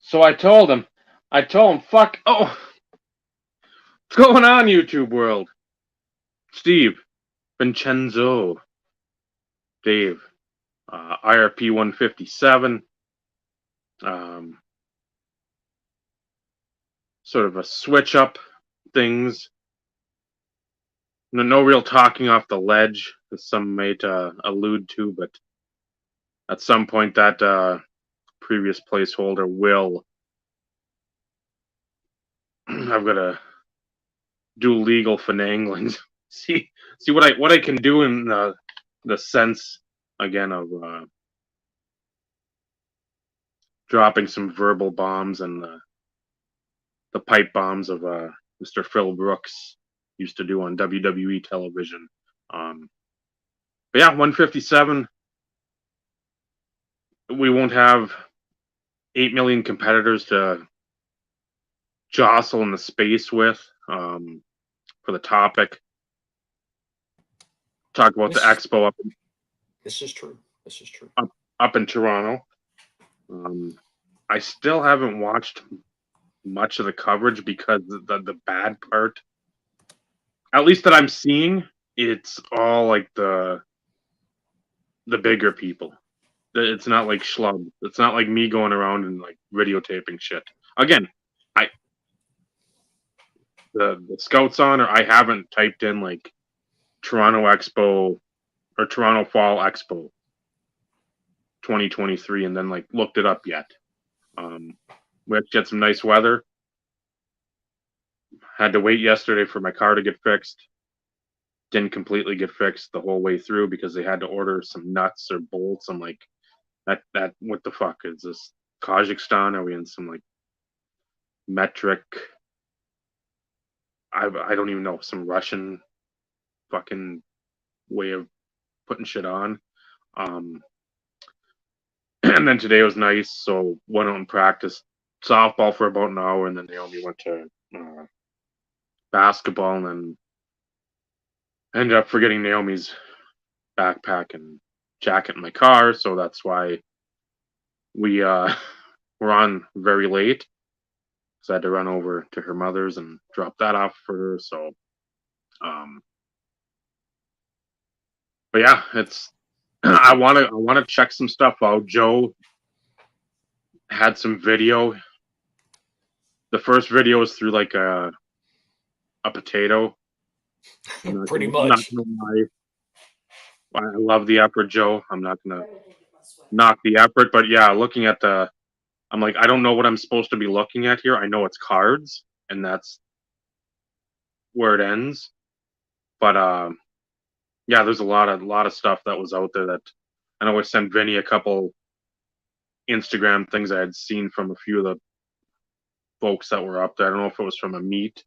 So I told him, fuck, oh, what's going on, YouTube world? Steve, Vincenzo, Dave, IRP 157, um, sort of a switch up things. No real talking off the ledge, as some might allude to, but at some point that previous placeholder will. I've got to do legal finanglings. see what I can do in the sense again of dropping some verbal bombs and the pipe bombs of Mr. Phil Brooks used to do on WWE television. But yeah, 157. We won't have 8 million competitors to jostle in the space with for the topic. Talk about the expo up. This is true. This is true. Up in Toronto. I still haven't watched much of the coverage because the bad part, at least that I'm seeing, it's all like the bigger people. It's not like schlub. It's not like me going around and like videotaping shit. Again, the scouts on, or I haven't typed in like Toronto Expo or Toronto Fall Expo 2023 and then like looked it up yet. We had to get some nice weather. Had to wait yesterday for my car to get fixed. Didn't completely get fixed the whole way through because they had to order some nuts or bolts. I'm like, that what the fuck is this? Kazakhstan? Are we in some like metric? I don't even know, some Russian fucking way of putting shit on. And then today was nice, so went out and practiced softball for about an hour, and then Naomi went to basketball, and then ended up forgetting Naomi's backpack and jacket in my car, so that's why we were on very late. So I had to run over to her mother's and drop that off for her. So, but yeah, it's I want to check some stuff out. Joe had some video. The first video was through like a potato. Pretty much. Not gonna lie. I love the effort, Joe. I'm not gonna knock the effort, but yeah, looking at I'm like, I don't know what I'm supposed to be looking at here. I know it's cards, and that's where it ends. But yeah, there's a lot of stuff that was out there that I know I sent Vinny a couple Instagram things I had seen from a few of the folks that were up there. I don't know if it was from a meet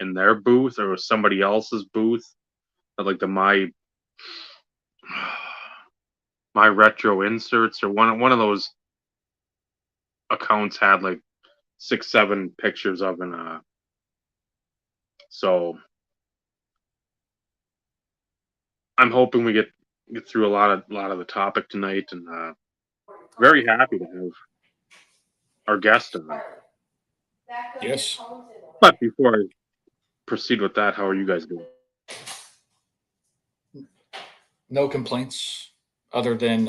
in their booth or it was somebody else's booth. But like the my retro inserts or one of those accounts had like 6-7 pictures of an so I'm hoping we get through a lot of the topic tonight, and very happy to have our guest on. Yes. But before I proceed with that, how are you guys doing? No complaints other than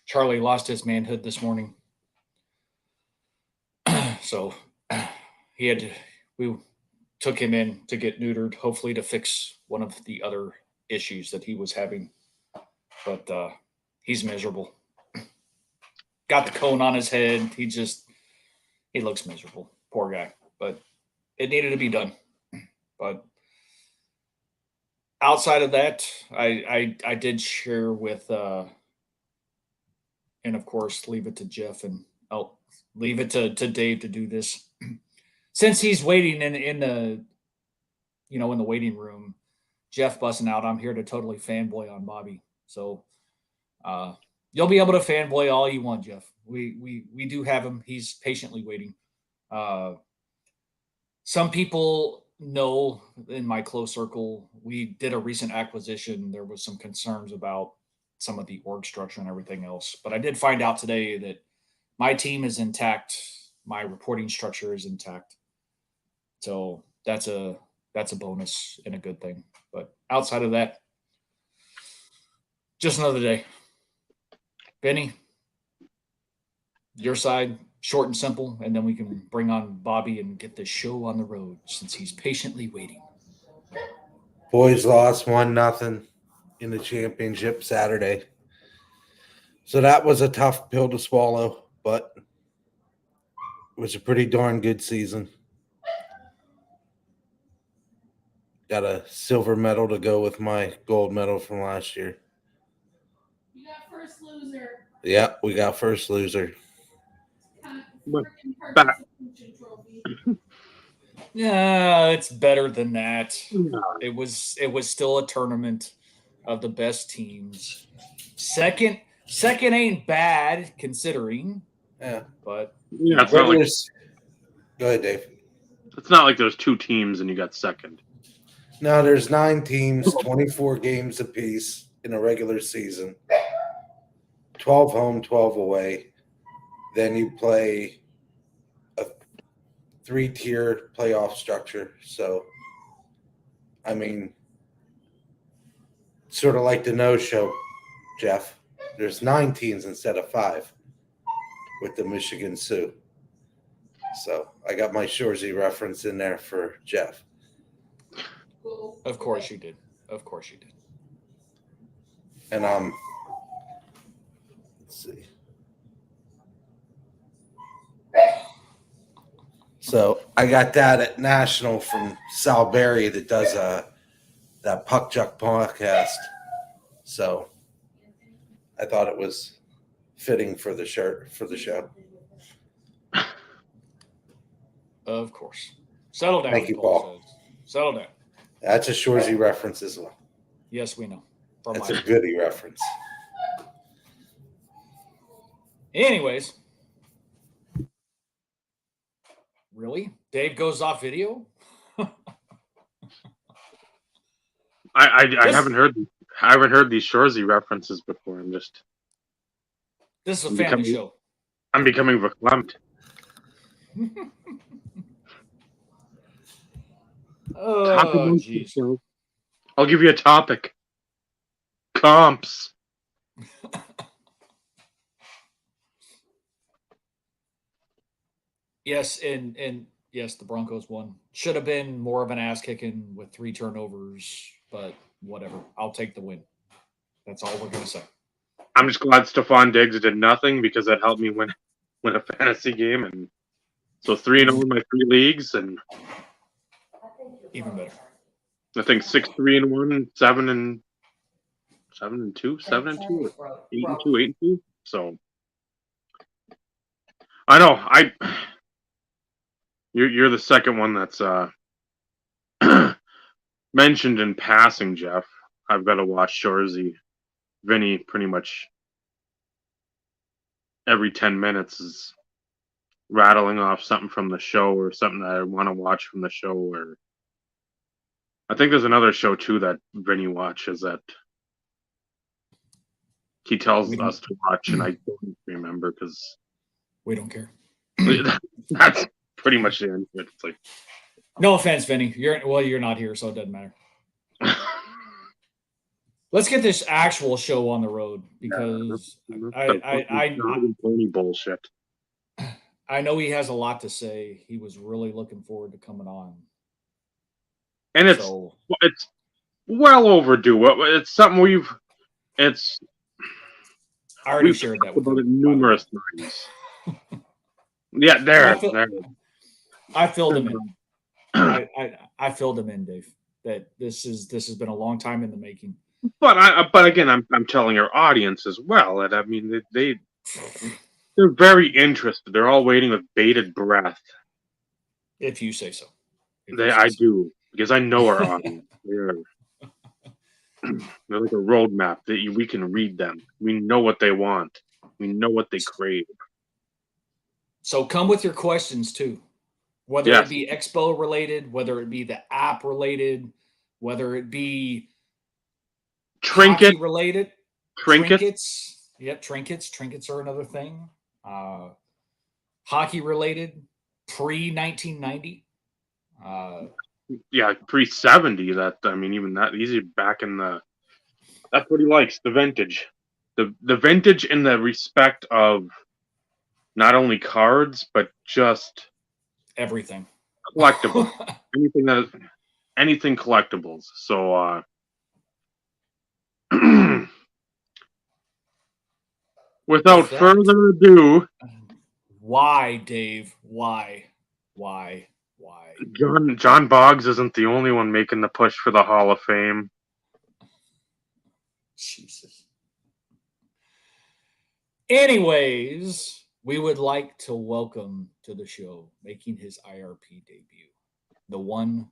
Charlie lost his manhood this morning. So we took him in to get neutered, hopefully to fix one of the other issues that he was having. But he's miserable. Got the cone on his head. He looks miserable. Poor guy. But it needed to be done. But outside of that, I did share with and of course leave it to Jeff and I'll leave it to Dave to do this. Since he's waiting in the in the waiting room, Jeff busting out, I'm here to totally fanboy on Bobby. So you'll be able to fanboy all you want, Jeff. We do have him. He's patiently waiting. Some people know in my close circle, we did a recent acquisition. There was some concerns about some of the org structure and everything else. But I did find out today that my team is intact. My reporting structure is intact. So that's a bonus and a good thing. But outside of that, just another day. Benny, your side, short and simple, and then we can bring on Bobby and get this show on the road since he's patiently waiting. Boys lost 1-0 in the championship Saturday. So that was a tough pill to swallow, but it was a pretty darn good season. Got a silver medal to go with my gold medal from last year. You got first loser. Yep, we got first loser. Kind of But freaking that- participation trophy. Yeah, it's better than that. Yeah. It was still a tournament of the best teams. Second ain't bad considering, Yeah. but Yeah, it's not like Go ahead, Dave. there's two teams and you got second. No, there's 9 teams, 24 games apiece in a regular season. 12 home, 12 away. Then you play a 3-tier playoff structure. So, I mean, sort of like the no-show, Jeff. There's 9 teams instead of 5 with the Michigan Sioux. So I got my Shorzy reference in there for Jeff. of course you did. Of course you did. And let's see. So I got that at National from Sal Berry that does that Puck Juck podcast. So I thought it was fitting for the shirt for the show. Of course. Settle down. Thank you, Paul. says. Settle down. That's a Shorzy reference as well. Yes, we know. From That's my- a goodie reference. Anyways. Really? Dave goes off video? I This- haven't heard these Shorzy references before. This is a I'm family becoming- show. I'm becoming verklempt. Oh, jeez. I'll give you a topic. Comps. Yes, and yes, the Broncos won. Should have been more of an ass kicking with 3 turnovers, but whatever. I'll take the win. That's all we're gonna say. I'm just glad Stephon Diggs did nothing because that helped me win a fantasy game, and so 3-0 in my 3 leagues, and Even better. I think 6-3-1, 7-2, 7-2, or 8-2, 8-2. So I know you're the second one that's mentioned in passing, Jeff. I've got to watch Shorzy. Vinny pretty much every 10 minutes is rattling off something from the show or something that I want to watch from the show. Or I think there's another show too that Vinny watches that he tells us to watch, and I don't remember because We don't care. that's pretty much the end of it. It's like, No offense, Vinny. You're not here, so it doesn't matter. Let's get this actual show on the road because I phony bullshit. I know he has a lot to say. He was really looking forward to coming on. And it's well overdue. It's something I already we've shared that talked with about him, it by the way. numerous times. Yeah, there. I filled him in. I filled him in, Dave. That this has been a long time in the making. But again, I'm telling our audience as well that I mean they're very interested. They're all waiting with bated breath. If you say so. I do because I know our audience. They're like a roadmap that we can read them. We know what they want. We know what they crave. So come with your questions too, whether Yes. it be Expo related, whether it be the app related, whether it be Trinket. hockey related, Trinket. trinkets. Yep, trinkets. Trinkets are another thing. hockey related pre-1990. Yeah, pre-70. That I mean, even that easy back in the. That's what he likes, the vintage, the vintage in the respect of not only cards but just Everything. collectibles. Anything collectibles. So without With that, further ado, why, Dave? Why? John Boggs isn't the only one making the push for the Hall of Fame. Jesus. Anyways, we would like to welcome to the show, making his IRP debut, the one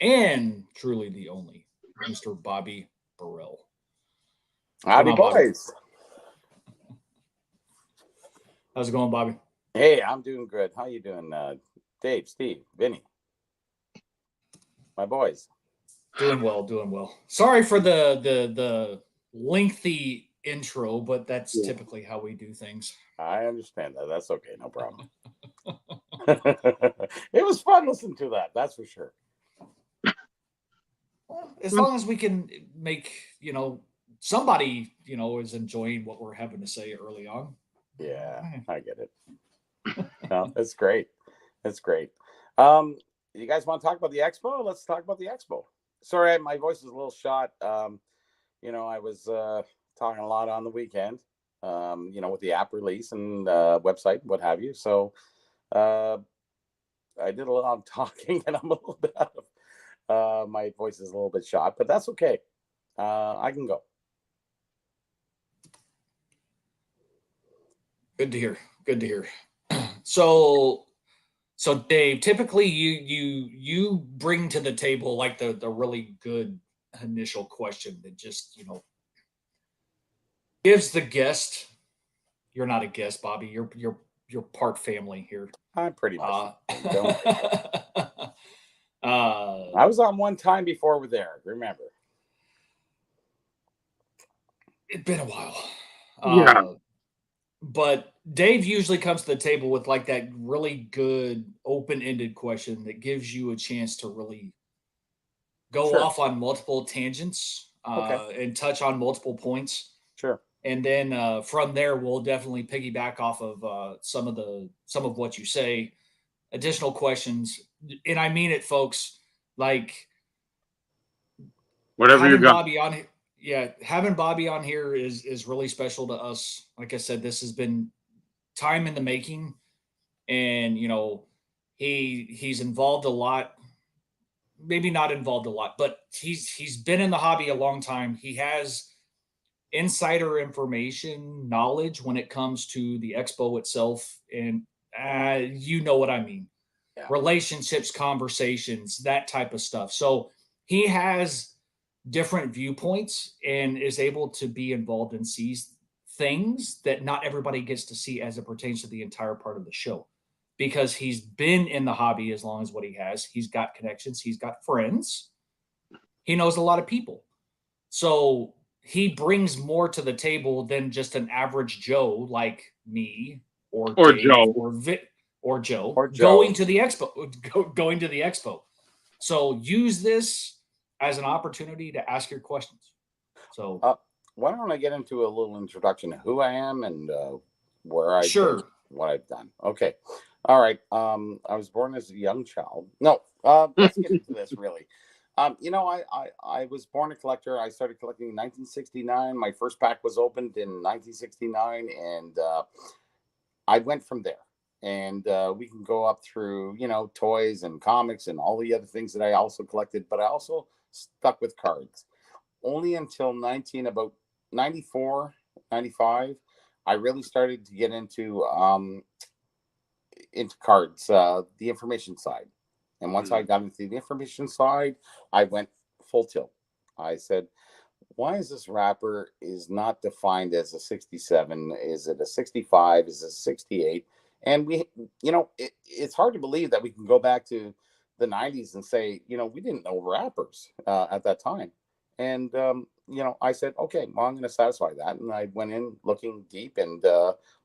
and truly the only, Mr. Bobby Burrell. Howdy, Come on, Bobby. boys. How's it going, Bobby? Hey, I'm doing good. How you doing, Dave, Steve, Vinny? My boys. Doing well. Sorry for the lengthy intro, but that's Yeah. typically how we do things. I understand that. That's okay. No problem. It was fun listening to that. That's for sure. Well, as long as we can make, somebody, is enjoying what we're having to say early on. Yeah, I get it. No, it's great. It's great. You guys want to talk about the expo? Let's talk about the expo. Sorry, my voice is a little shot. I was talking a lot on the weekend, with the app release and website, what have you. So I did a lot of talking, and I'm a little bit out of my voice is a little bit shot, but that's okay. I can go. Good to hear. So Dave, typically you bring to the table like the really good initial question that just, gives the guest. You're not a guest, Bobby. You're part family here. I'm pretty much. I I was on one time before we're there. Remember? It's been a while. Yeah. But Dave usually comes to the table with like that really good open-ended question that gives you a chance to really go Sure. off on multiple tangents Okay. and touch on multiple points. Sure. And then from there, we'll definitely piggyback off of some of what you say, additional questions. And I mean it, folks, like Whatever you having got. Bobby on here. Yeah, having Bobby on here is really special to us. Like I said, this has been time in the making, and he's involved a lot. Maybe not involved a lot, but he's been in the hobby a long time. He has insider information, knowledge when it comes to the expo itself, and you know what I mean. Yeah. Relationships, conversations, that type of stuff. So he has different viewpoints and is able to be involved and sees things that not everybody gets to see as it pertains to the entire part of the show, because he's been in the hobby as long as what he has. He's got connections. He's got friends. He knows a lot of people. So he brings more to the table than just an average Joe like me or Dave Joe. or Joe Or Joe. going to the expo. So use this as an opportunity to ask your questions. So why don't I get into a little introduction of who I am and where I've been, what I've done. Okay. All right. I was born as a young child. No, let's get into this really. I was born a collector. I started collecting in 1969. My first pack was opened in 1969, and I went from there. And we can go up through, toys and comics and all the other things that I also collected, but I also stuck with cards. Only until about 94, 95, I really started to get into cards, the information side. And once I got into the information side, I went full tilt. I said, why is this wrapper is not defined as a 67? Is it a 65? Is it a 68? And it's hard to believe that we can go back to the 90s and say, we didn't know wrappers at that time. And I said, okay, well, I'm going to satisfy that. And I went in looking deep, and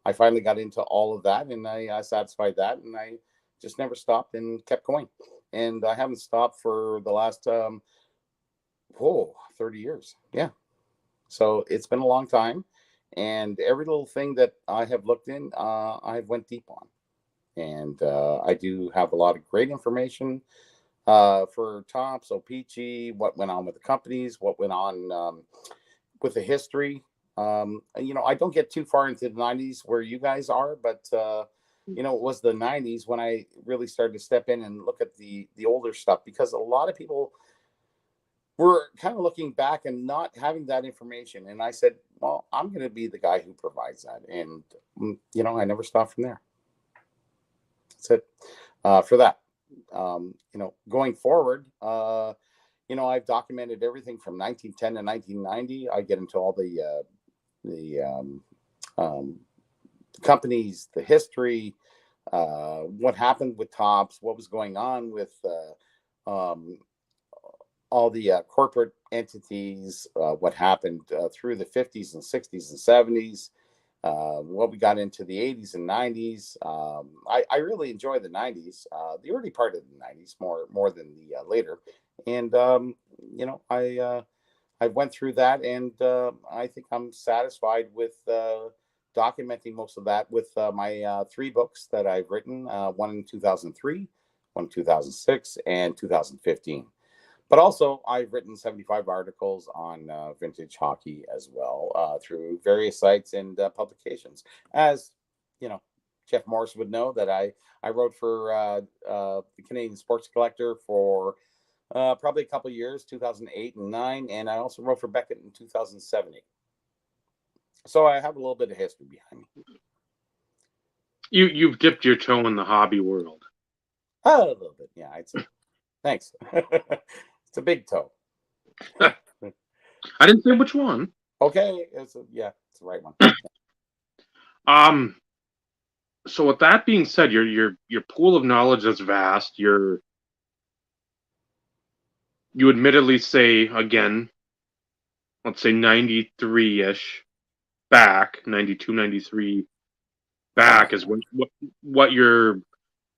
I finally got into all of that, and I satisfied that, and I just never stopped and kept going. And I haven't stopped for the last 30 years. Yeah. So it's been a long time, and every little thing that I have looked in, I went deep on. And I do have a lot of great information for Tops, O-Pee-Chee, what went on with the companies, what went on with the history. I don't get too far into the 90s where you guys are, but it was the 90s when I really started to step in and look at the older stuff, because a lot of people were kind of looking back and not having that information. And I said, well, I'm going to be the guy who provides that. And, I never stopped from there. That's it for that. Going forward, I've documented everything from 1910 to 1990. I get into all the companies, the history, what happened with Tops, what was going on with all the corporate entities, what happened through the 50s and 60s and 70s, what we got into the 80s and 90s. I really enjoy the 90s, the early part of the 90s more than the later. And, I went through that, and I think I'm satisfied with documenting most of that with my 3 books that I've written, one in 2003, one in 2006, and 2015. But also, I've written 75 articles on vintage hockey as well through various sites and publications. As Jeff Morris would know, that I wrote for the Canadian Sports Collector for probably a couple of years, 2008 and 9, and I also wrote for Beckett in 2007. So I have a little bit of history behind me. You've dipped your toe in the hobby world. A little bit, yeah, I'd say. Thanks. It's a big toe. I didn't say which one. Okay, it's the right one. So with that being said, your pool of knowledge is vast. You admittedly say, again, let's say 93-ish back, 92, 93 back is what your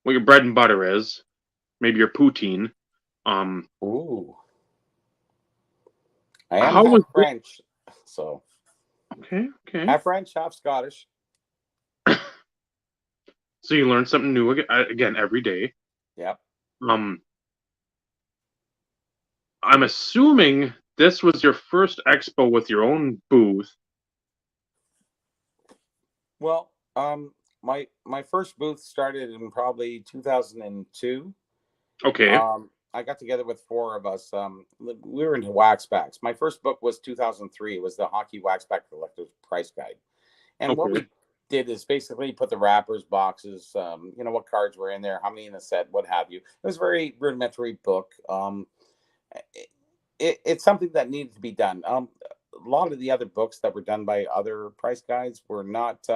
bread and butter is. Maybe your poutine. Ooh. I am half French, so. Okay. Half French, half Scottish. So you learn something new again every day. Yep. I'm assuming this was your first expo with your own booth. Well, my first booth started in probably 2002. Okay. I got together with 4 of us. We were into wax backs. My first book was 2003. It was the Hockey Waxback Collector's Price Guide. And what we did is basically put the wrappers, boxes, what cards were in there, how many in a set, what have you. It was a very rudimentary book. It's something that needed to be done. A lot of the other books that were done by other price guides were not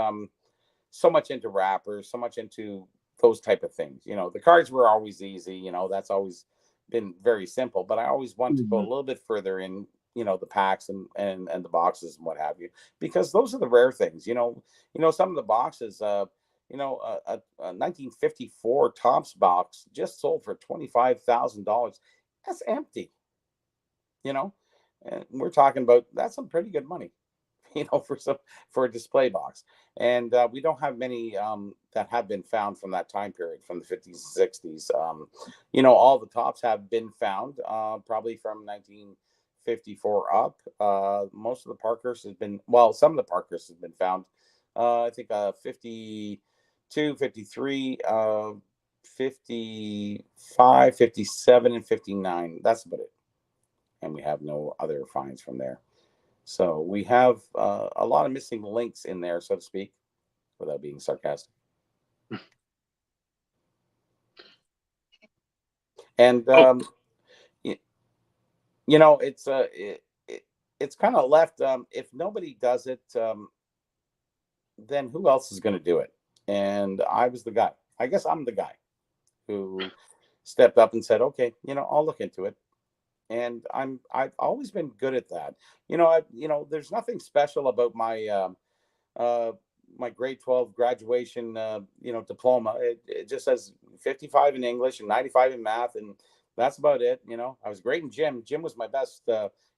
so much into wrappers, so much into those type of things. The cards were always easy. That's always been very simple. But I always wanted to go a little bit further in, the packs and the boxes and what have you, because those are the rare things. Some of the boxes, a 1954 Tops box just sold for $25,000. That's empty. And we're talking about, that's some pretty good money, for a display box. And we don't have many that have been found from that time period, from the 50s and 60s. All the Tops have been found probably from 1954 up. Most of the Parkhurst has been, some of the Parkhurst has been found. I think 52, 53, 55, 57, and 59. That's about it. And we have no other finds from there. So we have a lot of missing links in there, so to speak, without being sarcastic. And it's kind of left. If nobody does it, then who else is going to do it? And I was the guy. I guess I'm the guy who stepped up and said, "Okay, I'll look into it." and I've always been good at that. There's nothing special about my grade 12 graduation diploma. It just says 55 in English and 95 in math, and that's about it. I was great in gym. Gym was my best.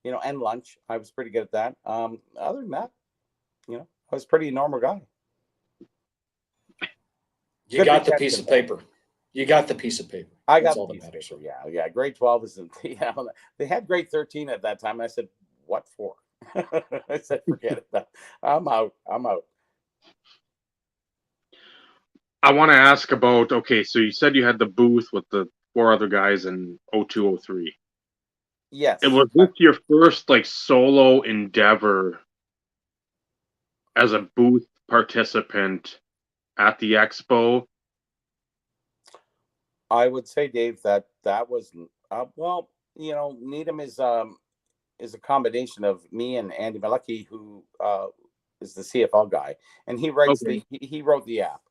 And lunch, I was pretty good at that. Other than that, I was a pretty normal guy. You Good got the retention, piece of though. paper. You got the piece of paper. I That's got all the that piece of matters. paper. Yeah. Grade 12 is, they had grade 13 at that time. And I said, what for? I said, forget it. I'm out. I want to ask about, okay, so you said you had the booth with the 4 other guys in 0203. Yes. It was this your first like solo endeavor as a booth participant at the expo? I would say, Dave, that was Needuum is a combination of me and Andy Malecki, who is the CFL guy, and he writes Okay. he wrote the app.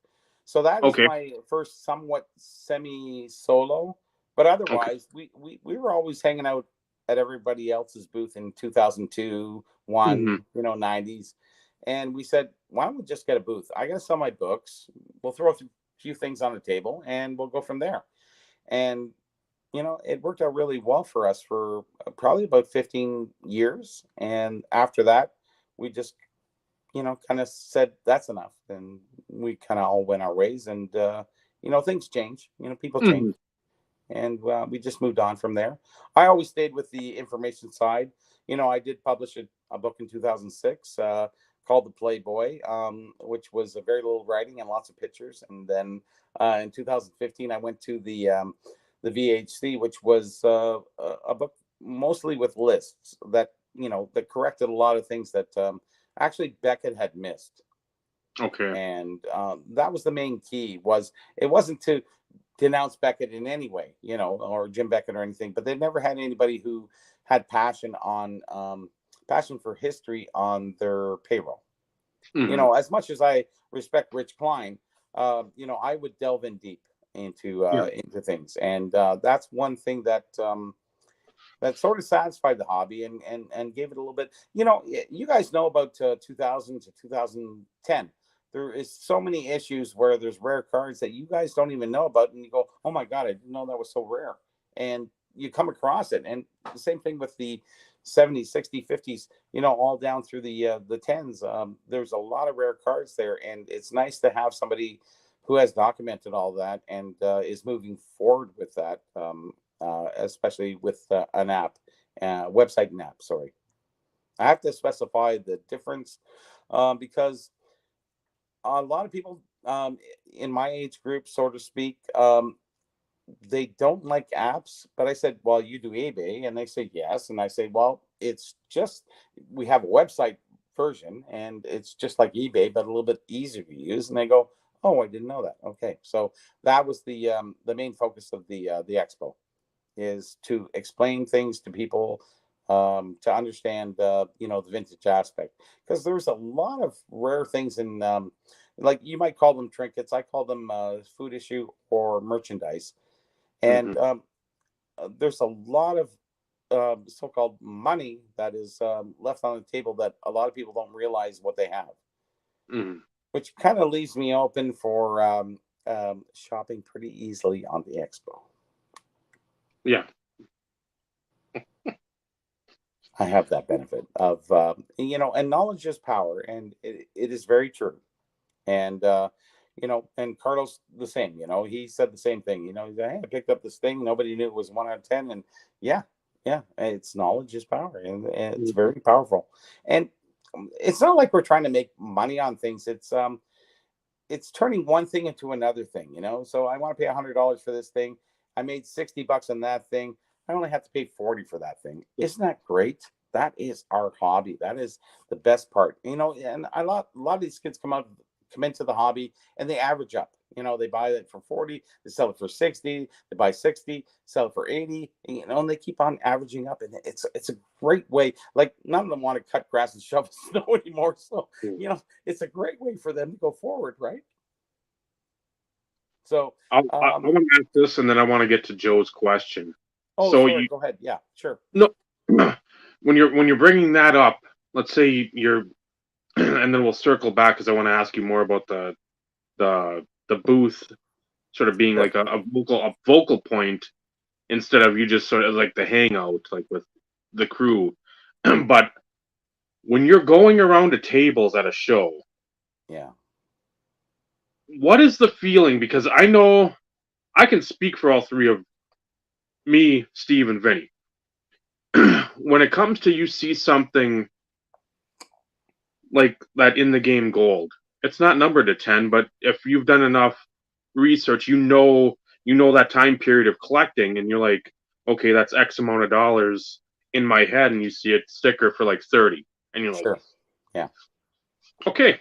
So that was my first somewhat semi solo, but otherwise we were always hanging out at everybody else's booth in 2002, 1, 90s, and we said, why don't we just get a booth? I gotta sell my books. We'll throw a few things on the table, and we'll go from there. And it worked out really well for us for probably about 15 years. And after that, we just, kind of said, that's enough. And we kind of all went our ways. And, things change, people change. And we just moved on from there. I always stayed with the information side. I did publish a book in 2006 called The Playboy, which was a very little writing and lots of pictures. And then in 2015, I went to the VHC, which was a book mostly with lists that that corrected a lot of things that actually Beckett had missed. Okay. And that was the main key. It wasn't to denounce Beckett in any way, or Jim Beckett or anything, but they've never had anybody who had passion for history on their payroll. As much as I respect Rich Klein, I would delve in deep into things, and that's one thing that that sort of satisfied the hobby and gave it a little bit. You guys know about 2000 to 2010. There is so many issues where there's rare cards that you guys don't even know about, and you go, oh my god, I didn't know that was so rare. And you come across it. And the same thing with the 70s, 60s, 50s, all down through the 10s. There's a lot of rare cards there, and it's nice to have somebody who has documented all that and is moving forward with that, especially with an app, website and app. Sorry, I have to specify the difference because a lot of people in my age group, so to speak, they don't like apps. But I said, well, you do eBay, and they say yes, and I say, well, it's just we have a website version, and it's just like eBay, but a little bit easier to use. And they go, oh, I didn't know that. Okay, so that was the main focus of the expo, is to explain things to people, to understand the vintage aspect, because there's a lot of rare things in like you might call them trinkets. I call them food issue or merchandise, and there's a lot of so-called money that is left on the table that a lot of people don't realize what they have, which kind of leaves me open for shopping pretty easily on the expo. Yeah. I have that benefit of, and knowledge is power, and it is very true. And, and Carlos the same, he said the same thing, he said, hey, I picked up this thing. Nobody knew it was 1 out of 10. And yeah, it's knowledge is power, and it's very powerful. And it's not like we're trying to make money on things. It's turning one thing into another thing, so I want to pay $100 for this thing. I made $60 on that thing. I only have to pay 40 for that thing. Isn't that great? That is our hobby. That is the best part, and a lot of these kids come into the hobby and they average up. They buy it for 40, they sell it for 60, they buy 60, sell it for 80, and they keep on averaging up. And it's a great way. Like, none of them want to cut grass and shovel snow anymore. So, it's a great way for them to go forward, right? So I want to ask this, and then I want to get to Joe's question. Oh, So sorry. Go ahead. Yeah, sure. no, when you're bringing that up, let's say you're, and then we'll circle back because I want to ask you more about the booth sort of being Sure. like a vocal point instead of you just sort of like the hangout like with the crew. But when you're going around to tables at a show, Yeah. what is the feeling? Because I know I can speak for all three of me, Steve, and Vinny. When it comes to you see something like that in the game gold, it's not numbered to 10, but if you've done enough research, you know that time period of collecting, and you're like, okay, that's X amount of dollars in my head, and you see a sticker for like 30, and you're like, Sure. Yeah. okay,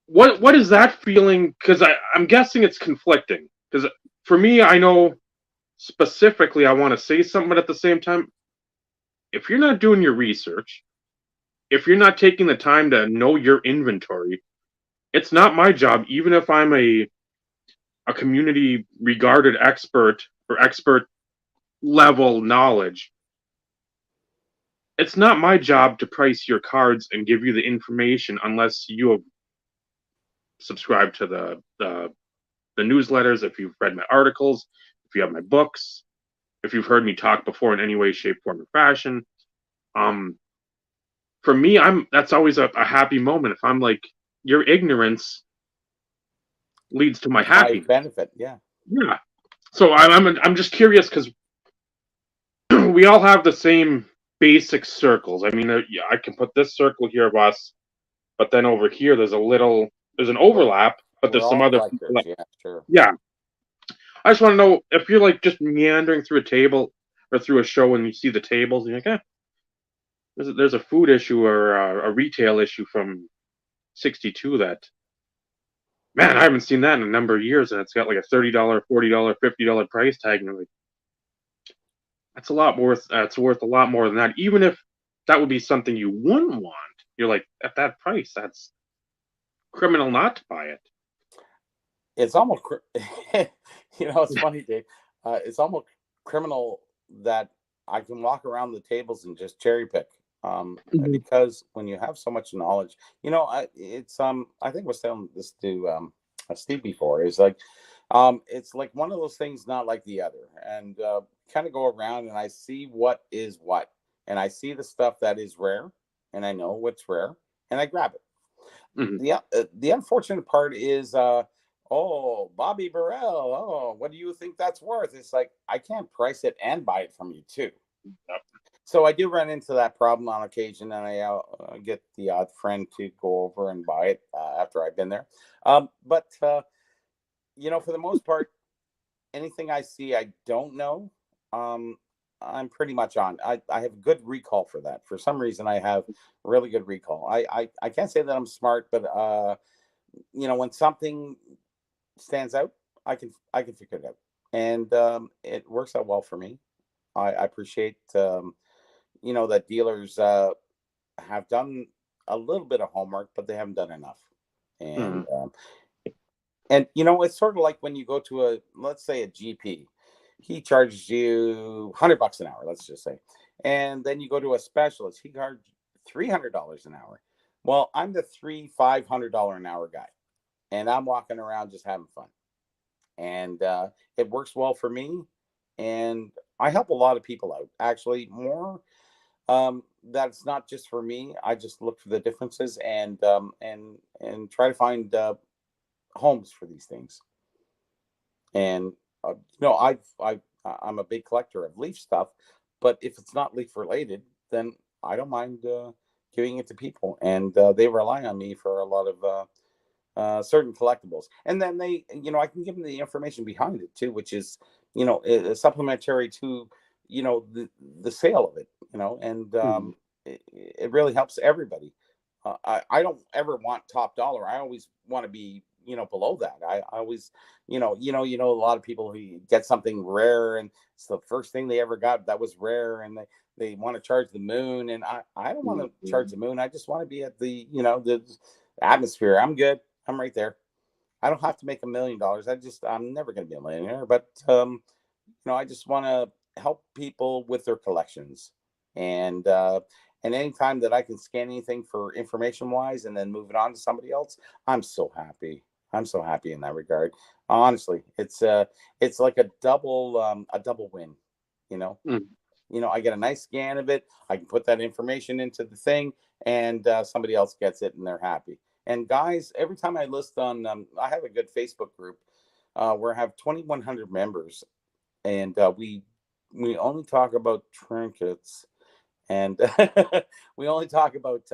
what is that feeling? Because I'm guessing it's conflicting. Because for me, I know specifically I want to say something, but at the same time, if you're not doing your research, if you're not taking the time to know your inventory, it's not my job, even if I'm a community regarded expert or expert level knowledge. It's not my job to price your cards and give you the information unless you have subscribed to the newsletters, if you've read my articles, if you have my books, if you've heard me talk before in any way, shape, form, or fashion. For me, that's always a happy moment. If I'm like, your ignorance leads to my happiness. Benefit. Yeah. Yeah. So I'm just curious because we all have the same basic circles. I mean, yeah, I can put this circle here of us, but then over here there's an overlap, but We're there's some all other collectors. people that, Yeah, sure. yeah. I just want to know if you're like just meandering through a table or through a show and you see the tables and you're like, there's a food issue or a retail issue from '62 that, man, I haven't seen that in a number of years, and it's got like a $30, $40, $50 price tag, and you're like, that's a lot worth. It's worth a lot more than that. Even if that would be something you wouldn't want, you're like, at that price, that's criminal not to buy it. It's almost, it's funny, Dave. It's almost criminal that I can walk around the tables and just cherry pick. Because when you have so much knowledge, I think I was telling this to Steve before, is like, it's like one of those things, not like the other, and kind of go around and I see what is what, and I see the stuff that is rare, and I know what's rare, and I grab it. Mm-hmm. The unfortunate part is, oh, Bobby Burrell, oh, what do you think that's worth? It's like, I can't price it and buy it from you too. Yep. So I do run into that problem on occasion, and I get the odd friend to go over and buy it after I've been there. But for the most part, anything I see I don't know, I'm pretty much on. I have good recall for that. For some reason, I have really good recall. I can't say that I'm smart, but when something stands out, I can figure it out, and it works out well for me. I appreciate that dealers have done a little bit of homework, but they haven't done enough. And it's sort of like when you go to let's say a GP, he charges you $100 an hour, let's just say, and then you go to a specialist, he charges $300 an hour. Well, I'm the $500 an hour guy, and I'm walking around just having fun, and it works well for me, and I help a lot of people out. Actually, more. That's not just for me. I just look for the differences and try to find homes for these things. And I'm a big collector of leaf stuff, but if it's not leaf related, then I don't mind giving it to people, and they rely on me for a lot of certain collectibles. And then I can give them the information behind it too, which is supplementary to the sale of it, and it really helps everybody. I don't ever want top dollar. I always want to be below that. I always a lot of people who get something rare, and it's the first thing they ever got that was rare, and they want to charge the moon, and I don't want to charge the moon. I just want to be at the the atmosphere. I'm good. I'm right there. I don't have to make $1 million. I'm never going to be a millionaire, but I just want to help people with their collections, and anytime that I can scan anything for information wise and then move it on to somebody else, I'm so happy. I'm so happy in that regard. Honestly, it's like a double win, you know. Mm. I get a nice scan of it. I can put that information into the thing, and somebody else gets it, and they're happy. And guys, every time I list on, I have a good Facebook group where I have 2,100 members, and we only talk about trinkets, and we only talk about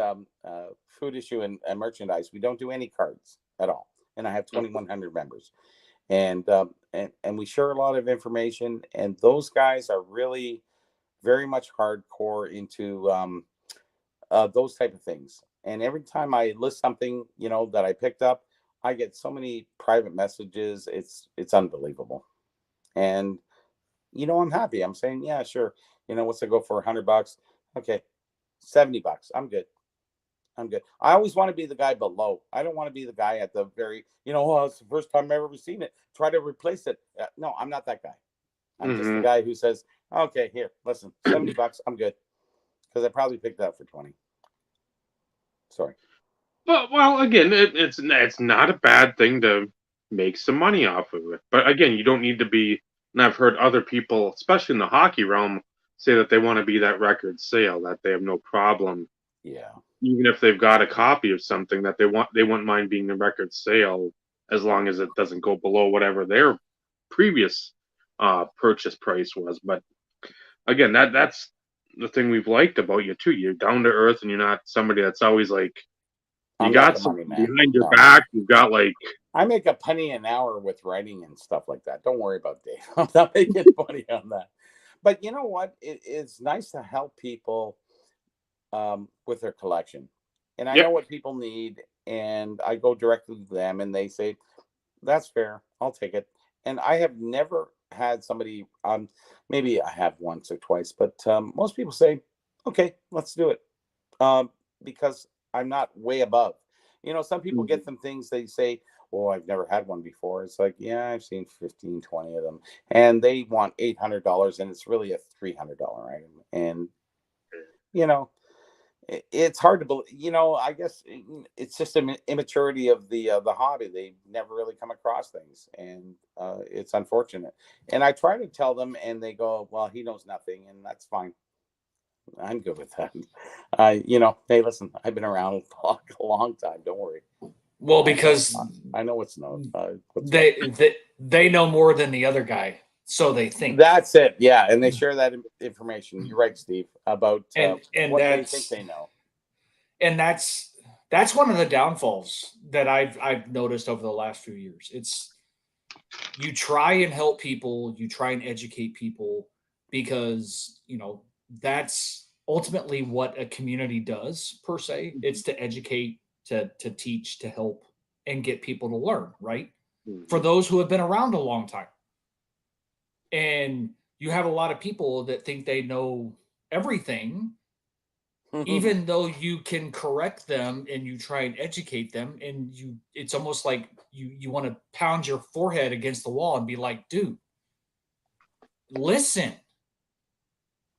food issue and merchandise. We don't do any cards at all. And I have 2,100 members, and we share a lot of information. And those guys are really very much hardcore into those type of things. And every time I list something, that I picked up, I get so many private messages. It's unbelievable. And I'm happy. I'm saying, yeah, sure. What's it go for? $100? Okay, $70. I'm good. I'm good. I always want to be the guy below. I don't want to be the guy at the very, oh, it's the first time I've ever seen it. Try to replace it. No, I'm not that guy. I'm just the guy who says, okay, here, listen, $70. I'm good. Because I probably picked it up for 20. Sorry. But well, again, it's not a bad thing to make some money off of it. But again, you don't need to be. And I've heard other people, especially in the hockey realm, say that they want to be that record sale, that they have no problem, Yeah. even if they've got a copy of something that they wouldn't mind being the record sale as long as it doesn't go below whatever their previous purchase price was. But again, that's the thing we've liked about you too. You're down to earth, and you're not somebody that's always like you I'm got not the money something man. behind your No. back. You've got like I make a penny an hour with writing and stuff like that. Don't worry about Dave. I'm not making money on that. But you know what? It's nice to help people with their collection. And I know yep. what people need, and I go directly to them, and they say, that's fair. I'll take it. And I have never had somebody, maybe I have once or twice, but most people say, okay, let's do it. Because I'm not way above. Some people get them things, they say, oh, I've never had one before. It's like, yeah, I've seen 15, 20 of them. And they want $800, and it's really a $300 item. And, it's hard to believe, I guess it's just an immaturity of the hobby. They never really come across things, and it's unfortunate. And I try to tell them, and they go, well, he knows nothing, and that's fine. I'm good with that. Hey, listen, I've been around a long time. Don't worry. Well, because I know what's known. they know more than the other guy, so they think. That's it. Yeah, and they share that information. You're right, Steve, about and what they think they know. And that's one of the downfalls that I've noticed over the last few years. It's you try and help people, you try and educate people, because that's ultimately what a community does per se. It's to educate, to teach, to help, and get people to learn, right? For those who have been around a long time. And you have a lot of people that think they know everything, even though you can correct them and you try and educate them, and it's almost like you want to pound your forehead against the wall and be like, dude, listen.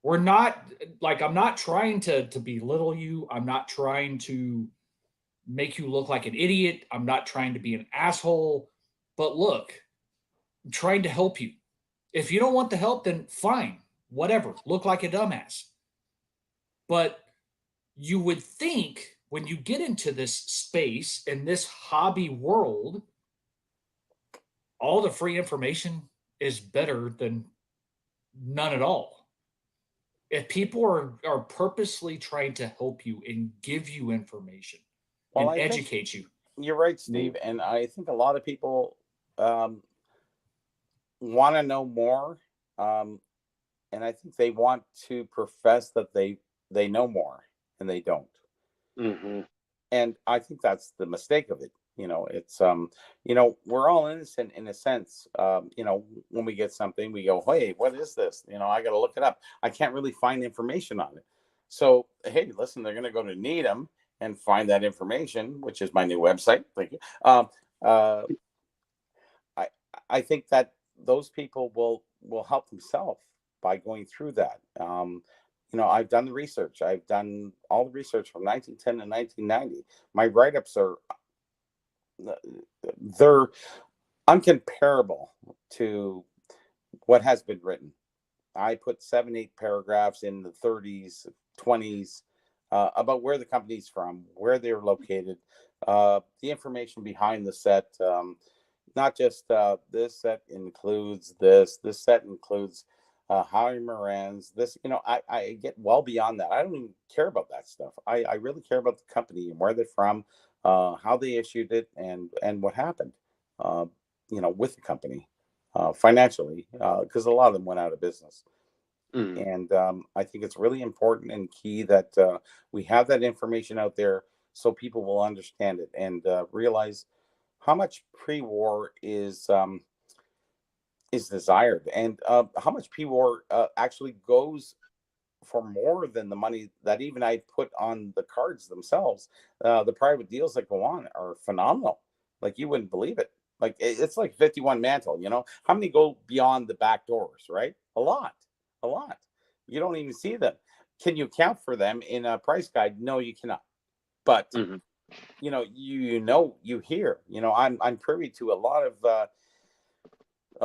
We're not like, I'm not trying to belittle you. I'm not trying to make you look like an idiot. I'm not trying to be an asshole. But look, I'm trying to help you. If you don't want the help, then fine, whatever. Look like a dumbass. But you would think when you get into this space in this hobby world, all the free information is better than none at all. If people are purposely trying to help you and give you information and educate you. You're right, Steve. And I think a lot of people want to know more. And I think they want to profess that they know more, and they don't. And I think that's the mistake of it. It's we're all innocent in a sense. When we get something, we go, hey, what is this? I got to look it up. I can't really find information on it. So, hey, listen, they're going to go to Needuum and find that information, which is my new website. Thank you. I think that those people will help themselves by going through that. I've done the research. I've done all the research from 1910 to 1990. My write-ups they're uncomparable to what has been written. I put 7-8 paragraphs in the 30s, 20s about where the company's from, where they're located, the information behind the set. Not just this set includes this set includes Howie Moran's, this, I get well beyond that. I don't even care about that stuff. I really care about the company and where they're from, how they issued it, and what happened, with the company financially, because a lot of them went out of business. And I think it's really important and key that we have that information out there so people will understand it and realize how much pre-war is desired, and how much pre-war actually goes for more than the money that even I put on the cards themselves. The private deals that go on are phenomenal. Like, you wouldn't believe it. Like, it's like 51 mantle, how many go beyond the back doors, right? A lot. You don't even see them. Can you account for them in a price guide? No, you cannot. But you hear, I'm privy to a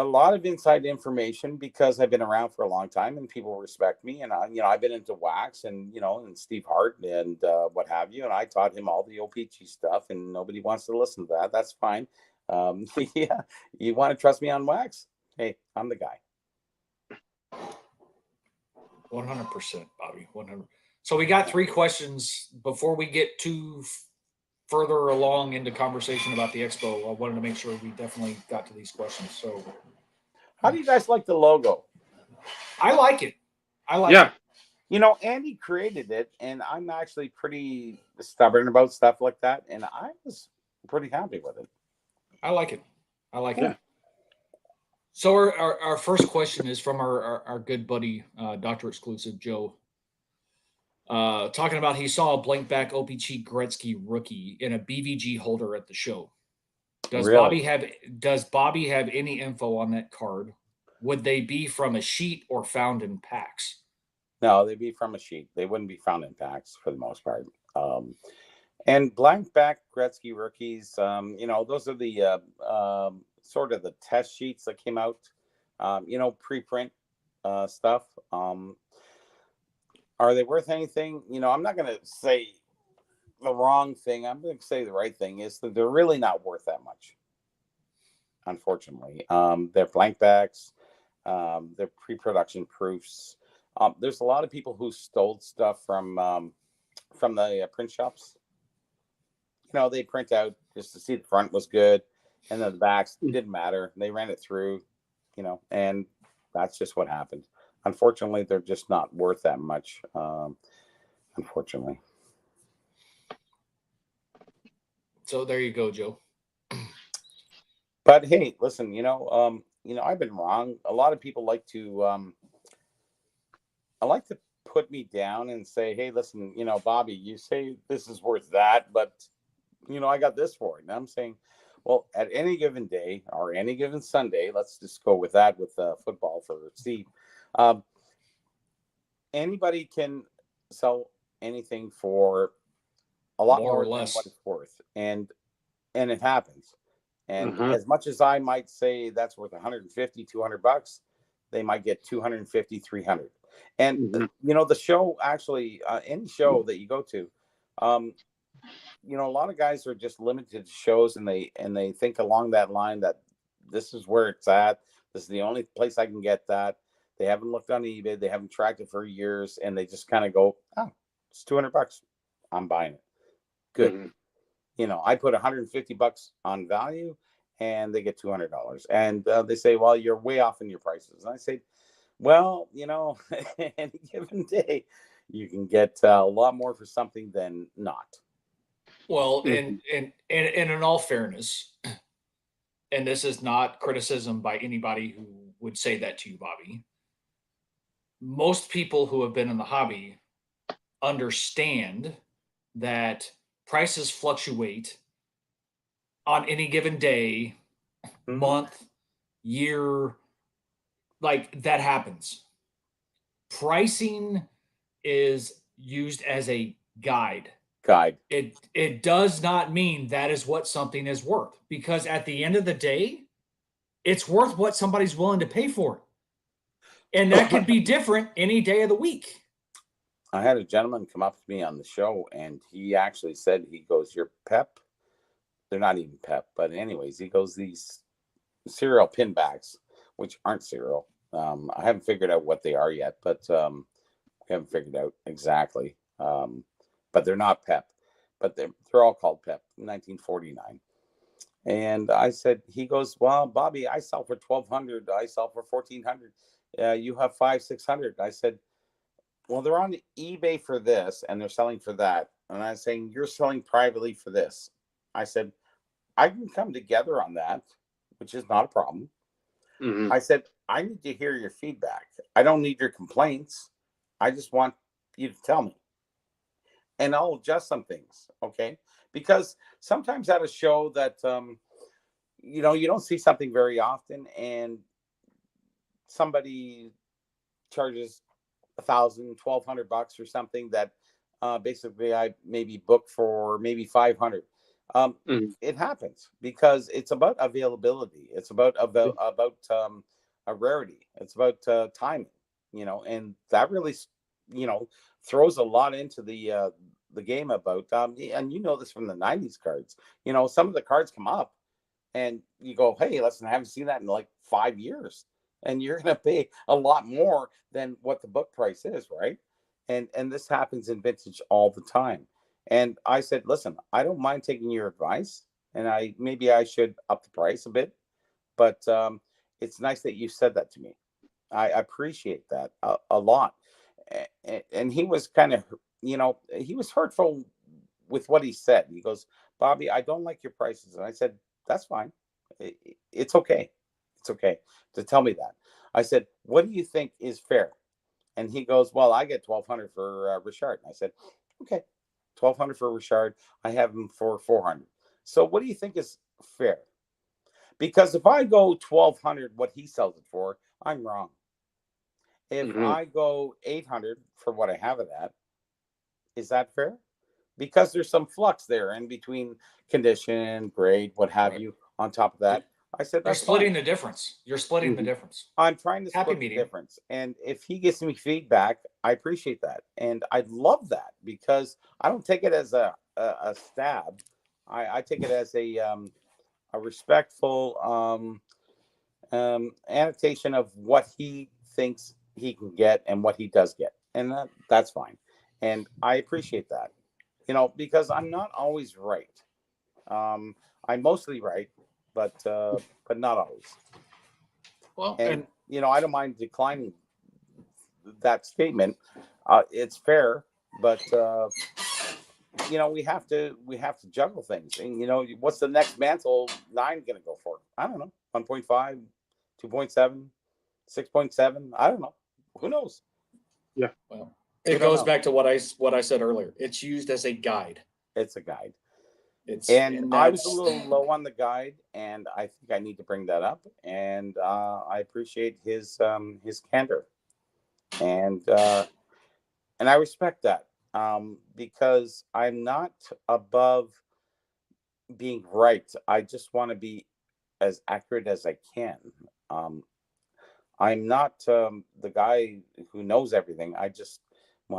lot of inside information because I've been around for a long time and people respect me. And I've been into wax and Steve Hart and what have you. And I taught him all the OPG stuff, and nobody wants to listen to that. That's fine. Yeah, you want to trust me on wax? Hey, I'm the guy. 100%, Bobby. 100. So we got 3 questions before we get too further along into conversation about the expo. I wanted to make sure we definitely got to these questions. So, how do you guys like the logo? I like it. it. Andy created it, and I'm actually pretty stubborn about stuff like that, and I was pretty happy with it. I like it. So our first question is from our good buddy, Dr. Exclusive Joe. Talking about he saw a blank back OPG Gretzky rookie in a BVG holder at the show. Does Really? Bobby have any info on that card? Would they be from a sheet or found in packs? No, they'd be from a sheet. They wouldn't be found in packs for the most part. And blank back Gretzky rookies, those are the sort of the test sheets that came out, preprint stuff. Are they worth anything? I'm not going to say the wrong thing. I'm going to say the right thing is that they're really not worth that much, unfortunately. They're blank backs. They're pre-production proofs. There's a lot of people who stole stuff from the print shops. They print out just to see the front was good, and then the backs didn't matter. They ran it through, and that's just what happened. Unfortunately, they're just not worth that much. Unfortunately. So there you go, Joe. But hey, listen, I've been wrong. A lot of people like to put me down and say, hey, listen, Bobby, you say this is worth that, but I got this for it. And I'm saying, well, at any given day or any given Sunday, let's just go with that with football for Steve. Anybody can sell anything for a lot more than what it's worth, and it happens. And as much as I might say that's worth 150, 200 bucks, they might get 250, 300. And the show actually, any show that you go to, a lot of guys are just limited to shows, and they think along that line that this is where it's at. This is the only place I can get that. They haven't looked on eBay. They haven't tracked it for years, and they just kind of go, oh, it's 200 bucks. I'm buying it. Good. I put 150 bucks on value, and they get $200. And they say, well, you're way off in your prices. And I say, well, any given day, you can get a lot more for something than not. Well, and in all fairness, and this is not criticism by anybody who would say that to you, Bobby. Most people who have been in the hobby understand that prices fluctuate on any given day, month, year, like that happens. pricing is used as a guide. It does not mean that is what something is worth, because at the end of the day, it's worth what somebody's willing to pay for it. And that could be different any day of the week. I had a gentleman come up to me on the show, and he actually said, he goes, "Your Pep, they're not even Pep, but anyways," he goes, "these cereal pin bags," which aren't cereal. I haven't figured out what they are yet, but we haven't figured out exactly. But they're not Pep, but they're all called Pep, 1949. And I said, he goes, "Well, Bobby, I sell for 1,200. I sell for 1,400. You have 500-600. I said, "Well, they're on eBay for this, and they're selling for that." And I'm saying, "You're selling privately for this." I said, "I can come together on that, which is not a problem." Mm-hmm. I said, "I need to hear your feedback. I don't need your complaints. I just want you to tell me. And I'll adjust some things, okay?" Because sometimes at a show that, you don't see something very often, and somebody charges $1,000, $1,200 or something that basically I maybe book for maybe 500. Mm-hmm. It happens because it's about availability. It's about a rarity. It's about timing, and that really, throws a lot into the game about, and this from the 90s cards. Some of the cards come up and you go, "Hey, listen, I haven't seen that in like 5 years." And you're going to pay a lot more than what the book price is, right? And this happens in vintage all the time. And I said, "Listen, I don't mind taking your advice, and maybe I should up the price a bit, but it's nice that you said that to me. I appreciate that a lot." And he was kind of, he was hurtful with what he said. He goes, "Bobby, I don't like your prices." And I said, "That's fine. It's okay. It's okay to tell me that." I said, "What do you think is fair?" And he goes, "Well, I get 1,200 for Richard." And I said, "Okay, 1,200 for Richard. I have him for 400. So what do you think is fair?" Because if I go 1,200, what he sells it for, I'm wrong. If Mm-hmm. I go 800 for what I have it at, is that fair? Because there's some flux there in between condition, grade, what have Right. you. On top of that, I said, You're "That's splitting fine." the difference. You're splitting the Mm-hmm. difference. I'm trying to Happy split the medium. difference. And if he gives me feedback, I appreciate that. And I love that because I don't take it as a stab. I take it as a respectful annotation of what he thinks he can get and what he does get. And that's fine. And I appreciate that, because I'm not always right. I'm mostly right, but not always. Well, And I don't mind declining that statement. It's fair, but we have to juggle things. And what's the next mantle 9 going to go for? I don't know. 1.5, 2.7, 6.7. I don't know. Who knows? Yeah. well, it don't goes know. back to what I said earlier. It's used as a guide. It's a guide. And I was a little low on the guide, and I think I need to bring that up. And I appreciate his candor, and I respect that, because I'm not above being right. I just want to be as accurate as I can. I'm not the guy who knows everything. I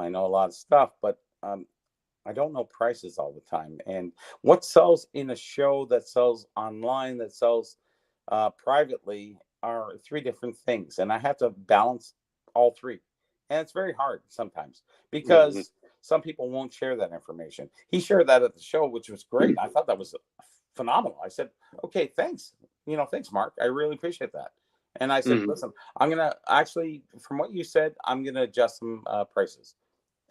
know a lot of stuff, but I don't know prices all the time. And what sells in a show, that sells online, that sells privately, are 3 different things. And I have to balance all 3. And it's very hard sometimes because Mm-hmm. some people won't share that information. He shared that at the show, which was great. I thought that was phenomenal. I said, "Okay, thanks. Thanks, Mark. I really appreciate that." And I said, Mm-hmm. "Listen, I'm going to actually, from what you said, I'm going to adjust some prices."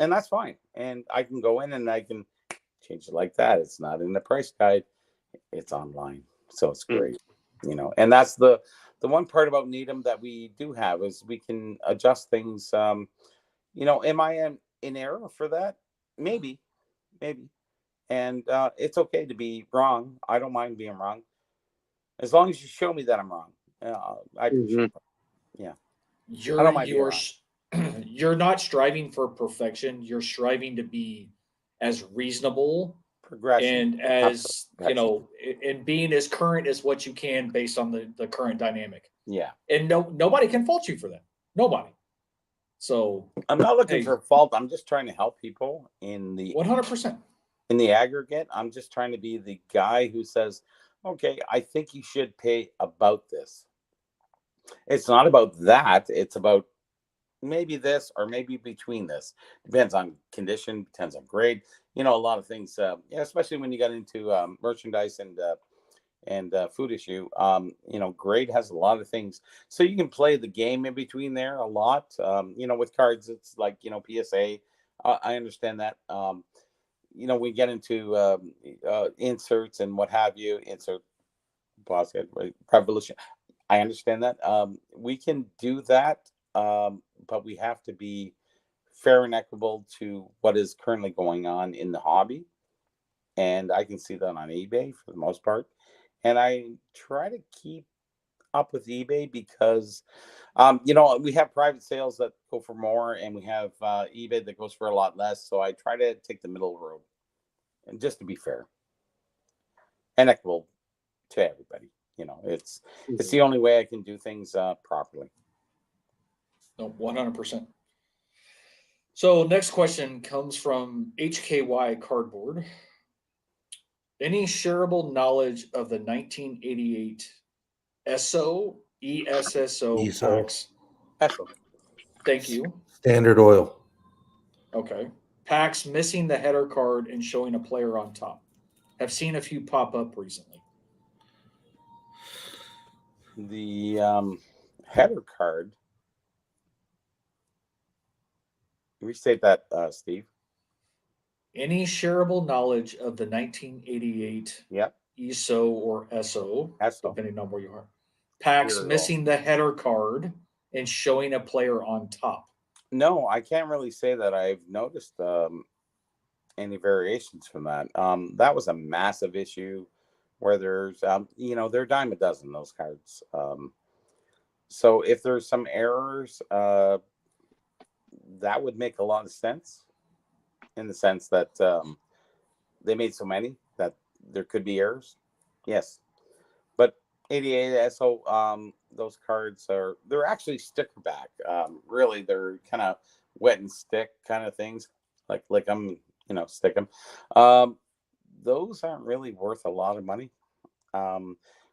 And that's fine. And I can go in and I can change it like that. It's not in the price guide. It's online. So it's great. And that's the one part about Needuum that we do have is we can adjust things. Am I in error for that? Maybe. And it's okay to be wrong. I don't mind being wrong. As long as you show me that I'm wrong. I appreciate Mm-hmm. that. Yeah. I you're don't mind being you're wrong. you're not striving for perfection. You're striving to be as reasonable Progression. and as Perfection. and being as current as what you can based on the current dynamic. Yeah. And nobody can fault you for that. Nobody. So I'm not looking hey, for fault. I'm just trying to help people in the 100%. aggregate. I'm just trying to be the guy who says, okay, I think you should pay about this. It's not about that. It's about maybe this or maybe between this. Depends on condition, depends on grade. A lot of things. Especially when you got into merchandise and food issue. Grade has a lot of things, so you can play the game in between there a lot. With cards, it's like PSA. I understand that. We get into inserts and what have you. Insert basket revolution. I understand that. We can do that, but we have to be fair and equitable to what is currently going on in the hobby. And I can see that on eBay for the most part. And I try to keep up with eBay because, we have private sales that go for more, and we have eBay that goes for a lot less. So I try to take the middle road, and just to be fair and equitable to everybody. It's the only way I can do things properly. No, 100%. So next question comes from HKY Cardboard. Any shareable knowledge of the 1988 ESO packs? Excellent. Thank you. Standard Oil. Okay. Packs missing the header card and showing a player on top. Have seen a few pop up recently. The header card. Restate that, Steve. Any shareable knowledge of the 1988 Yep. ESO or SO, ESO. depending on where you are. Packs Hero. missing the header card and showing a player on top. No, I can't really say that I've noticed any variations from that. That was a massive issue where there's, they're a dime a dozen, those cards. So if there's some errors, that would make a lot of sense in the sense that they made so many that there could be errors. Yes. But 88 SO, those cards they're actually sticker back. Really, they're kind of wet and stick kind of things. Like them, stick them. Those aren't really worth a lot of money.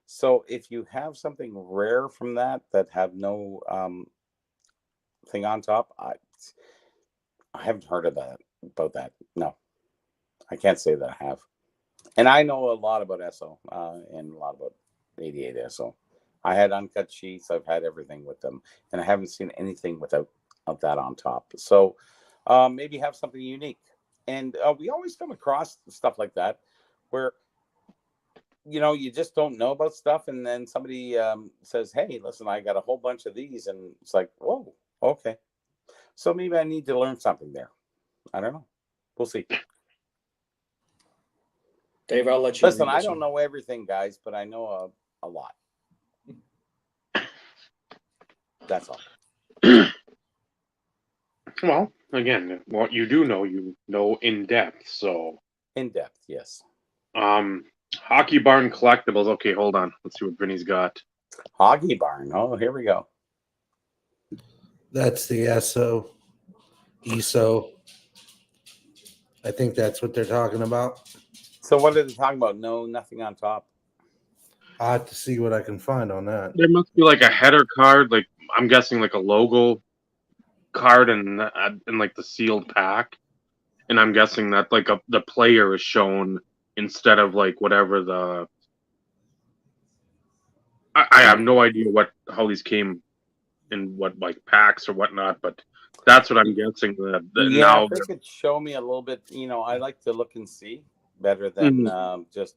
So if you have something rare from that have no thing on top, I haven't heard about that. No, I can't say that I have. And I know a lot about SO and a lot about 88 SO. I had uncut sheets. I've had everything with them, and I haven't seen anything without that on top. So maybe have something unique. And we always come across stuff like that where you just don't know about stuff, and then somebody says, hey, listen, I got a whole bunch of these, and it's like, whoa, okay, so maybe I need to learn something there. I don't know, we'll see. Dave, I'll let you listen. I don't know everything, guys, but I know a lot. That's all. Well, again, what you do know, in depth. So in depth, yes. Hockey Barn Collectibles. Okay, hold on. Let's see what Vinny's got. Hockey Barn. Oh, here we go. That's the ESO. I think that's what they're talking about. So what are they talking about? No, nothing on top. I'll have to see what I can find on that. There must be like a header card, like I'm guessing like a logo card and like the sealed pack. And I'm guessing that like the player is shown instead of like whatever the. I have no idea how these came in what like packs or whatnot, but that's what I'm guessing. Now, if they could show me a little bit, I like to look and see better than just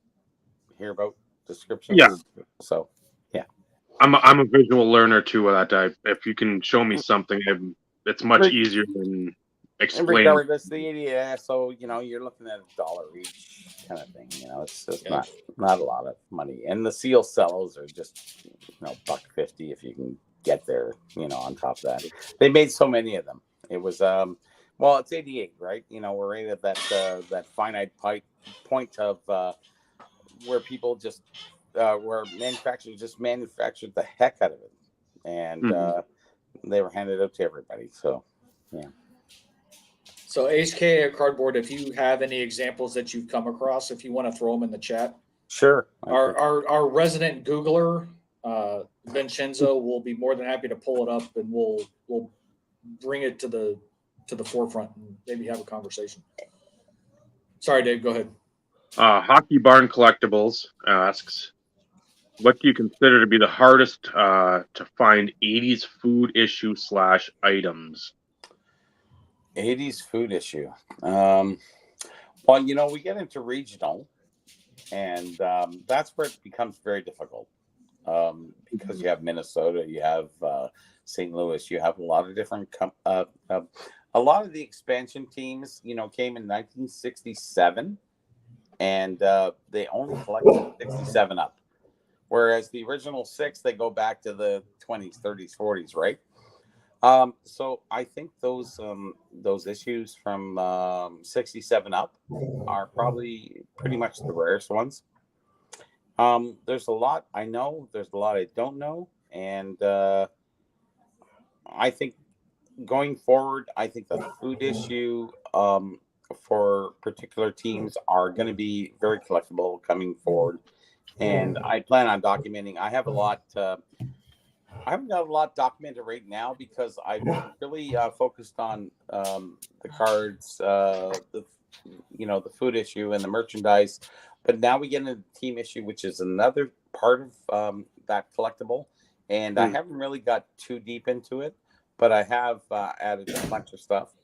hear about descriptions. Yeah. So, yeah. I'm a visual learner too. That if you can show me something, it's much easier than explaining. And regardless, the idiot, so you're looking at $1 each kind of thing. It's just not a lot of money. And the seal cells are just $1.50 if you can get there. On top of that, they made so many of them. It was well, it's 88, right? We're right at that finite point of where people just where manufacturers just manufactured the heck out of it, and they were handed out to everybody. So, yeah. So HK Cardboard, if you have any examples that you've come across, if you want to throw them in the chat. Sure. Our resident Googler, Vincenzo, will be more than happy to pull it up, and we'll bring it to the forefront and maybe have a conversation. Sorry, Dave, go ahead. Hockey Barn Collectibles asks, what do you consider to be the hardest to find 80s food issue / items? 80s food issue. Well, we get into regional, and that's where it becomes very difficult because you have Minnesota, you have St. Louis, you have a lot of different a lot of the expansion teams, came in 1967, and they only collected 67 up, whereas the original 6, they go back to the 20s, 30s, 40s, right? So I think those issues from 67 up are probably pretty much the rarest ones. There's a lot I know, there's a lot I don't know, and I think going forward, I think the food issue for particular teams are going to be very collectible coming forward, and I plan on documenting. I have a lot. I haven't got a lot documented right now because I've really focused on the cards, the food issue and the merchandise. But now we get into the team issue, which is another part of that collectible. And I haven't really got too deep into it, but I have added a bunch of stuff.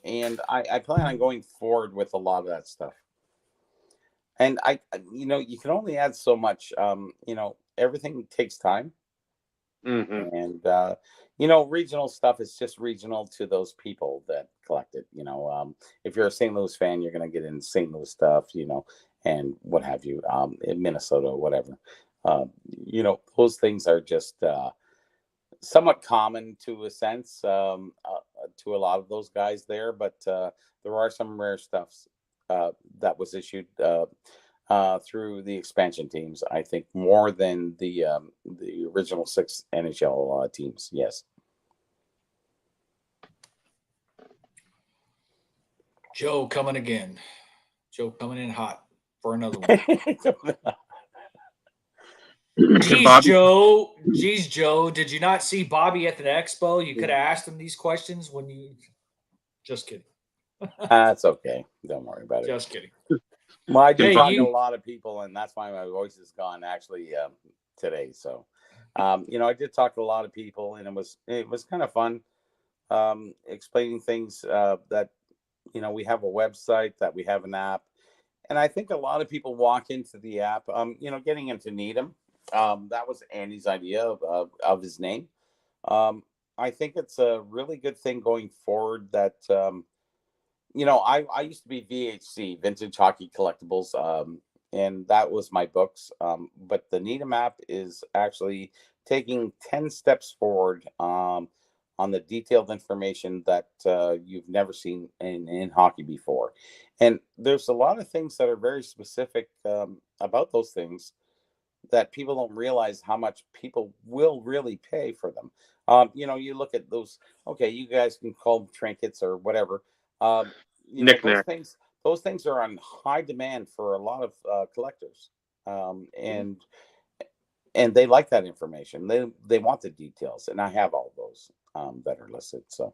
And I plan on going forward with a lot of that stuff. And you can only add so much. Everything takes time. And regional stuff is just regional to those people that collect it. If you're a St. Louis fan, you're going to get in St. Louis stuff, and what have you, in Minnesota, whatever. Those things are just somewhat common to a sense to a lot of those guys there, but there are some rare stuffs that was issued through the expansion teams, I think, more than the original 6 NHL teams. Yes. Joe coming again. Joe coming in hot for another one. Geez, Joe, did you not see Bobby at the expo? You could have asked him these questions when you. Just kidding. That's okay. Don't worry about it. Just kidding. Well, I do talk to a lot of people, and that's why my voice is gone actually today. So, I did talk to a lot of people, and it was kind of fun explaining things that, we have a website, that we have an app. And I think a lot of people walk into the app, getting into Needuum. That was Andy's idea of his name. I think it's a really good thing going forward that, I used to be VHC, Vintage Hockey Collectibles, and that was my books. But the Needuum app is actually taking 10 steps forward on the detailed information that you've never seen in hockey before. And there's a lot of things that are very specific about those things that people don't realize how much people will really pay for them. You look at those, okay, you guys can call them trinkets or whatever. Those things are on high demand for a lot of collectors. And they like that information. They want the details, and I have all those that are listed. So,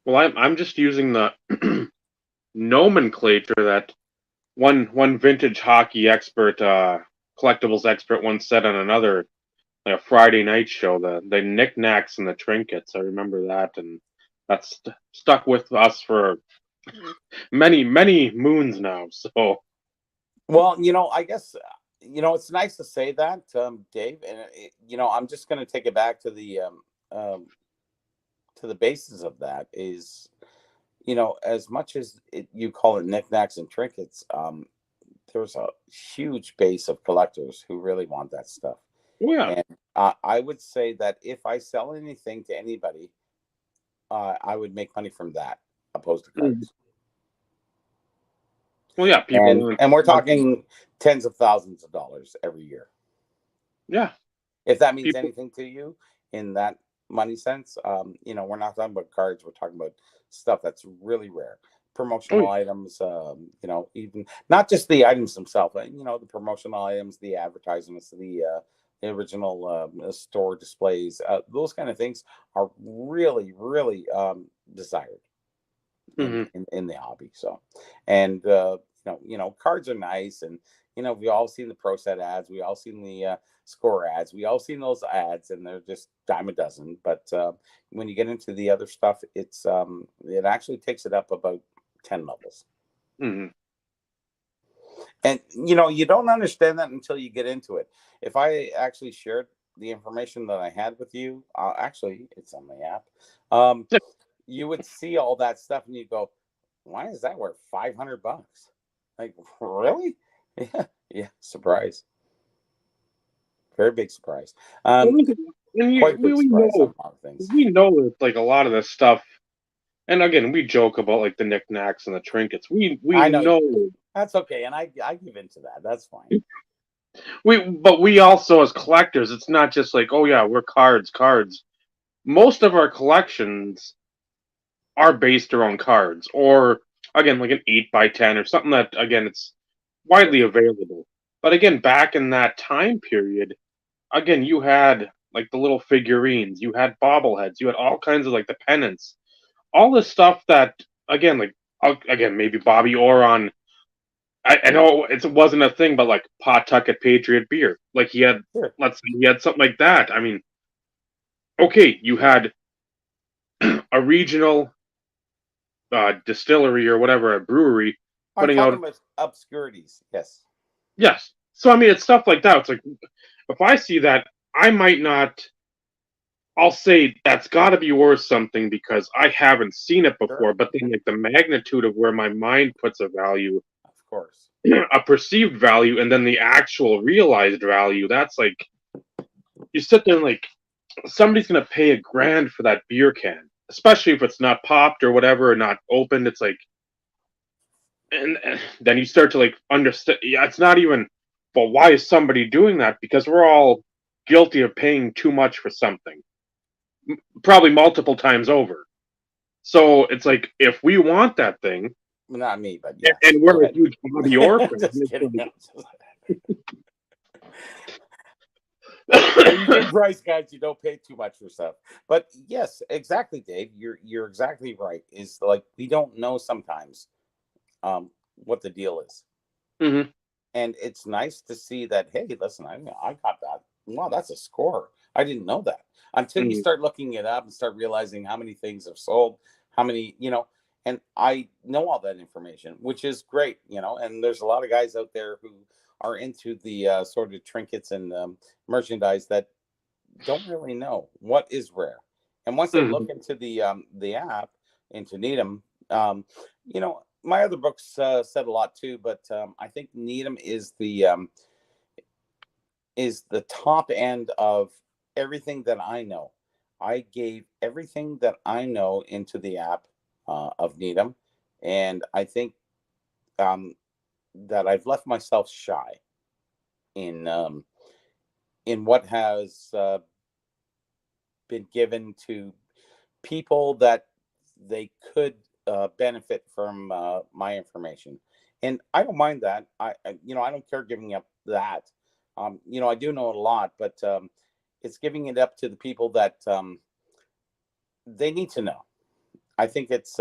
well, I'm just using the nomenclature that one vintage hockey expert, collectibles expert, once said on another a Friday night show. The knickknacks and the trinkets. I remember that, and that's stuck with us for many moons now. So, well, I guess. It's nice to say that, Dave, and I'm just going to take it back to the basis of that is, as much as you call it knickknacks and trinkets, there's a huge base of collectors who really want that stuff, Oh, yeah. And I would say that if I sell anything to anybody, I would make money from that opposed to cards. Well, yeah, people. And we're talking tens of thousands of dollars every year. Yeah. If that means People. anything to you in that money sense, we're not talking about cards. We're talking about stuff that's really rare. Promotional items, even not just the items themselves, but, the promotional items, the advertisements, the original store displays, those kind of things are really, really desired in the hobby. So, and cards are nice, and we all seen the pro set ads, we all seen the score ads, we all seen those ads, and they're just dime a dozen. But when you get into the other stuff, it's it actually takes it up about 10 levels. Mm-hmm. And you don't understand that until you get into it. If I actually shared the information that I had with you, actually it's on the app, you would see all that stuff and you go, why is that worth $500? Like, really? Yeah, surprise. Very big surprise. We Quite big surprise on a lot of things. We know it's like a lot of this stuff. And again, we joke about like the knickknacks and the trinkets. We know. That's okay, and I give into that. That's fine. But we also, as collectors, it's not just like, oh yeah, we're cards. Most of our collections are based around cards, or again, like an 8x10 or something that, again, it's widely available. But again, back in that time period, again, you had like the little figurines, you had bobbleheads, you had all kinds of like the pennants, all this stuff that, again, like, again, maybe Bobby Oron. I know it wasn't a thing, but like Pawtucket Patriot beer, like he had, let's say he had something like that. I mean, okay, you had a regional distillery or whatever, a brewery putting out about obscurities. Yes. So I mean, it's stuff like that. It's like if I see that, I might not. I'll say that's got to be worth something because I haven't seen it before. But then, like the magnitude of where my mind puts a value, of course, a perceived value, and then the actual realized value. That's like you sit there and like somebody's gonna pay $1,000 for that beer can, especially if it's not popped or whatever, or not opened. It's like, and then you start to like understand. Yeah, it's not even. But why is somebody doing that? Because we're all guilty of paying too much for something, probably multiple times over. So it's like if we want that thing, not me, but yeah, and we're a huge Bobby Orr fan. You get price guides, you don't pay too much for stuff. But yes, exactly, Dave. You're exactly right. Is like we don't know sometimes what the deal is. Mm-hmm. And it's nice to see that, hey, listen, I got that. Wow, that's a score. I didn't know that. Until you start looking it up and start realizing how many things have sold, how many, and I know all that information, which is great, and there's a lot of guys out there who are into the sort of trinkets and merchandise that don't really know what is rare. And once they look into the app, into Needuum, my other books said a lot too, but I think Needuum is the top end of everything that I know. I gave everything that I know into the app of Needuum, and I think that I've left myself shy in what has been given to people that they could benefit from my information, and I don't mind that. I don't care giving up that. I do know a lot, but it's giving it up to the people that they need to know. I think it's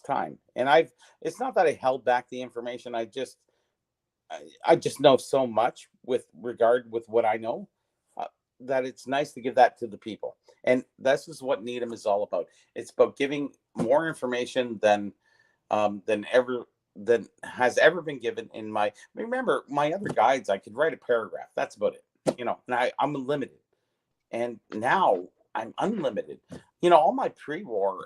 time, and it's not that I held back the information. I just know so much with regard with what I know that it's nice to give that to the people. And this is what Needuum is all about. It's about giving more information than has ever been given in my. Remember, my other guides, I could write a paragraph. That's about it. And I'm limited. And now I'm unlimited. All my pre-war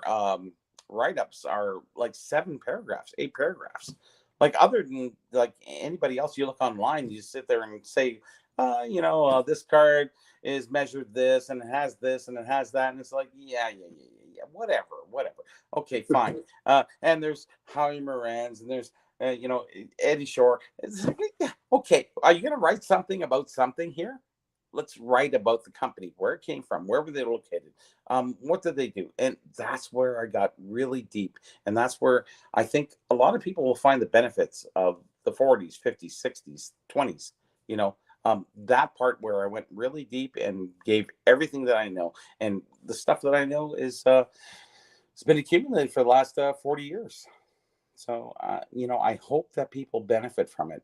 write-ups are like 7 paragraphs, 8 paragraphs. Like other than like anybody else, you look online, you sit there and say, this card is measured this and it has this and it has that, and it's like, yeah, whatever. Okay, fine. And there's Howie Moran's, and there's Eddie Shore. It's like, yeah, okay, are you gonna write something about something here? Let's write about the company, where it came from, where were they located, what did they do? And that's where I got really deep, and that's where I think a lot of people will find the benefits of the 40s, 50s, 60s, 20s. That part where I went really deep and gave everything that I know, and the stuff that I know is it's been accumulated for the last 40 years. So I hope that people benefit from it.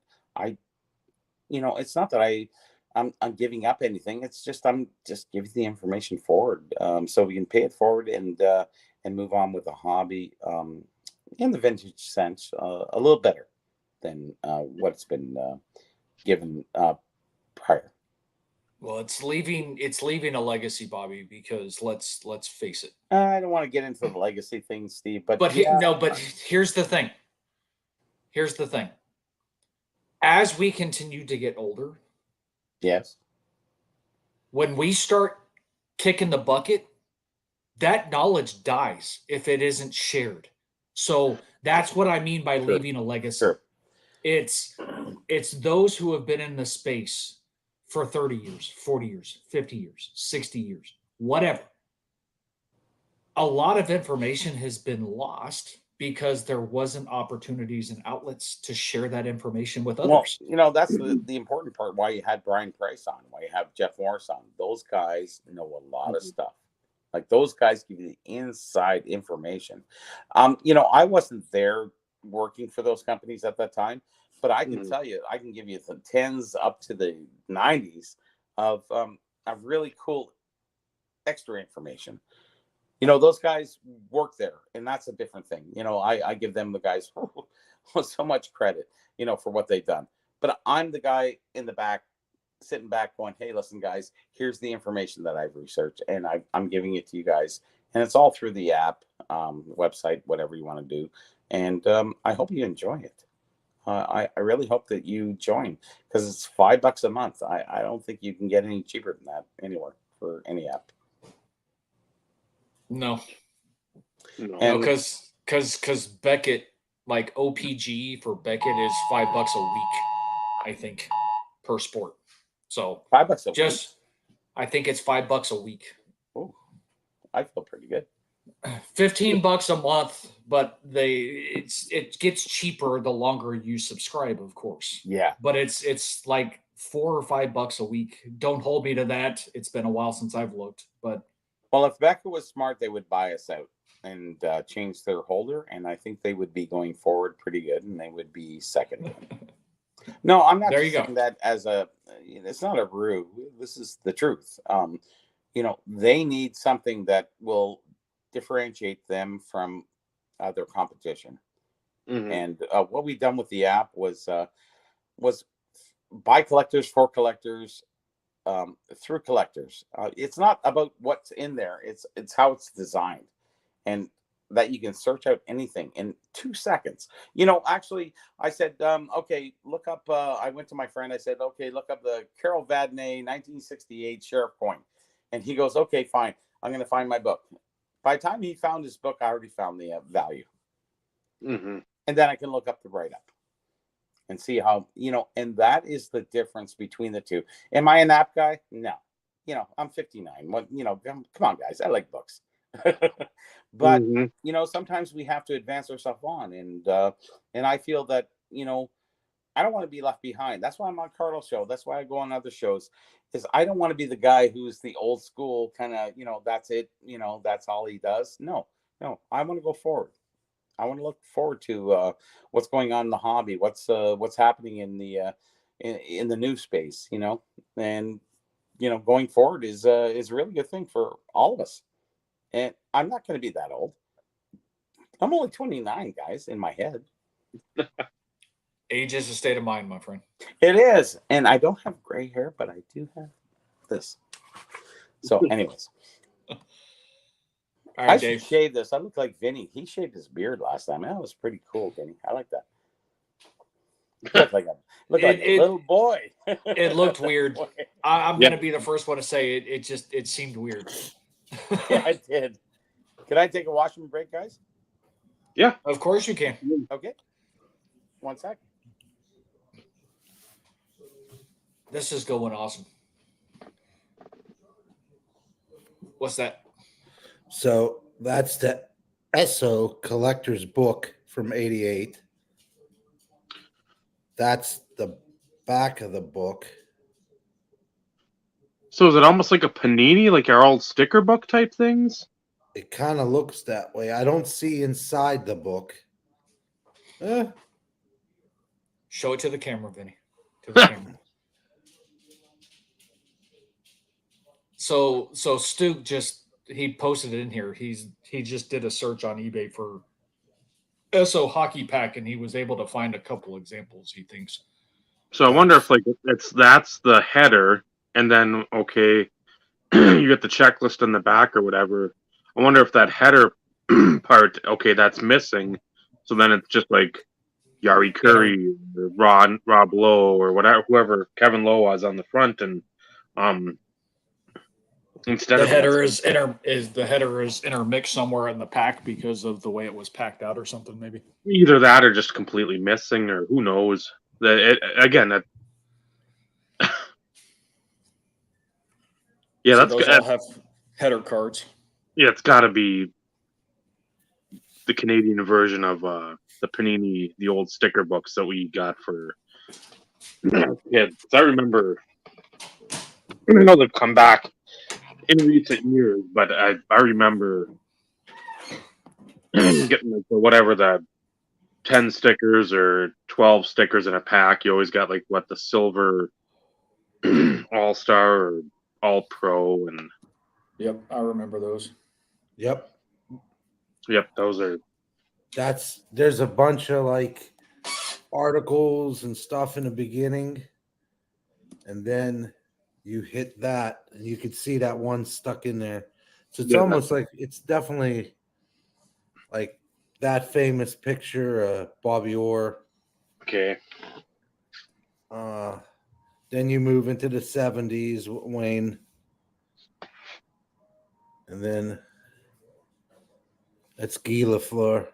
It's not that I'm giving up anything. It's just I'm just giving the information forward, so we can pay it forward and move on with the hobby in the vintage sense a little better than what's been given prior. Well, it's leaving a legacy, Bobby, because let's face it. I don't want to get into the legacy thing, Steve, but But here's the thing. As we continue to get older, yes, when we start kicking the bucket, that knowledge dies if it isn't shared. So that's what I mean by leaving a legacy. Sure. It's those who have been in the space for 30 years, 40 years, 50 years, 60 years, whatever. A lot of information has been lost because there wasn't opportunities and outlets to share that information with others. Well, that's the important part, why you had Brian Price on, why you have Jeff Morris on. Those guys know a lot of stuff. Like, those guys give you the inside information. I wasn't there working for those companies at that time, but I can tell you, I can give you the 10s up to the 90s of really cool extra information. Those guys work there, and that's a different thing. I give them, the guys, so much credit, for what they've done. But I'm the guy in the back, sitting back going, hey, listen, guys, here's the information that I've researched, and I'm giving it to you guys. And it's all through the app, website, whatever you want to do. And I hope you enjoy it. I really hope that you join, because it's $5 a month. I don't think you can get any cheaper than that anywhere for any app. No, And because Beckett, like OPG for Beckett is $5 a week, I think, per sport. So $5 a week. I think it's $5 a week. Oh, I feel pretty good. $15 a month, but it gets cheaper the longer you subscribe, of course. Yeah, but it's like $4 or $5 a week. Don't hold me to that. It's been a while since I've looked, but well, if Becca was smart, they would buy us out and change their holder, and I think they would be going forward pretty good, and they would be second. No, I'm not saying that as it's not a ruse. This is the truth. They need something that will differentiate them from their competition. Mm-hmm. And what we've done with the app was by collectors, for collectors, through collectors. It's not about what's in there. It's how it's designed, and that you can search out anything in 2 seconds. Actually, I said, okay, look up. I went to my friend. I said, okay, look up the Carol Vadnais 1968 Sheriff coin, and he goes, okay, fine. I'm going to find my book. By the time he found his book, I already found the value. Mm-hmm. And then I can look up the write-up and see how, and that is the difference between the two. Am I an app guy? No. I'm 59. What, come on, guys. I like books. But, sometimes we have to advance ourselves on. And I feel that, I don't want to be left behind. That's why I'm on Carlos' show. That's why I go on other shows, is I don't want to be the guy who's the old school kind of, that's it, that's all he does. No, I want to go forward. I want to look forward to what's going on in the hobby, what's happening in the new space, and going forward is a really good thing for all of us. And I'm not going to be that old. I'm only 29, guys, in my head. Age is a state of mind, my friend. It is. And I don't have gray hair, but I do have this. So, anyways. All right, I Dave. should shave this. I look like Vinny. He shaved his beard last time. That was pretty cool, Vinny. I like that. Looked like a little boy. It looked weird. I'm Yeah. going to be the first one to say it seemed weird. Yeah, I did. Can I take a washroom break, guys? Of course you can. Okay. 1 sec. This is going awesome. What's that? So that's the Esso collector's book from '88. That's the back of the book. So is it almost like a Panini, like our old sticker book type things? It kind of looks that way. I don't see inside the book. Show it to the camera, Vinny. To the camera. So Stu he posted it in here. He just did a search on eBay for SO hockey pack, and he was able to find a couple examples. He thinks. So I wonder if like that's the header, and then okay, you get the checklist in the back or whatever. I wonder if that header part, okay, that's missing. So then it's just like Yari Curry, or Rob Lowe, or whatever, whoever Kevin Lowe was on the front, and instead The of header is intermixed somewhere in the pack because of the way it was packed out or something, maybe. either that or just completely missing, or who knows. That yeah, So that's those good. all have header cards. Yeah, it's got to be the Canadian version of the Panini, the old sticker books that we got for kids. I remember, I know they've come back in recent years, but I remember getting like whatever the 10 stickers or 12 stickers in a pack. You always got like the silver all-star or all-pro, and Yep, I remember those. Yep. those are. There's a bunch of like articles and stuff in the beginning, and then you hit that and you could see that one stuck in there. So it's almost like it's definitely like that famous picture, Bobby Orr. Okay. Then you move into the 70s, Wayne. And then that's Guy Lafleur.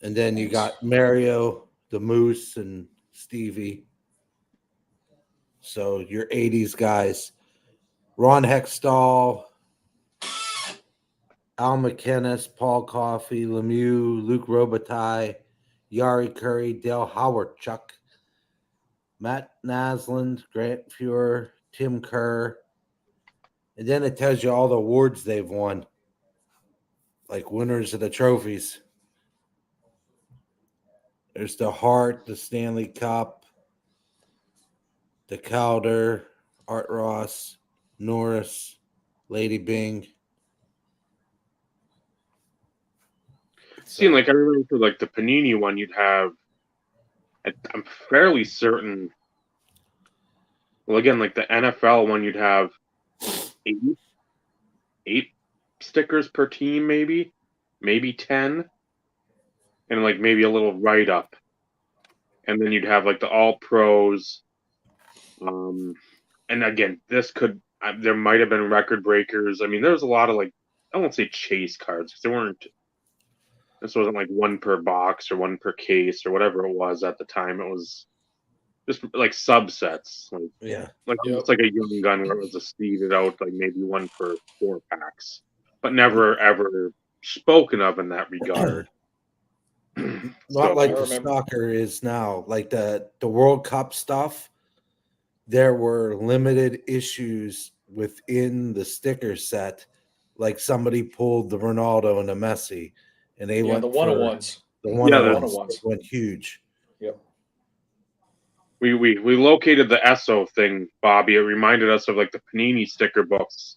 And then you got Mario, the Moose, and Stevie. So your 80s guys. Ron Hextall, Al McInnes, Paul Coffey, Lemieux, Luc Robitaille, Yari Curry, Dale Howard-Chuck, Matt Naslund, Grant Fuhrer, Tim Kerr. And then it tells you all the awards they've won, like winners of the trophies. There's the Hart, the Stanley Cup, the Calder, Art Ross, Norris, Lady Bing. Seeing like I remember for like the Panini one, you'd have. I'm fairly certain. Well, again, like the NFL one, you'd have eight stickers per team, maybe 10, and like maybe a little write up, and then you'd have like the All Pros. And again, there might have been record breakers. I mean, there was a lot of like, I won't say chase cards because there weren't. This wasn't like one per box or one per case or whatever it was at the time. It was just like subsets. It's like a young gun where it was a seeded out, like maybe one per 4 packs, but never ever spoken of in that regard. Not like the soccer is now. Like the World Cup stuff, there were limited issues within the sticker set. Like somebody pulled the Ronaldo and the Messi, and they went the one-on-ones. The one-on-ones went huge. Yep. We located the Esso thing, Bobby. It reminded us of like the Panini sticker books,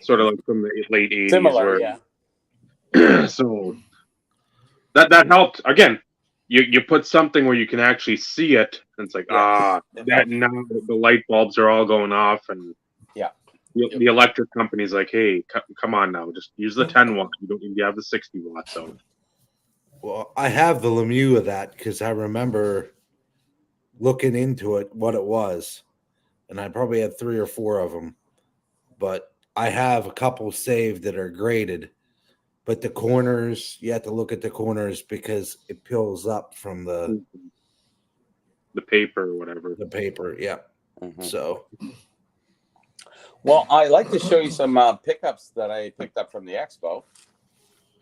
sort of like from the late 80s. Similar, yeah. So that helped. Again, you put something where you can actually see it, and it's like that now the light bulbs are all going off, and the electric company's like, hey, come on now, just use the 10 watt. You don't need to have the 60 watts out. Well, I have the Lemieux of that because I remember looking into it, what it was, and I probably had 3 or 4 of them. But I have a couple saved that are graded. But the corners, you have to look at the corners because it peels up from the paper or whatever. the paper. Yeah. Mhm. So Well, I like to show you some pickups that I picked up from the expo,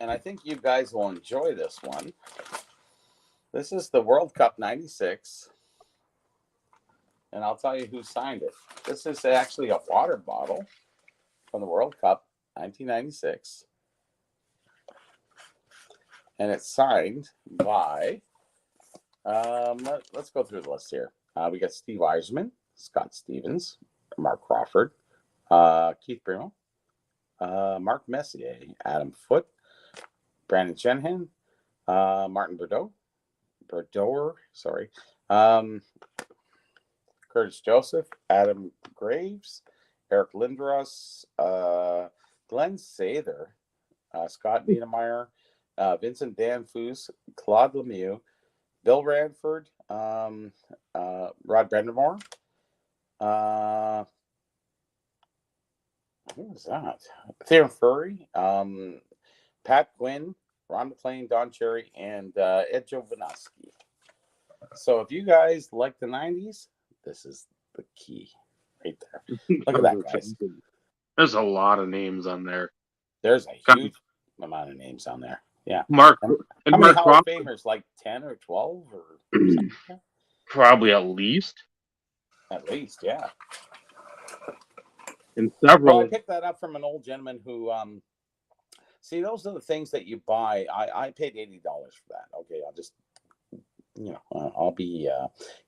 and I think you guys will enjoy this one. This is the World Cup '96, and I'll tell you who signed it. This is actually a water bottle from the World Cup 1996, and it's signed by. Let's go through the list here. We got Steve Eisman, Scott Stevens, Mark Crawford, Keith Primo, Mark Messier, Adam Foote, Brandon Shenhan, Martin Brodeur, sorry, Curtis Joseph, Adam Graves, Eric Lindros, Glenn Sather, Scott Niedermeyer, Vincent Danfus, Claude Lemieux, Bill Radford, Rod Brendamore, who was that? Theron Furry, Pat Quinn, Ron McLean, Don Cherry, and Ed Jovanovski. So if you guys like the 90s, this is the key right there. Look at that, guys. There's a lot of names on there. There's a huge amount of names on there. Yeah. Mark How and many Mark Hall of Crawford, Famers? Like 10 or 12 or something? probably at least, At least, yeah. and Well, several. I picked that up from an old gentleman who, see, those are the things that you buy. I paid $80 for that. Okay, I'll just, I'll be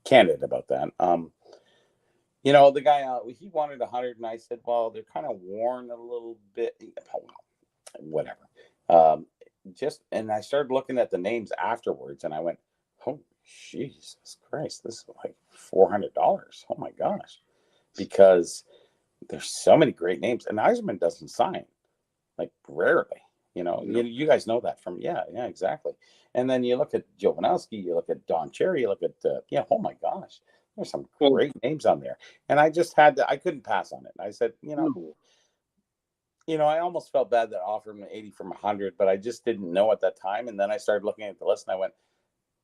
candid about that. The guy, he wanted 100, and I said, well, they're kind of worn a little bit. Whatever. And I started looking at the names afterwards, and I went, oh, Jesus Christ, this is like $400. Oh my gosh. Because there's so many great names, and Eisman doesn't sign, like rarely. You guys know that from yeah, exactly. And then you look at Jovanovski, you look at Don Cherry, you look at oh my gosh, there's some great names on there. And I just I couldn't pass on it. I said, I almost felt bad that I offered him 80 from 100, but I just didn't know at that time. And then I started looking at the list, and I went,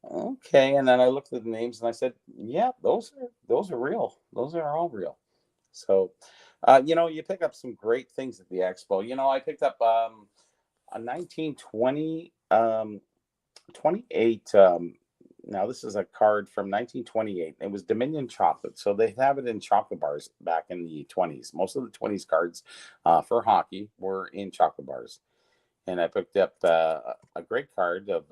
okay. And then I looked at the names, and I said, yeah, those are real. Those are all real. So, you pick up some great things at the expo. I picked up a 1920 28. Now this is a card from 1928. It was Dominion chocolate, so they have it in chocolate bars back in the 20s. Most of the 20s cards for hockey were in chocolate bars, and I picked up a great card of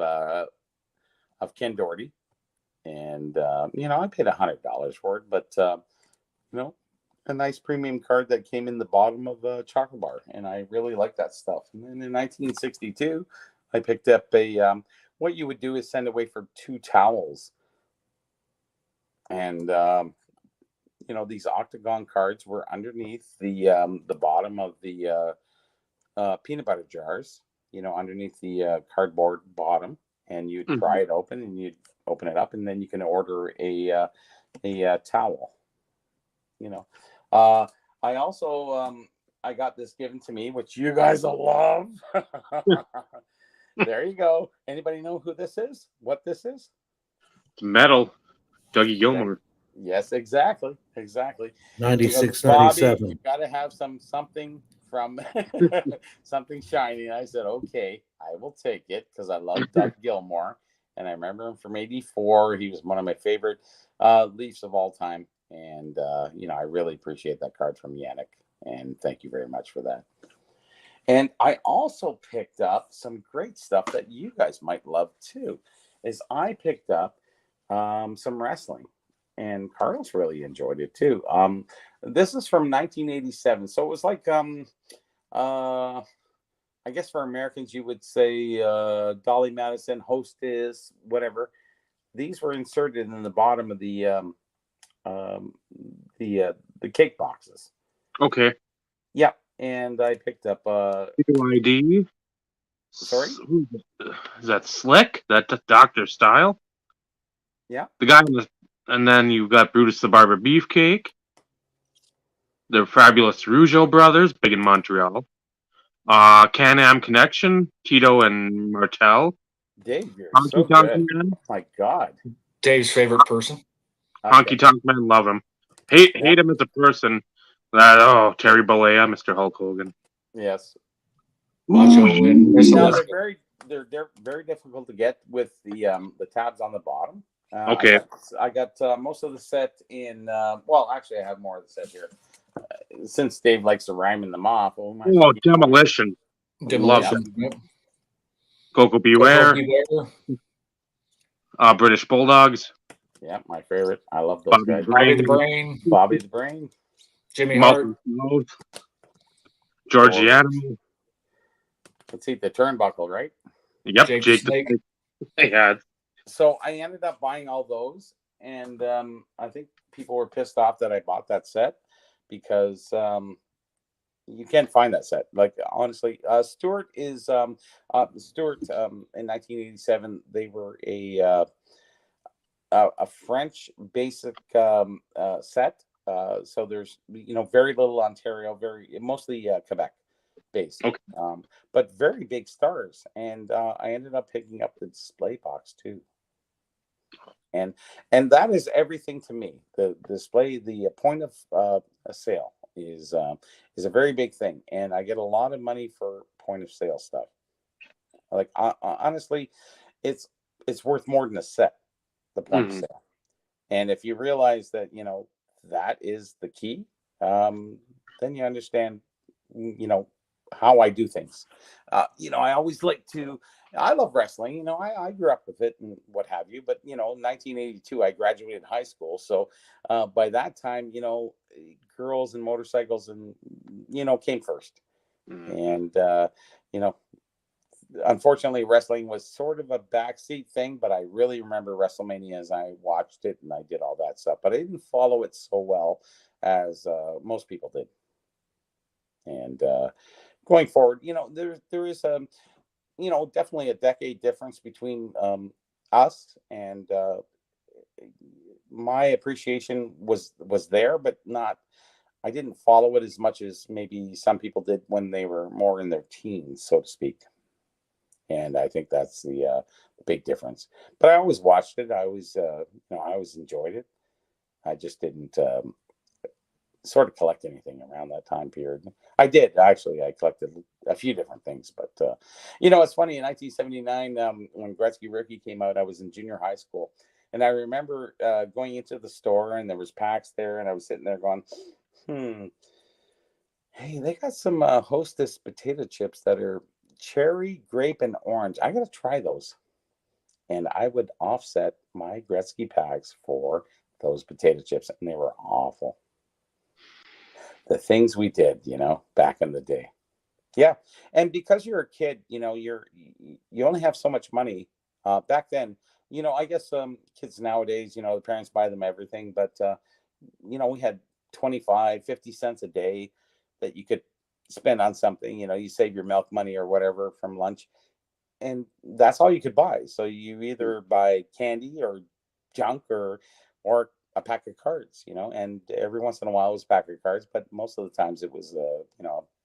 Ken Doherty, and I paid $100 for it, but a nice premium card that came in the bottom of a chocolate bar, and I really like that stuff. And then in 1962, I picked up a what you would do is send away for 2 towels, and these octagon cards were underneath the bottom of the peanut butter jars, underneath the cardboard bottom, and you'd pry it open, and you'd open it up, and then you can order a towel. I also I got this given to me, which you guys will love. There you go. Anybody know who this is? What this is? It's metal. Dougie Gilmore. Yes, exactly. 96, Bobby, 97. you got to have something from something shiny. And I said, okay, I will take it because I love Doug Gilmore, and I remember him from '84. He was one of my favorite Leafs of all time, and I really appreciate that card from Yannick, and thank you very much for that. And I also picked up some great stuff that you guys might love too. Is I picked up some wrestling, and Carlos really enjoyed it too. This is from 1987, so it was like I guess for Americans you would say Dolly Madison, Hostess, whatever. These were inserted in the bottom of the cake boxes. Okay. Yeah. And I picked up ID Sorry? Is that Slick? That Dr. Style? Yeah. The guy and then you've got Brutus the Barber Beefcake. The Fabulous Rougeau brothers, big in Montreal. Can-Am Connection, Tito and Martel. Dave, you're Honky so Tonk good. Man. Oh my God. Dave's favorite person. Honky Tonk Man, love him. Hate him as a person. Terry Bollea, Mr. Hulk Hogan. Yes. Macho and Miss Now Elizabeth. they're very difficult to get with the tabs on the bottom. Okay. I got most of the set in. Well, actually, I have more of the set here. Since Dave likes to rhyming them off. Demolition. Love Demolition. them. Yep. Coco Beware. Coco Beware. British Bulldogs. Yeah, my favorite. I love those guys. Bobby the Brain. Bobby the Brain. Jimmy Hart. Georgiano. Let's see, the turnbuckle, right? Yep, Jake Jake Snake. the Snake. Yeah. So I ended up buying all those, and I think people were pissed off that I bought that set because you can't find that set. Like honestly, Stewart is Stewart in 1987. They were a French basic set. So there's very little Ontario, mostly Quebec based. Okay. But very big stars, and I ended up picking up the display box too. And that is everything to me. The display, the point of a sale is a very big thing, and I get a lot of money for point of sale stuff. Like honestly, it's worth more than a set. The point of sale, and if you realize that that is the key, then you understand how I do things. I always I love wrestling. I grew up with it and what have you. But in 1982, I graduated high school. So by that time, girls and motorcycles and came first. And unfortunately, wrestling was sort of a backseat thing. But I really remember WrestleMania as I watched it and I did all that stuff. But I didn't follow it so well as most people did. And going forward, there is definitely a decade difference between us, and my appreciation was there, but not. I didn't follow it as much as maybe some people did when they were more in their teens, so to speak. And I think that's the big difference. But I always watched it. I always, I always enjoyed it. I just didn't sort of collect anything around that time period. I did actually. I collected a few different things, but it's funny. In 1979, when Gretzky Rookie came out, I was in junior high school, and I remember going into the store, and there was packs there, and I was sitting there going, hey, they got some Hostess potato chips that are cherry, grape, and orange. I gotta try those. And I would offset my Gretzky packs for those potato chips, and they were awful. The things we did, back in the day. Yeah. And because you're a kid, you only have so much money. Back then, I guess kids nowadays, the parents buy them everything, but we had 25, 50 cents a day that you could spend on something. You save your milk money or whatever from lunch, and that's all you could buy. So you either buy candy or junk or a pack of cards, and every once in a while it was a pack of cards, but most of the times it was a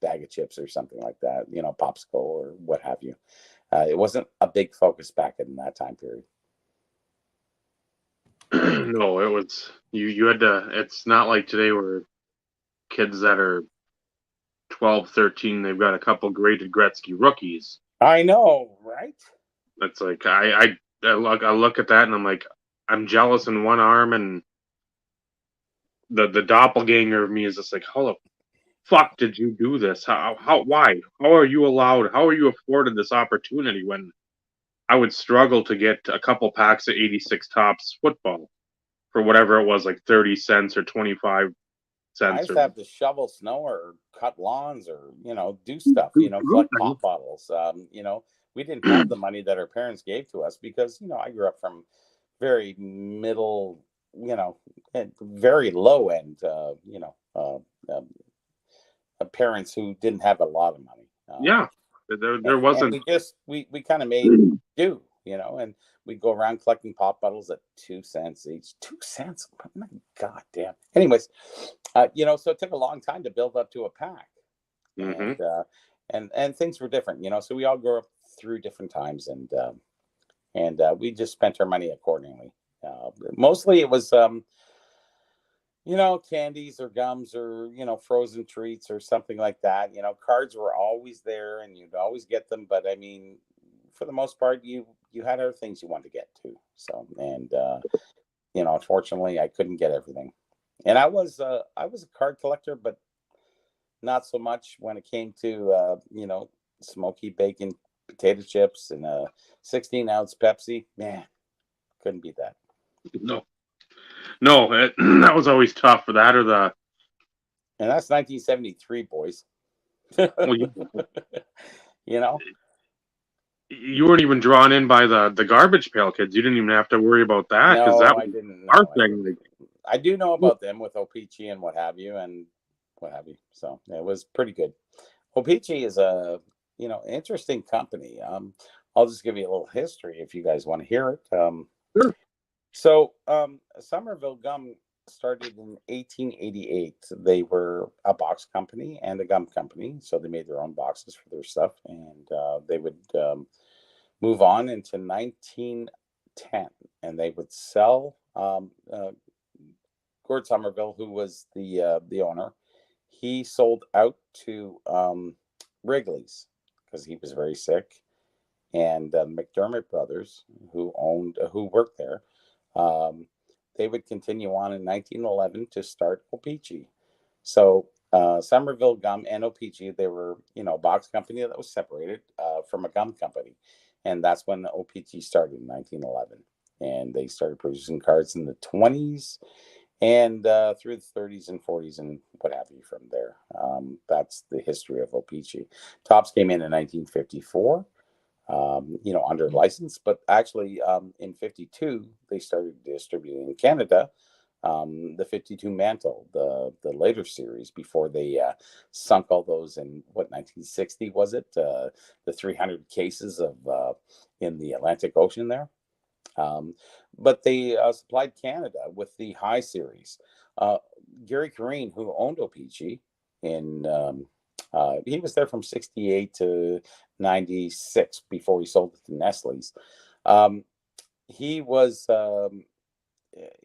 bag of chips or something like that, popsicle or what have you. It wasn't a big focus back in that time period. No, it was you had to. It's not like today where kids that are 12, 13, they've got a couple graded Gretzky rookies. I know, right? It's like I look at that and I'm like, I'm jealous in one arm, and the doppelganger of me is just like, how the fuck did you do this? Why? How are you allowed? How are you afforded this opportunity when I would struggle to get a couple packs of 86 Tops football for whatever it was, like 30 cents or 25 cents. I used to have to shovel snow or cut lawns or, do stuff, collect pop bottles. We didn't have the money that our parents gave to us because, I grew up from very middle, very low end, parents who didn't have a lot of money. Yeah. There And wasn't. we kind of made do, and we go around collecting pop bottles at 2 cents each. 2 cents, my god damn. Anyways, so it took a long time to build up to a pack, Mhm. and things were different, so we all grew up through different times, and we just spent our money accordingly. Mostly it was candies or gums or, frozen treats or something like that. Cards were always there and you'd always get them. But I mean, for the most part, you had other things you wanted to get to. So, and, unfortunately I couldn't get everything. And I was a card collector, but not so much when it came to, smoky bacon, potato chips and a 16-ounce Pepsi. Man, couldn't beat that. No, that was always tough for that or the. And that's 1973, boys. Well, you know you weren't even drawn in by the garbage pail kids. You didn't even have to worry about that because no that I was didn't our know thing. I do know about them with Opeachy and what have you, so it was pretty good. Opeachy is a interesting company. I'll just give you a little history if you guys want to hear it. Sure. So Somerville Gum started in 1888. They were a box company and a gum company, so they made their own boxes for their stuff, and they would move on into 1910, and they would sell. Gord Somerville, who was the owner, he sold out to Wrigley's because he was very sick, and McDermott brothers, who worked there. They would continue on in 1911 to start Opeachy. So Somerville Gum and Opeachy, they were, a box company that was separated from a gum company. And that's when Opeachy started in 1911. And they started producing cards in the 20s and through the 30s and 40s and what have you from there. That's the history of Opeachy. Topps came in 1954. Under license, but actually in 52, they started distributing in Canada the 52 Mantle, the later series before they sunk all those in 1960 was it? The 300 cases of in the Atlantic Ocean there. But they supplied Canada with the High series. Gary Careen, who owned Opeachy in he was there from 68 to 96 before he sold it to Nestle's. He was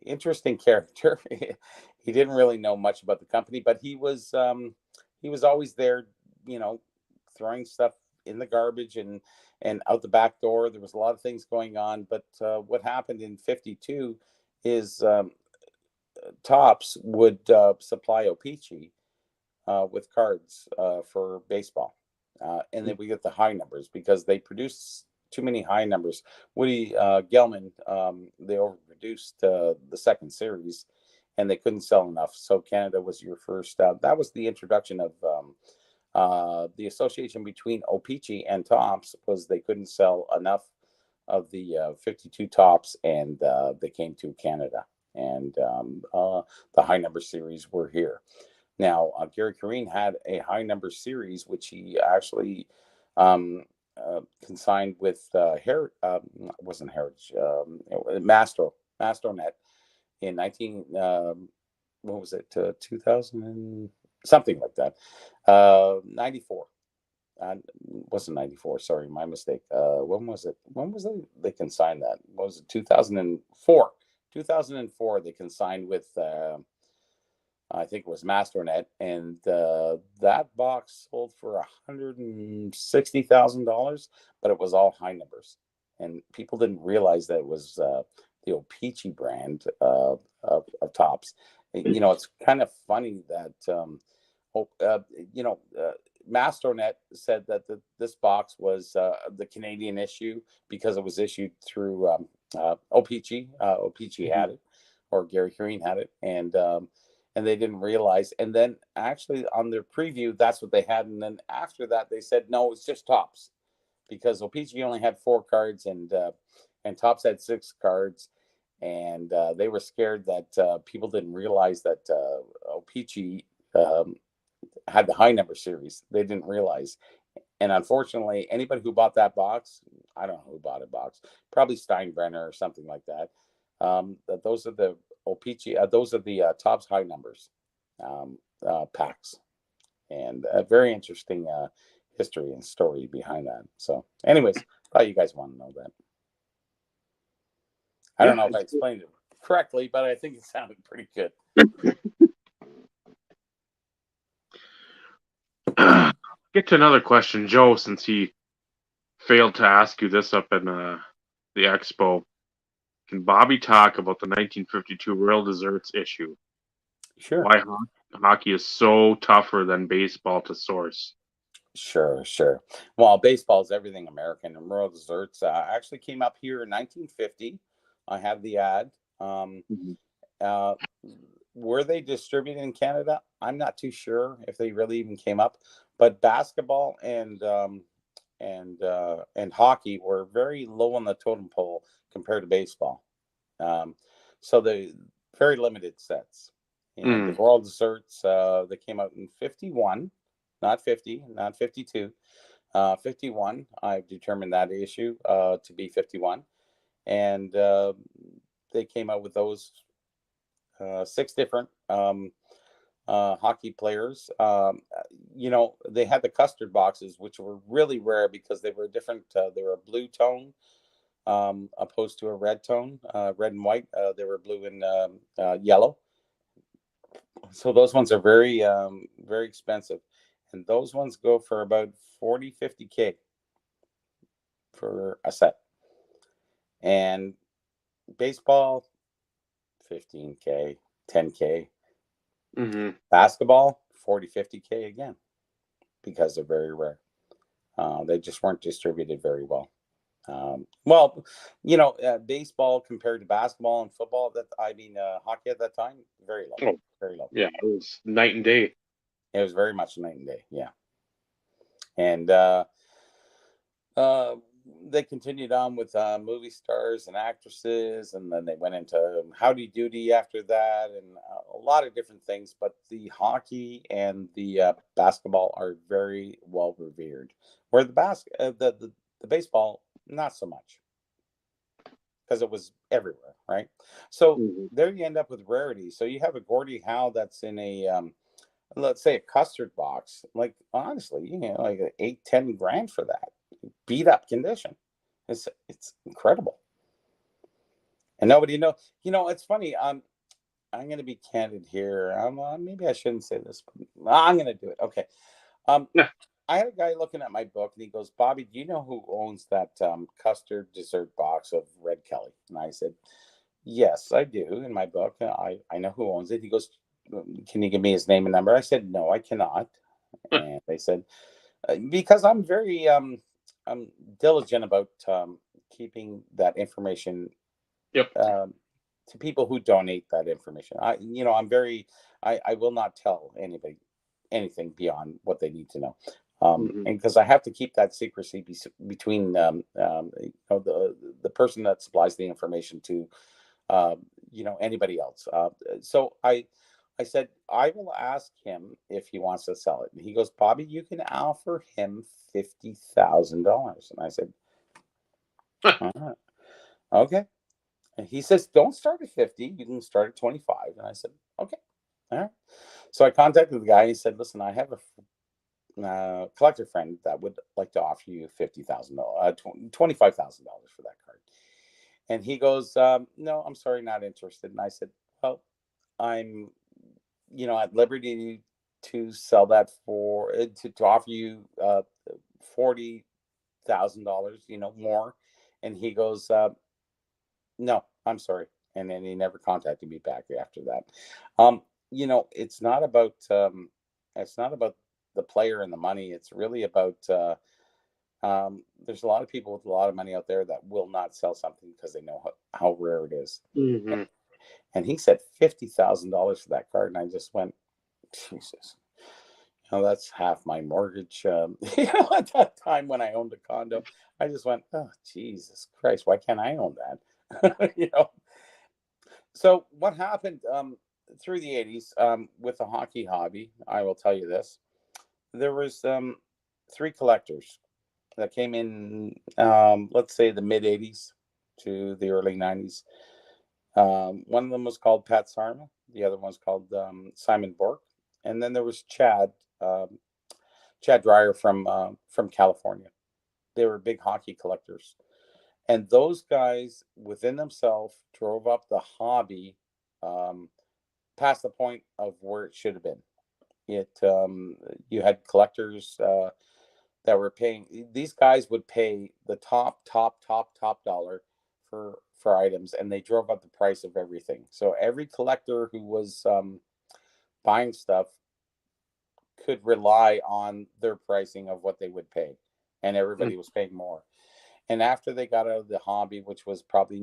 interesting character. He didn't really know much about the company, but he was always there, throwing stuff in the garbage and out the back door. There was a lot of things going on, but what happened in 52 is Topps would supply Opeachy with cards for baseball. And then we get the high numbers because they produced too many high numbers. Woody Gelman, they overproduced the second series and they couldn't sell enough. So Canada was your first. That was the introduction of the association between Opeachy and Topps was they couldn't sell enough of the 52 Topps and they came to Canada. And the high number series were here. Now, Gary Careen had a high number series, which he actually consigned with wasn't Heritage, Mastronet in 2000 and something like that, 94. Wasn't 94, sorry, my mistake. When was it? When was they consigned that? What was it? 2004. 2004, they consigned with I think it was Mastronet, and that box sold for $160,000, but it was all high numbers, and people didn't realize that it was the Opeachy brand of Topps. It's kind of funny that Mastronet said that this box was the Canadian issue because it was issued through Opeachy. Opeachy had it, or Gary Careen had it, and they didn't realize. And then actually on their preview, that's what they had. And then after that, they said, no, it's just Topps because Opeachy only had 4 cards and Topps had 6 cards. And they were scared that people didn't realize that Opeachy had the high number series. They didn't realize. And unfortunately, anybody who bought that box, I don't know who bought a box, probably Steinbrenner or something like that. Those are the O-Pee-Chee, those are the Topps high numbers packs, and a very interesting history and story behind that. So, anyways, thought you guys want to know that. I don't know if I explained it correctly, but I think it sounded pretty good. Get to another question, Joe, since he failed to ask you this up in the expo. Can Bobby talk about the 1952 Real Desserts issue? Sure. Why hockey is so tougher than baseball to source? Sure. Well, baseball is everything American, and Royal Desserts actually came up here in 1950. I have the ad. Were they distributed in Canada? I'm not too sure if they really even came up. But basketball and hockey were very low on the totem pole compared to baseball. So they very limited sets. And the Royal Desserts, they came out in 51. Not 50, not 52, 51. I've determined that issue to be 51. And they came out with those 6 different hockey players. They had the custard boxes, which were really rare because they were different. They were a blue tone opposed to a red tone, red and white. They were blue and yellow. So those ones are very, very expensive. And those ones go for about 40, 50K for a set. And baseball, 15K, 10K. Basketball, 40, 50K again, because they're very rare. They just weren't distributed very well. Baseball compared to basketball and football, hockey at that time, very low. Oh, very low. Yeah, it was night and day. It was very much night and day, yeah. And they continued on with movie stars and actresses, and then they went into Howdy Doody after that, and a lot of different things. But the hockey and the basketball are very well revered, where the baseball, not so much, because it was everywhere, right? So there you end up with rarity. So you have a Gordie Howe that's in a let's say a custard box, like honestly, like 8-10 grand for that beat up condition. It's incredible, and nobody know. It's funny. I'm going to be candid here. Maybe I shouldn't say this, but I'm going to do it. Okay. I had a guy looking at my book, and he goes, "Bobby, do you know who owns that custard dessert box of Red Kelly?" And I said, "Yes, I do. In my book, I know who owns it." He goes, "Can you give me his name and number?" I said, "No, I cannot." And they said, because I'm very I'm diligent about keeping that information to people who donate that information. I'm very, I will not tell anybody anything beyond what they need to know. And because I have to keep that secrecy between the person that supplies the information to anybody else. So I said, I will ask him if he wants to sell it. And he goes, "Bobby, you can offer him $50,000. And I said, all right, okay. And he says, "Don't start at 50. You can start at 25. And I said, okay. All right. So I contacted the guy. He said, "Listen, I have a collector friend that would like to offer you $50,000, $25,000 for that card." And he goes, "No, I'm sorry, not interested." And I said, "Well, I'm at liberty to sell that for to offer you $40,000, more." And he goes, "No, I'm sorry." And then he never contacted me back after that. It's not about the player and the money. It's really about there's a lot of people with a lot of money out there that will not sell something because they know how rare it is. And he said $50,000 for that card, and I just went, Jesus. That's half my mortgage. At that time when I owned a condo, I just went, "Oh, Jesus Christ, why can't I own that?" So what happened through the 80s with the hockey hobby, I will tell you this. There was three collectors that came in, let's say the mid 80s to the early 90s. One of them was called Pat Sarma. The other one's called Simon Bork. And then there was Chad Dreyer from California. They were big hockey collectors. And those guys within themselves drove up the hobby past the point of where it should have been. You had collectors that were paying. These guys would pay the top dollar for items, and they drove up the price of everything. So every collector who was buying stuff could rely on their pricing of what they would pay, and everybody was paying more. And after they got out of the hobby, which was probably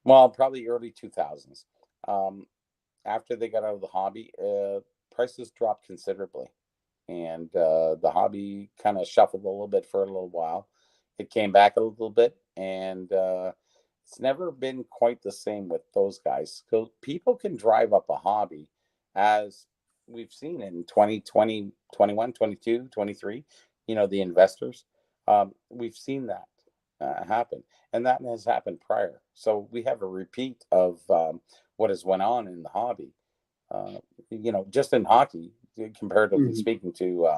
probably early 2000s, after they got out of the hobby, prices dropped considerably. And the hobby kind of shuffled a little bit for a little while. It came back a little bit, and it's never been quite the same with those guys. So people can drive up a hobby, as we've seen in 2020, 21, 22, 23, the investors. We've seen that happen, and that has happened prior. So we have a repeat of what has went on in the hobby. Just in hockey, comparatively speaking to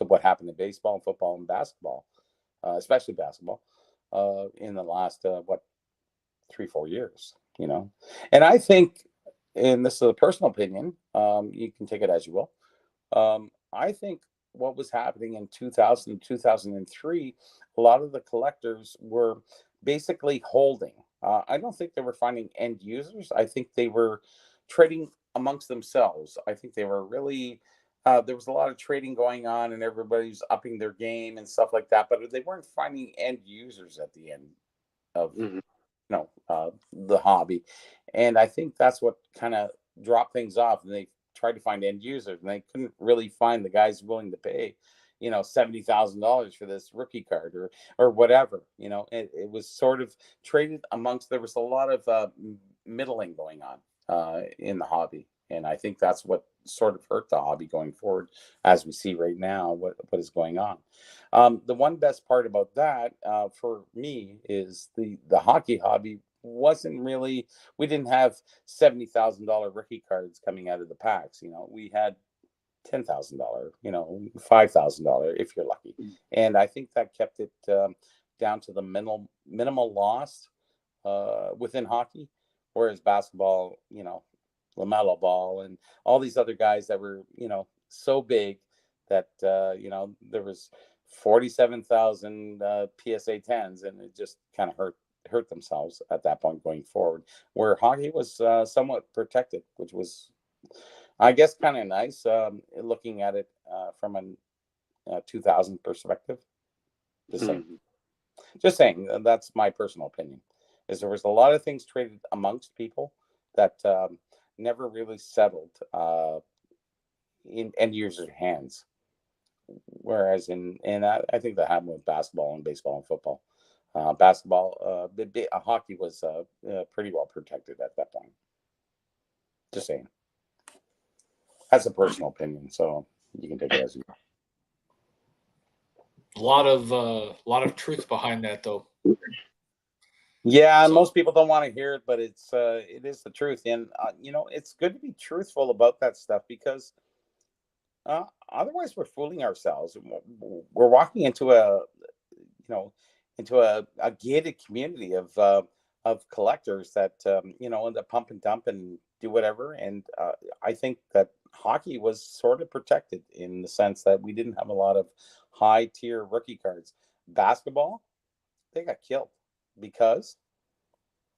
what happened in baseball and football and basketball, especially basketball, in the last 3-4 years. And I think, and this is a personal opinion, you can take it as you will. I think what was happening in 2000, 2003, a lot of the collectors were basically holding. I don't think they were finding end users. I think they were trading amongst themselves. I think they were really, there was a lot of trading going on, and everybody's upping their game and stuff like that, but they weren't finding end users at the end of the hobby. And I think that's what kind of dropped things off, and they tried to find end users, and they couldn't really find the guys willing to pay $70,000 for this rookie card or whatever. It was sort of traded amongst. There was a lot of middling going on in the hobby, and I think that's what sort of hurt the hobby going forward, as we see right now what is going on. The one best part about that for me is the hockey hobby wasn't really, we didn't have $70,000 rookie cards coming out of the packs. We had $10,000, $5,000 if you're lucky. And I think that kept it down to the minimal loss within hockey, whereas basketball, LaMelo Ball and all these other guys that were, so big that, there was 47,000 PSA 10s, and it just kind of hurt themselves at that point going forward, where hockey was somewhat protected, which was, I guess, kind of nice looking at it from a 2000 perspective. Just saying, that's my personal opinion, is there was a lot of things traded amongst people that never really settled in end user hands. Whereas I think that happened with basketball and baseball and football. Hockey was pretty well protected at that point. Just saying. That's a personal opinion, so you can take it as you A lot of truth behind that, though. Yeah, and most people don't want to hear it, but it is the truth, and it's good to be truthful about that stuff, because otherwise we're fooling ourselves. We're walking into a gated community of collectors that end up pump and dump and do whatever. And I think that hockey was sort of protected in the sense that we didn't have a lot of high tier rookie cards. Basketball, they got killed because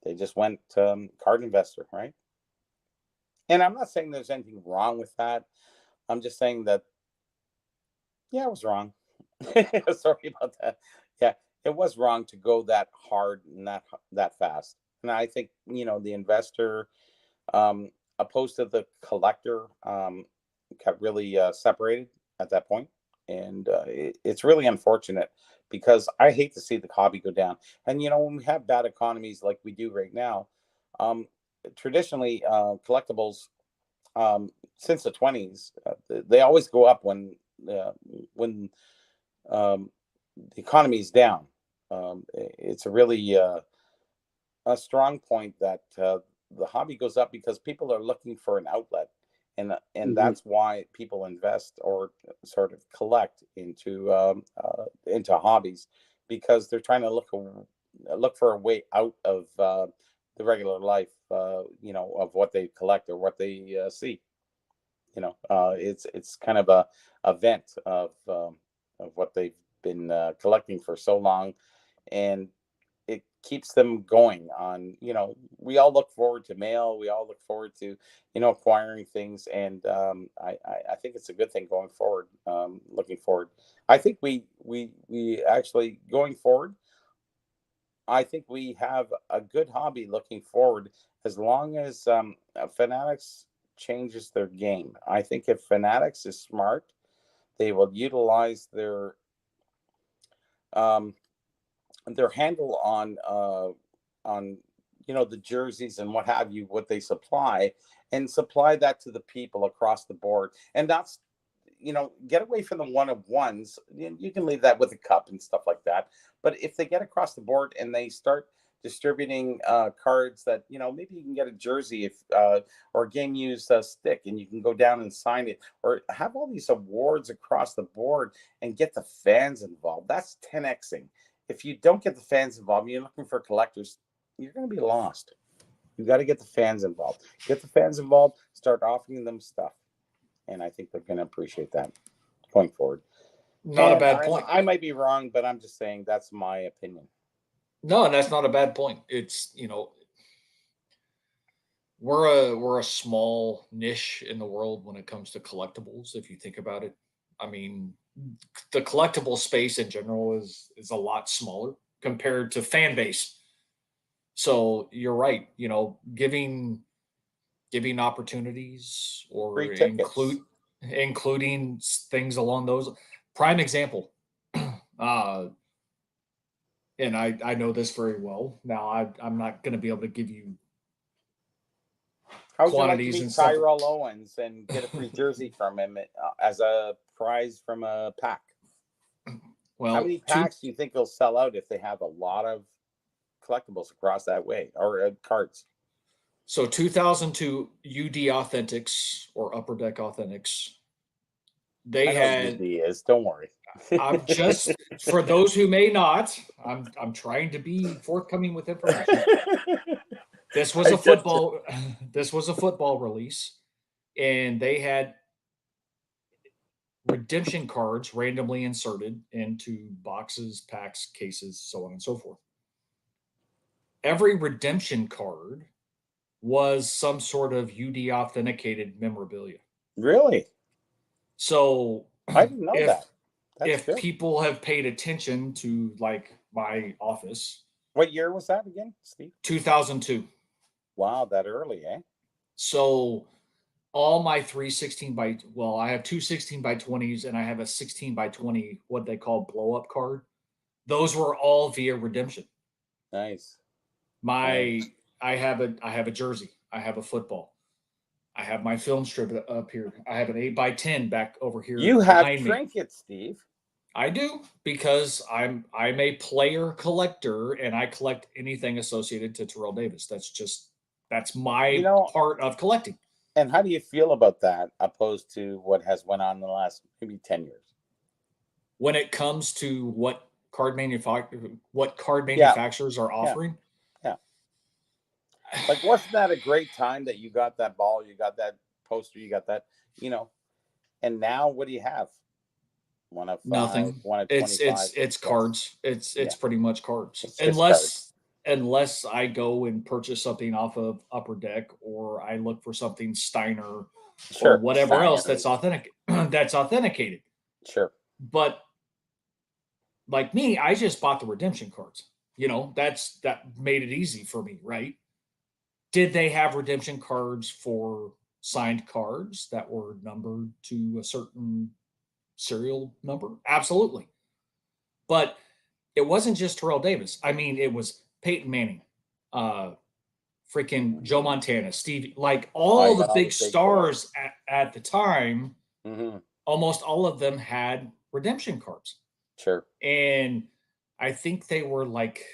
they just went card investor, right? And I'm not saying there's anything wrong with that. I'm just saying that, yeah, it was wrong. Sorry about that. Yeah, it was wrong to go that hard and that fast. And I think, the investor, opposed to the collector, got really separated at that point. And it's really unfortunate, because I hate to see the hobby go down. And, when we have bad economies like we do right now, traditionally collectibles, since the 20s, they always go up when when the economy is down. It's a really a strong point that the hobby goes up because people are looking for an outlet, and Mhm. that's why people invest or sort of collect into hobbies, because they're trying to look for a way out of the regular life, of what they collect or what they see. It's kind of a vent of what they've been collecting for so long, and it keeps them going on. We all look forward to mail, we all look forward to acquiring things, and I think it's a good thing going forward. Looking forward, I think we actually going forward, I think we have a good hobby looking forward, as long as Fanatics changes their game. I think if Fanatics is smart, they will utilize um, their handle on the jerseys and what have you, what they supply, and supply that to the people across the board. And that's get away from the one of ones. You can leave that with a cup and stuff like that. But if they get across the board and they start distributing cards that maybe you can get a jersey if or a game used stick, and you can go down and sign it, or have all these awards across the board and get the fans involved. That's 10xing. If you don't get the fans involved, you're looking for collectors, you're going to be lost. You got to get the fans involved. Get the fans involved. Start offering them stuff, and I think they're going to appreciate that going forward. Not a And bad point. I might be wrong, but I'm just saying that's my opinion. No, and that's not a bad point. It's we're a small niche in the world when it comes to collectibles. If you think about it, I mean, the collectible space in general is a lot smaller compared to fan base. So you're right. Giving opportunities or Free tickets. including things along those. Prime example. And I know this very well. Now I'm not going to be able to give you How would you like to quantities meet and stuff. Tyrell Owens and get a free jersey from him as a prize from a pack? Well, how many packs do you think they'll sell out if they have a lot of collectibles across that way, or cards? So 2002 UD Authentics or Upper Deck Authentics, they I know had. what UD is. Don't worry. I'm just, for those who may not, I'm trying to be forthcoming with information. This was a football. This was a football release, and they had redemption cards randomly inserted into boxes, packs, cases, so on and so forth. Every redemption card was some sort of UD authenticated memorabilia. Really? So I didn't know that. If people have paid attention to like my office. What year was that again, Steve? 2002. Wow, that early, eh? So all my 316 by, well, I have two 16 by 20s and I have a 16 by 20, what they call blow up card. Those were all via redemption. Nice. I have a jersey. I have a football. I have my film strip up here. I have an 8x10 back over here. You have trinkets, Steve. I do, because I'm a player collector and I collect anything associated to Terrell Davis. That's my part of collecting. And how do you feel about that opposed to what has went on in the last maybe 10 years? When it comes to what card manufacturers are offering? Yeah. Like, wasn't that a great time that you got that ball, you got that poster, you got that, and now what do you have? One of 5, nothing. One of 25. It's cards. It's pretty much cards. Unless I go and purchase something off of Upper Deck, or I look for something Steiner or whatever else that's authentic that's authenticated. Sure. But like me, I just bought the redemption cards. That made it easy for me, right? Did they have redemption cards for signed cards that were numbered to a certain serial number? Absolutely. But it wasn't just Terrell Davis. I mean, it was Peyton Manning, freaking Joe Montana, Steve, like all the big stars at the time almost all of them had redemption cards. Sure. And I think they were like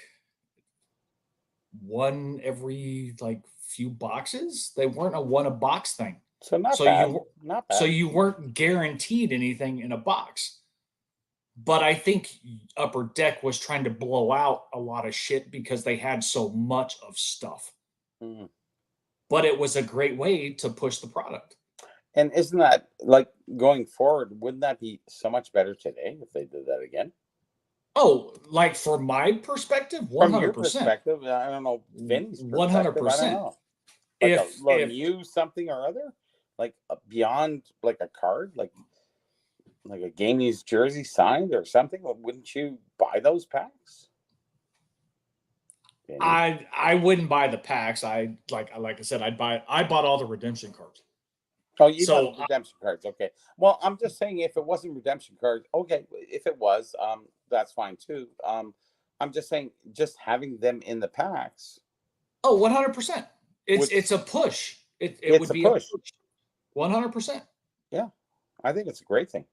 one every like few boxes. They weren't a one a box thing. So not So bad. you Not bad. so you weren't guaranteed anything in a box. But I think Upper Deck was trying to blow out a lot of shit because they had so much of stuff. Mm. But it was a great way to push the product. And isn't that like going forward? Wouldn't that be so much better today if they did that again? Oh, like for my perspective, From your 100%. perspective, I don't know, Vinny's perspective, I don't 100%. know. Like If a new something or other, like beyond like a card, like a Gamey's jersey signed or something, wouldn't you buy those packs? Vinny? I wouldn't buy the packs. I said, I bought all the redemption cards. Oh, you So, got redemption cards. Okay. Well, I'm just saying if it wasn't redemption cards, okay. If it was, that's fine too. I'm just saying just having them in the packs. Oh, 100%. It's a push. It would be a push. 100%. Yeah. I think it's a great thing.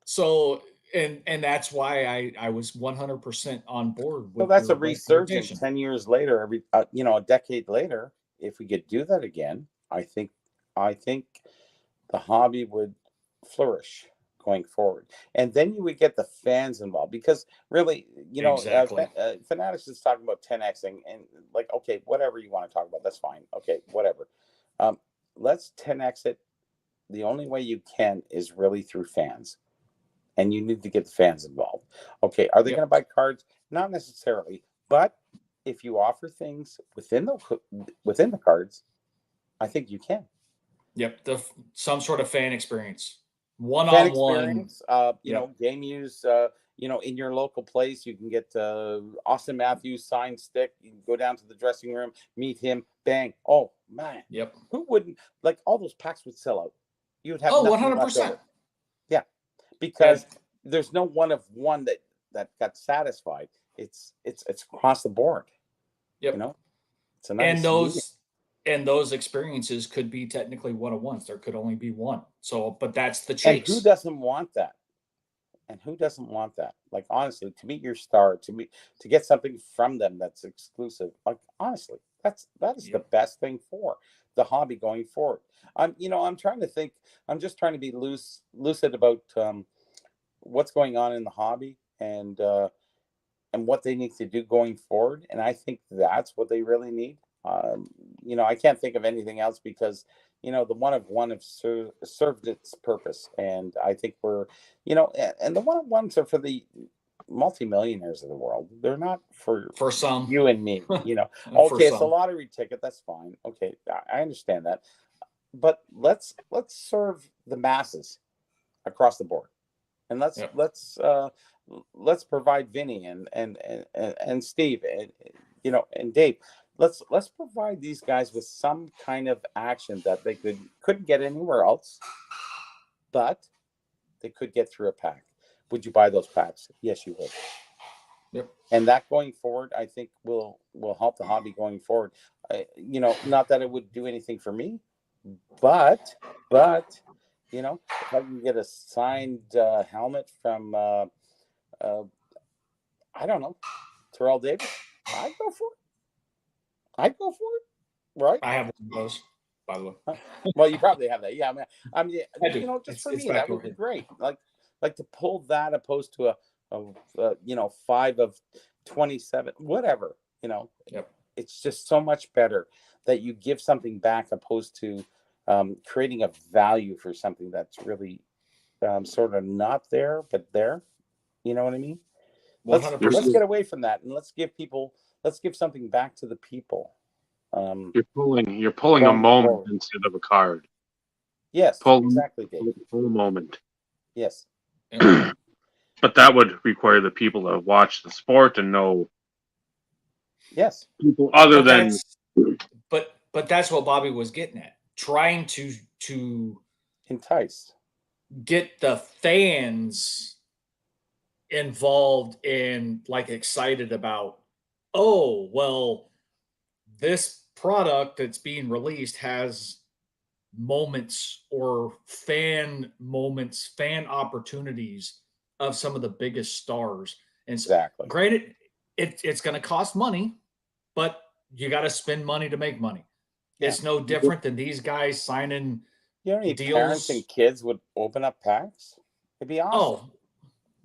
So and that's why I was 100% on board with So that's a your resurgence recommendation. 10 years later, a decade later. If we could do that again, I think the hobby would flourish going forward. And then you would get the fans involved because really, Exactly. Fanatics is talking about 10xing and like, okay, whatever you want to talk about, that's fine. Okay, whatever. Let's 10x it. The only way you can is really through fans. And you need to get the fans involved. Okay, are they Yep. going to buy cards? Not necessarily, but if you offer things within the cards, I think you can. Yep, some sort of fan experience, Fan one-on-one. experience. Game use. In your local place, you can get Austin Matthews signed stick. You can go down to the dressing room, meet him, bang. Oh man, Yep. who wouldn't like all those packs would sell out? You would have Oh, nothing left 100%. over. Yeah, because there's no one of one that got satisfied. It's across the board. Yep. It's a nice and those experiences could be technically one-on-ones. There could only be one. So, but that's the And chase. who doesn't want that? And who doesn't want that? Like honestly, to meet your star, to get something from them that's exclusive. Like honestly, that is the best thing for the hobby going forward. I'm trying to think. I'm just trying to be lucid about what's going on in the hobby and what they need to do going forward. And I think that's what they really need. I can't think of anything else because the one of one have served its purpose, and I think we're and the one of ones are for the multimillionaires of the world. They're not for some you and me. Okay, it's a lottery ticket. That's fine. Okay, I understand that, but let's serve the masses across the board, and let's provide Vinny and Steve and Dave. Let's provide these guys with some kind of action that they couldn't get anywhere else, but they could get through a pack. Would you buy those packs? Yes, you would. Yep. And that going forward, I think will help the hobby going forward. Not that it would do anything for me, but if I can get a signed helmet from I don't know, Terrell Davis, I'd go for it. Right? I have one of those, by the way. Well, you probably have that. Yeah, I mean, I do. Just for It's me, that would be great. Like to pull that opposed to a 5 of 27, whatever. Yep. It's just so much better that you give something back opposed to creating a value for something that's really sort of not there, but there. You know what I mean? Let's get away from that and let's give something back to the people. You're pulling a moment instead of a card. Yes, exactly, Dave. Pull a moment. Yes. But that would require the people to watch the sport and know. Yes. People other than. But that's what Bobby was getting at. Trying to entice, get the fans involved and like excited about, oh, well, this product that's being released has moments or fan moments, fan opportunities of some of the biggest stars. And Exactly. granted, it's going to cost money, but you got to spend money to make money. Yeah. It's no different than these guys signing You know, any deals. parents and kids would open up packs? It'd be awesome. Oh,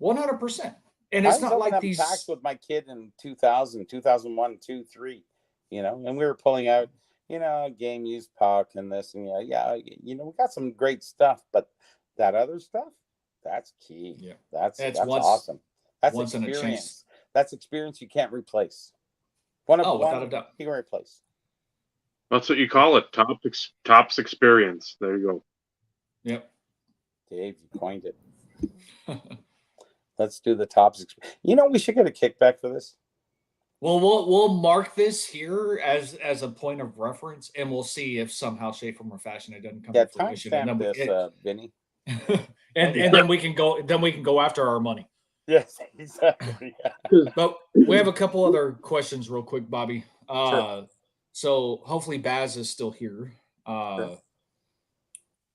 100%. And I it's was not like opening up these packs with my kid in 2000, 2001, 2, 3, you know, and we were pulling out, you know, game used puck and this and yeah, you know, we got some great stuff, but that other stuff, that's key. Yeah. That's once, awesome. That's once in a experience. chance. That's experience you can't replace. Without a doubt. You can replace. That's what you call it. Tops experience. There you go. Yep. Dave, you coined it. Let's do the tops. You know, we should get a kickback for this. Well, we'll mark this here as a point of reference, and we'll see if somehow, shape, form, or fashion it doesn't come to fruition. Timestamp this, Vinny. and then we can go after our money. Yes, exactly. Yeah. But we have a couple other questions, real quick, Bobby. Sure. So hopefully Baz is still here. Sure.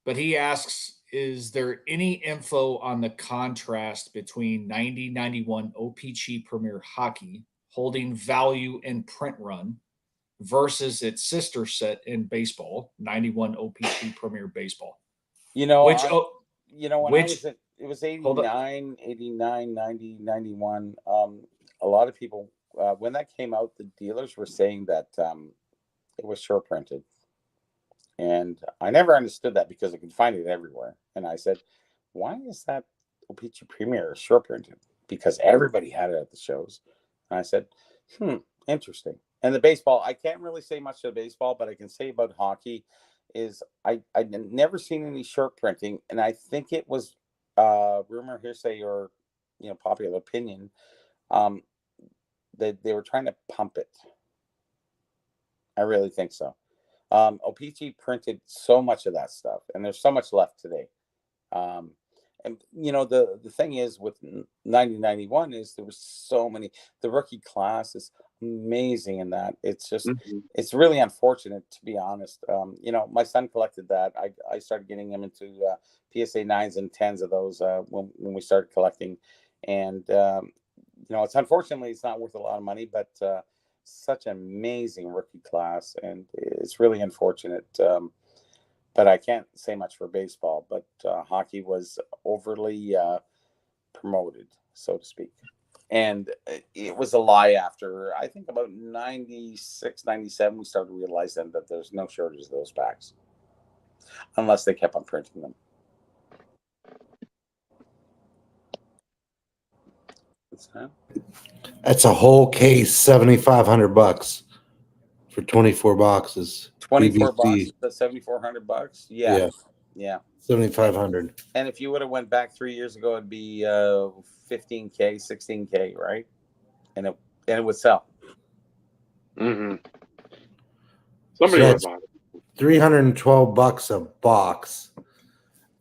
But he asks, is there any info on the contrast between 90-91 OPC Premier Hockey holding value in print run versus its sister set in baseball, 91 OPC Premier Baseball? You know, Which, it was 89, 90, 91. A lot of people, when that came out, the dealers were saying that it was short printed. And I never understood that because I could find it everywhere. And I said, why is that OPC Premier short printed? Because everybody had it at the shows. And I said, interesting. And the baseball, I can't really say much to the baseball, but I can say about hockey is I'd never seen any short printing. And I think it was rumor, hearsay, or, you know, popular opinion. They were trying to pump it. I really think so. OPC printed so much of that stuff, and there's so much left today. And you know, the thing is with 90-91 is there was so many. The rookie class is amazing in that. It's just it's really unfortunate, to be honest. You know, my son collected that. I started getting him into PSA 9s and 10s of those when we started collecting, and you know, it's unfortunately it's not worth a lot of money, but such an amazing rookie class, and it's really unfortunate. But I can't say much for baseball, but hockey was overly promoted, so to speak. And it was a lie after, I think, about 96, 97, we started realizing that there's no shortage of those packs, unless they kept on printing them. What's that? That's a whole case, $7,500 for 24 boxes. 24 BBC. boxes at $7,400. Yeah. 7,500. And if you would have went back 3 years ago, it'd be $15K, $16K, right? And it would sell. Mm-hmm. So Somebody would that's have bought it. $312 a box,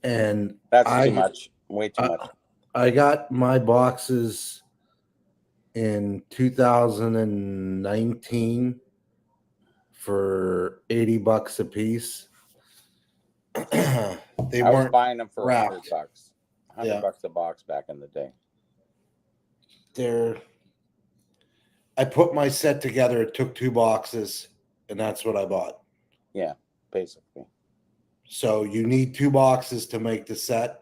and That's too much. Way too much. I got my boxes in 2019 for $80 a piece. I was buying them for wrapped. $100. $100 a box back in the day. I put my set together. It took 2 boxes, and that's what I bought. Yeah, basically. So you need 2 boxes to make the set.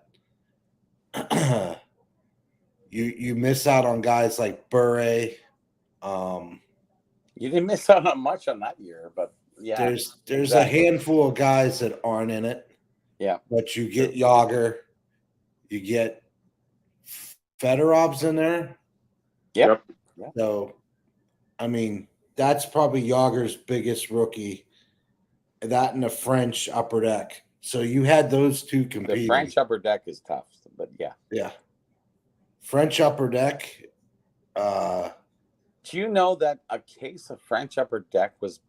You miss out on guys like Burrell. You didn't miss out on much on that year, but yeah. There's exactly. a handful of guys that aren't in it. Yeah. But you get Yager, you get Fedorov's in there. Yep. So, I mean, that's probably Yager's biggest rookie. That and the French upper deck. So you had those two competing. The French upper deck is tough, but yeah. Yeah. French upper deck. Do you know that a case of French upper deck was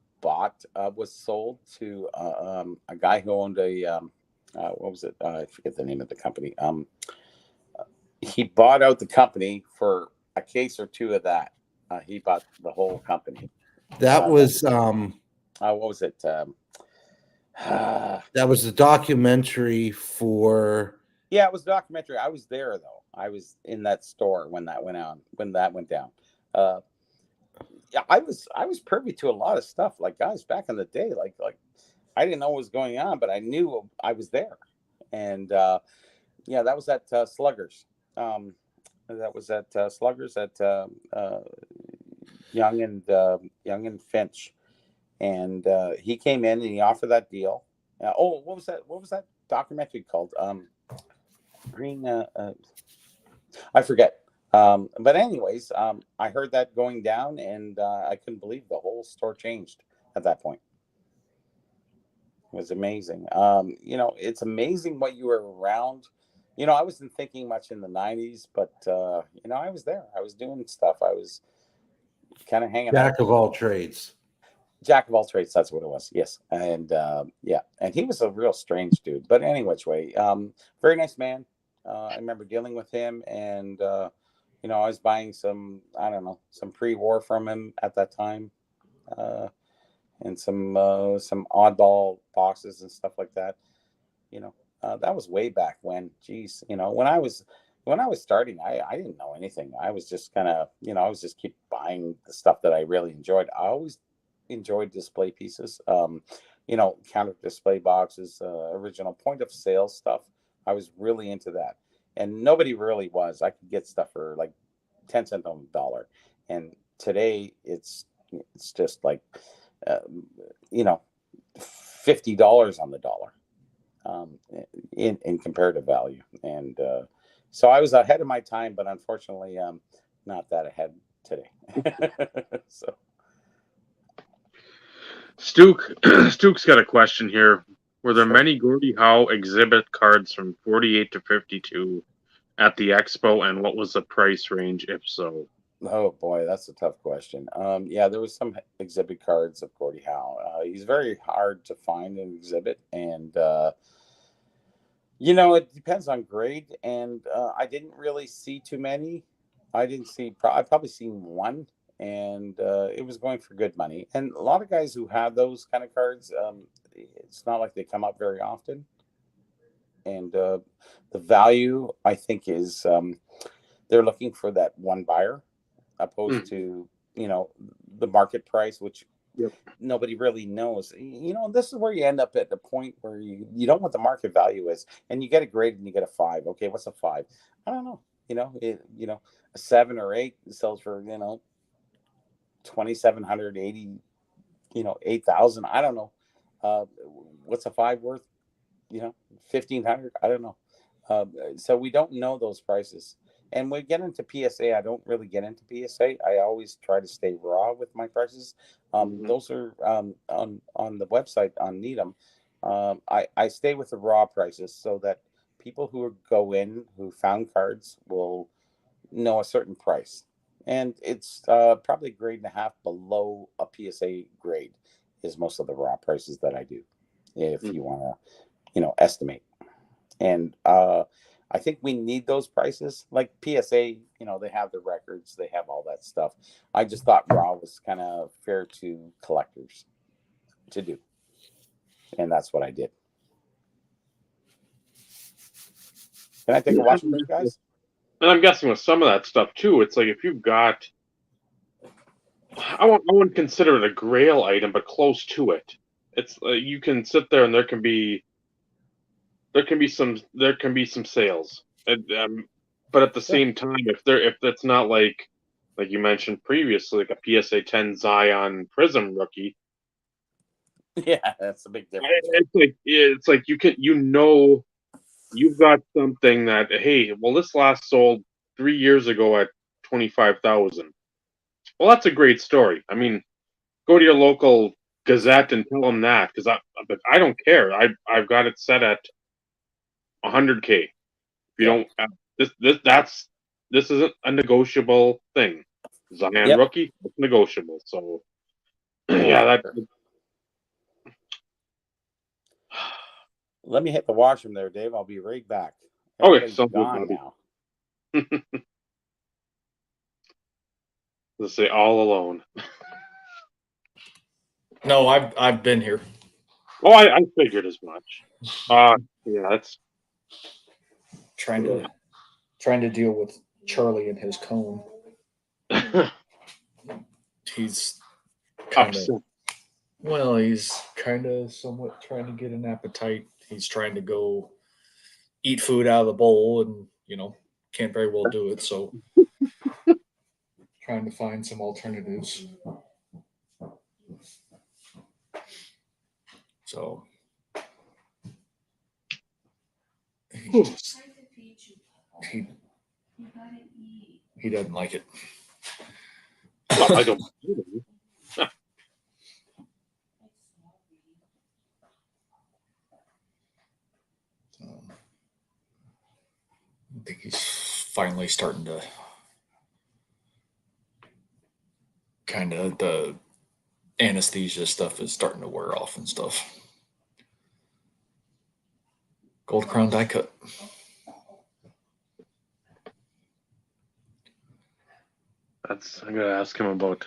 sold to a guy who owned a what was it? I forget the name of the company. He bought out the company for a case or 2 of that. He bought the whole company. That was what was it? That was a documentary for. Yeah, it was a documentary. I was there though. I was in that store when that went on. When that went down. Yeah, I was privy to a lot of stuff. Like guys, back in the day, like I didn't know what was going on, but I knew I was there. And yeah, that was at Sluggers. That was at Sluggers at Young and Finch, and he came in and he offered that deal. Oh, what was that? What was that documentary called? Green. I forget. But anyways, I heard that going down, and I couldn't believe the whole store changed at that point. It was amazing. It's amazing what you were around. I wasn't thinking much in the 90s, but I was there. I was doing stuff. I was kind of hanging out. Jack of all trades. Jack of all trades, that's what it was. Yes. And yeah, and he was a real strange dude. But any which way, very nice man. I remember dealing with him, and I was buying some pre-war from him at that time, and some oddball boxes and stuff like that. That was way back when. Geez, when I was starting, I didn't know anything. I was just kind of I was just keep buying the stuff that I really enjoyed. I always enjoyed display pieces, counter display boxes, original point of sale stuff. I was really into that, and nobody really was. I could get stuff for like 10 cents on the dollar, and today it's just like $50 on the dollar in comparative value. And so I was ahead of my time, but unfortunately not that ahead today. So Stuke's got a question here. Were there Sure. many Gordie Howe exhibit cards from 48 to 52 at the expo, and what was the price range if so? Oh boy, that's a tough question. Yeah, there was some exhibit cards of Gordie Howe. He's very hard to find an exhibit, and it depends on grade. And I didn't really see too many. I didn't see. I've probably seen one, and it was going for good money. And a lot of guys who have those kind of cards, it's not like they come up very often. And the value, I think, is they're looking for that one buyer, opposed to the market price, which nobody really knows. This is where you end up at the point where you don't know what the market value is, and you get a grade and you get a 5. Okay, what's a 5? I don't know. A 7 or 8 sells for 2,780, 8,000. I don't know. What's a 5 worth? 1,500. I don't know. So we don't know those prices. And when we get into PSA, I don't really get into PSA. I always try to stay raw with my prices. Those are on the website on Needuum. I stay with the raw prices so that people who go in who found cards will know a certain price. And it's probably a grade and a half below a PSA grade is most of the raw prices that I do, if you want to, estimate. And I think we need those prices. Like PSA, they have the records, they have all that stuff. I just thought raw was kind of fair to collectors to do. And that's what I did. Can I take a watch break, guys? And I'm guessing with some of that stuff too, it's like if you've got, I wouldn't consider it a grail item, but close to it. It's you can sit there and there can be some sales, but at the same time, if that's not like you mentioned previously, like a PSA 10 Zion Prism rookie. Yeah, that's a big difference. It's like you've got something that, hey, well, this last sold 3 years ago at 25,000. Well, that's a great story. I mean, go to your local Gazette and tell them that, because I don't care. I've got it set at 100K. If you don't, this isn't a negotiable thing. Zion rookie, it's negotiable. So yeah, Let me hit the washroom there, Dave. I'll be right back. Okay, so gone now. Let's say all alone. No, I've been here. Oh, I figured as much. Yeah, that's Trying to deal with Charlie and his cone. He's kind of upset. well, he's kind of somewhat trying to get an appetite. He's trying to go eat food out of the bowl, and can't very well do it. So trying to find some alternatives. So he just he he doesn't like it. I don't. I think he's finally starting to kind of the anesthesia stuff is starting to wear off and stuff. Gold crown die cut. I'm gonna ask him about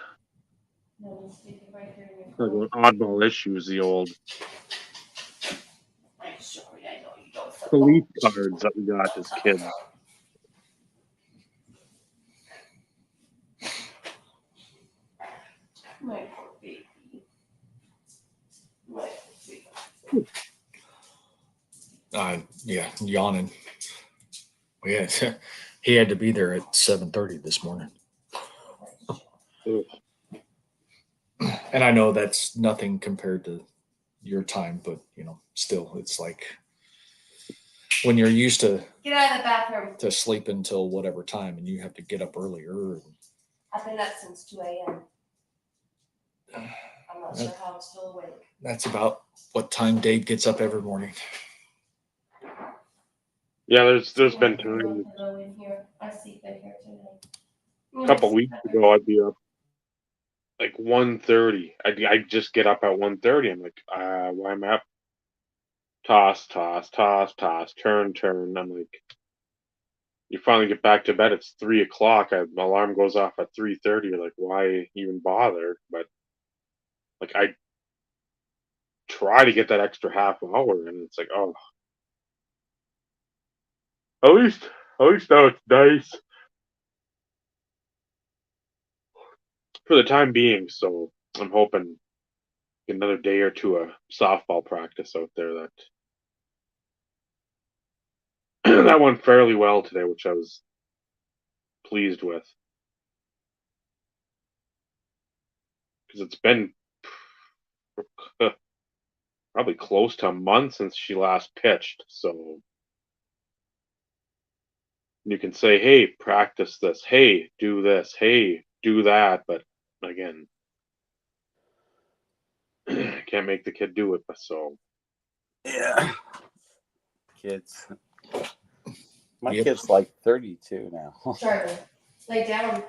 oddball issues. The old police cards that we got as kids. My poor baby. My poor baby. Yeah, yawning. Yeah, he had to be there at 7:30 this morning. Ugh. And I know that's nothing compared to your time, but still, it's like when you're used to Get out of the bathroom. sleep until whatever time, and you have to get up earlier. I've been up since 2 a.m. I'm not sure how I'm still awake. That's about what time Dave gets up every morning. Yeah, there's been times In here. I sleep in here tonight. a couple weeks ago I'd be up like 1:30. I'd just get up at 1:30. I'm like, why am I up? Toss, toss, toss, toss, turn, turn. I'm like, you finally get back to bed. It's 3 o'clock. My alarm goes off at 3:30. You're like, why even bother? But like, I try to get that extra half hour, and it's like, oh, at least now it's nice for the time being. So I'm hoping another day or two of softball practice out there. That that went fairly well today, which I was pleased with, because it's been probably close to a month since she last pitched. So you can say, hey, practice this, hey, do this, hey, do that, but again, I can't make the kid do it. So Yeah. Kids. My Yep. kid's like 32 now. Charlie, lay down.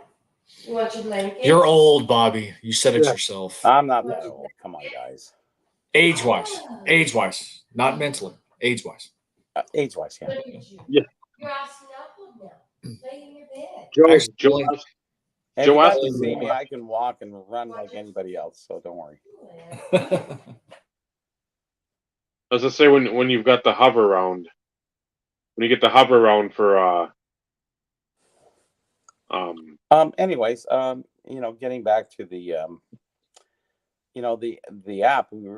You want your blanket? You're old, Bobby. You said it Yeah. yourself. I'm not that old. Come on, guys. Age-wise, not mentally. Age-wise. Age-wise, yeah. Look at you. Yeah. You're all snuggled now. Lay in your bed. Joe And if Joe you asked guys me- see me, I can walk and run like anybody else, so don't worry. I was gonna say, when you've got the hover round, when you get the hover round for Anyways, getting back to the the app, we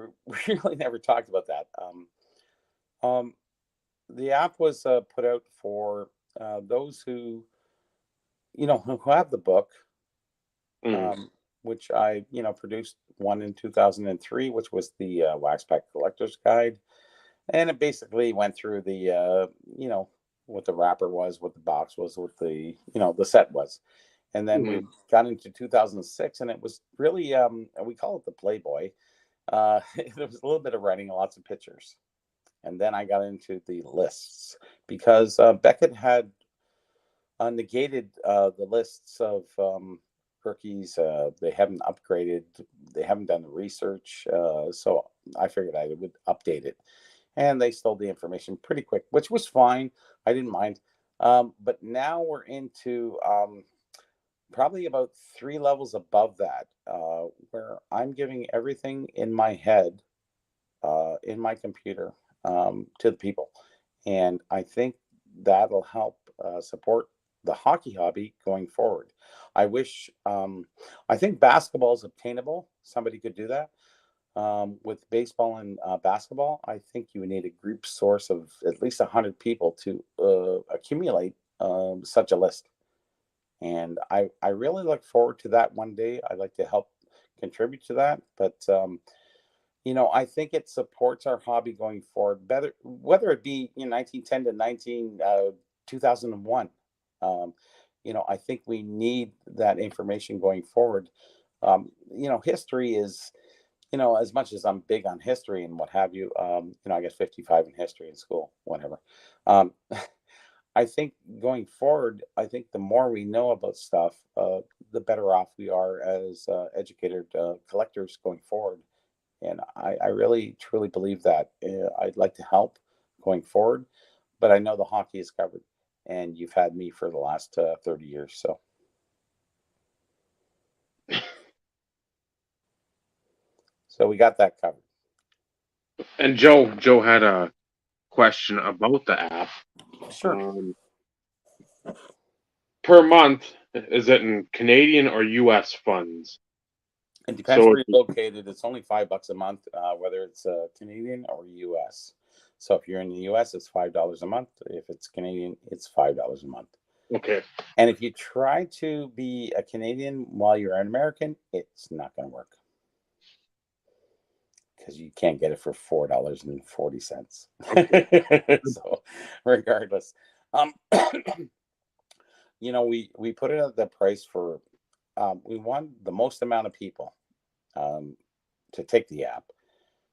really never talked about that. The app was put out for those who who have the book, which I produced one in 2003, which was the Wax Pack Collector's Guide, and it basically went through the what the wrapper was, what the box was, what the the set was. And then we got into 2006, and it was really we call it the Playboy. There was a little bit of writing, lots of pictures. And then I got into the lists because Beckett had negated the lists of rookies. They haven't upgraded. They haven't done the research. So I figured I would update it. And they stole the information pretty quick, which was fine. I didn't mind. But now we're into probably about 3 levels above that, where I'm giving everything in my head in my computer to the people. And I think that'll help support the hockey hobby going forward. I wish, I think basketball is obtainable. Somebody could do that. With baseball and basketball, I think you would need a group source of at least 100 people to accumulate such a list. And I really look forward to that one day. I'd like to help contribute to that. But, I think it supports our hobby going forward, better, whether it be 1910 to 2001. I think we need that information going forward. History is, as much as I'm big on history and what have you, I get 55 in history in school, whatever. I think going forward, I think the more we know about stuff, the better off we are as educated collectors going forward. And I really, truly believe that. I'd like to help going forward, but I know the hockey is covered, and you've had me for the last 30 years. So we got that covered. And Joe had a question about the app. Sure. Per month, is it in Canadian or U.S. funds? It depends So where you're located. It's only $5 a month, whether it's Canadian or US. So if you're in the US, it's $5 a month. If it's Canadian, it's $5 a month. Okay. And if you try to be a Canadian while you're an American, it's not going to work, because you can't get it for $4.40. So regardless, we put it at the price for, we want the most amount of people to take the app.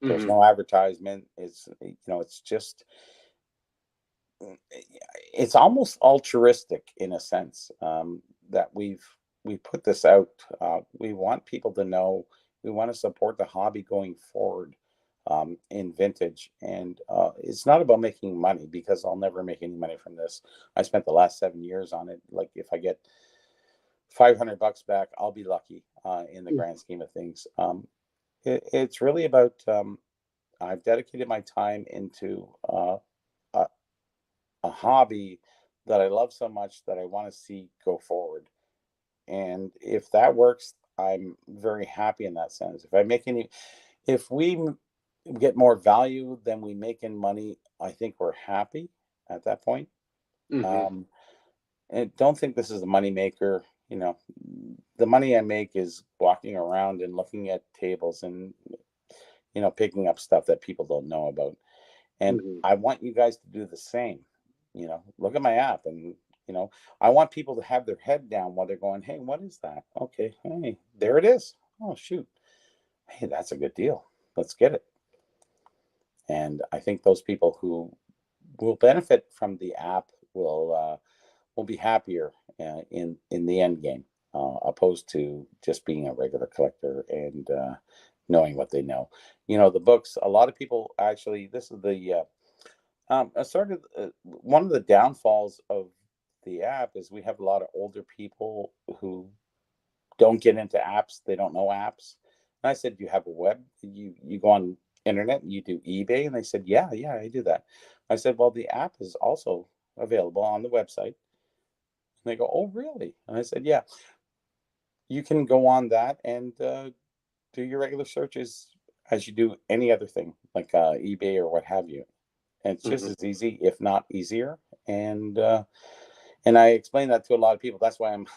There's no advertisement. It's just, it's almost altruistic in a sense, that we put this out. We want people to know. We want to support the hobby going forward in vintage, and it's not about making money, because I'll never make any money from this. I spent the last 7 years on it. Like, if I get $500 back, I'll be lucky in the grand scheme of things. It's really about, I've dedicated my time into a hobby that I love so much that I want to see go forward. And if that works, I'm very happy in that sense. If we get more value than we make in money, I think we're happy at that point. And don't think this is a money maker. The money I make is walking around and looking at tables and, picking up stuff that people don't know about. And I want you guys to do the same. Look at my app, and, I want people to have their head down while they're going, hey, what is that? Okay. Hey, there it is. Oh, shoot. Hey, that's a good deal. Let's get it. And I think those people who will benefit from the app will be happier in the end game, opposed to just being a regular collector and knowing what they know. The books, a lot of people actually, this is the sort of one of the downfalls of the app is we have a lot of older people who don't get into apps. They don't know apps. And I said, you have a web, you go on internet, you do eBay? And they said, yeah, I do that. I said, well, the app is also available on the website. And they go, oh, really? And I said, yeah, you can go on that and do your regular searches as you do any other thing, like eBay or what have you. And it's just as easy, if not easier. And I explained that to a lot of people. That's why I'm,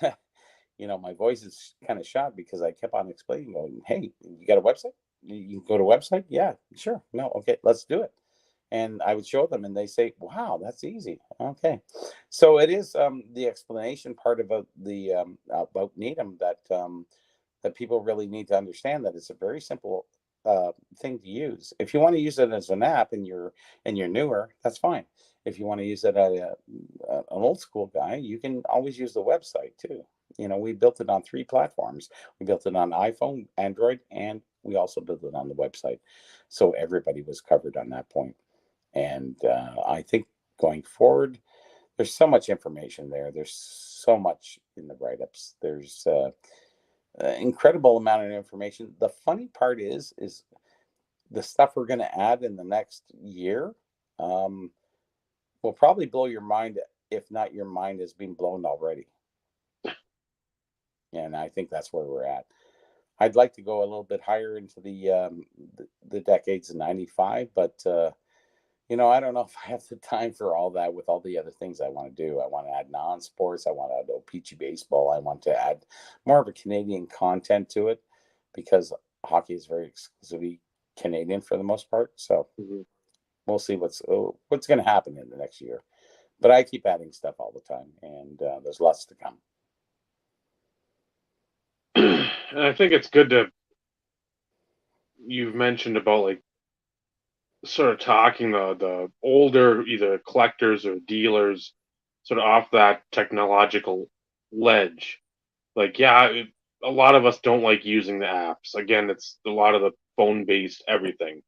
my voice is kind of shot, because I kept on explaining, going, hey, you got a website? You can go to a website? Yeah, sure. No, okay, let's do it. And I would show them, and they say, wow, that's easy. Okay. So it is the explanation part about about Needuum that people really need to understand, that it's a very simple thing to use. If you want to use it as an app and you're newer, that's fine. If you want to use it as an old school guy, you can always use the website too. We built it on 3 platforms. We built it on iPhone, Android, and we also built it on the website. So everybody was covered on that point. And I think going forward, there's so much information there. There's so much in the write-ups. There's incredible amount of information. The funny part is the stuff we're going to add in the next year will probably blow your mind, if not your mind has been blown already. And I think that's where we're at. I'd like to go a little bit higher into the decades of 95, but you know, I don't know if I have the time for all that with all the other things I want to do. I want to add non-sports. I want to add OPG baseball. I want to add more of a Canadian content to it because hockey is very exclusively Canadian for the most part. So we'll see what's going to happen in the next year. But I keep adding stuff all the time, and there's lots to come. And I think it's good you've mentioned about like sort of talking the older either collectors or dealers sort of off that technological ledge. Like, yeah, a lot of us don't like using the apps. Again, it's a lot of the phone-based everything.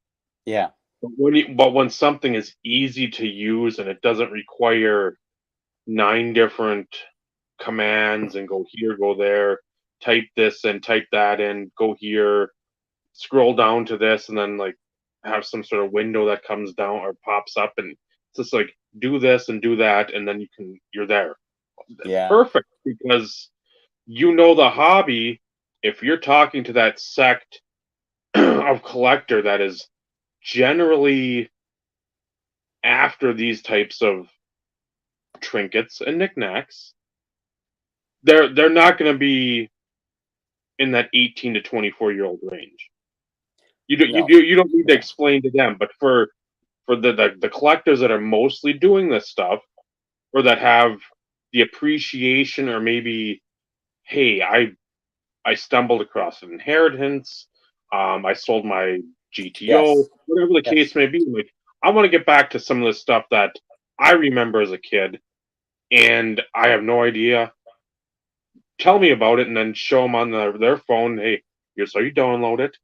Yeah. But when something is easy to use and it doesn't require 9 different commands and go here, go there, type this and type that in, go here, scroll down to this, and then like have some sort of window that comes down or pops up, and it's just like do this and do that, and then you're there. Yeah. Perfect, because you know the hobby. If you're talking to that sect of collector that is generally after these types of trinkets and knickknacks, they're not going to be in that 18 to 24-year-old range. You don't need to explain to them, but for the collectors that are mostly doing this stuff, or that have the appreciation, or maybe, hey, I stumbled across an inheritance, I sold my GTO, Yes. whatever the case may be. Like, I want to get back to some of the stuff that I remember as a kid, and I have no idea. Tell me about it, and then show them on their phone. Hey, here's how you download it.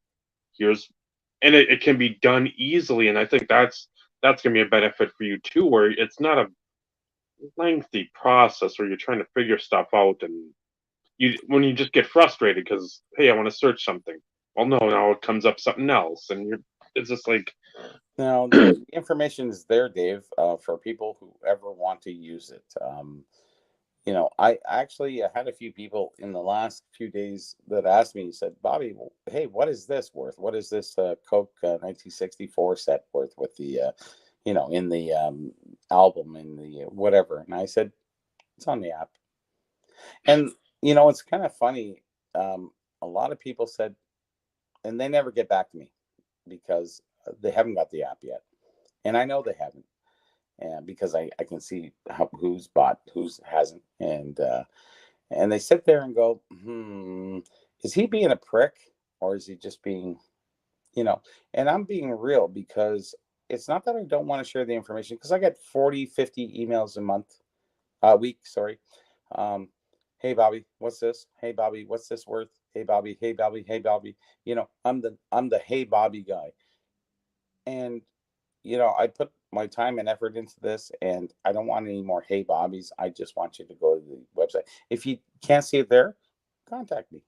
And it can be done easily, and I think that's going to be a benefit for you too, where it's not a lengthy process where you're trying to figure stuff out, and when you just get frustrated because, hey, I want to search something. Well, no, now it comes up something else, and it's just like, now the information is there, Dave, for people who ever want to use it. You know, I actually had a few people in the last few days that asked me, said, Bobby, hey, what is this worth? What is this Coke 1964 set worth with the, you know, in the album, in the whatever? And I said, it's on the app. And, you know, it's kind of funny. A lot of people said, and they never get back to me because they haven't got the app yet. And I know they haven't. And because I can see who's bought, who's hasn't, and they sit there and go, is he being a prick, or is he just being, you know? And I'm being real, because it's not that I don't want to share the information, because I get 40, 50 emails a week, sorry. Hey Bobby, what's this? Hey Bobby, what's this worth? Hey Bobby, hey Bobby, hey Bobby. You know, I'm the hey Bobby guy, and you know, I put my time and effort into this, and I don't want any more hey Bobbies. I just want you to go to the website. If you can't see it there, contact me.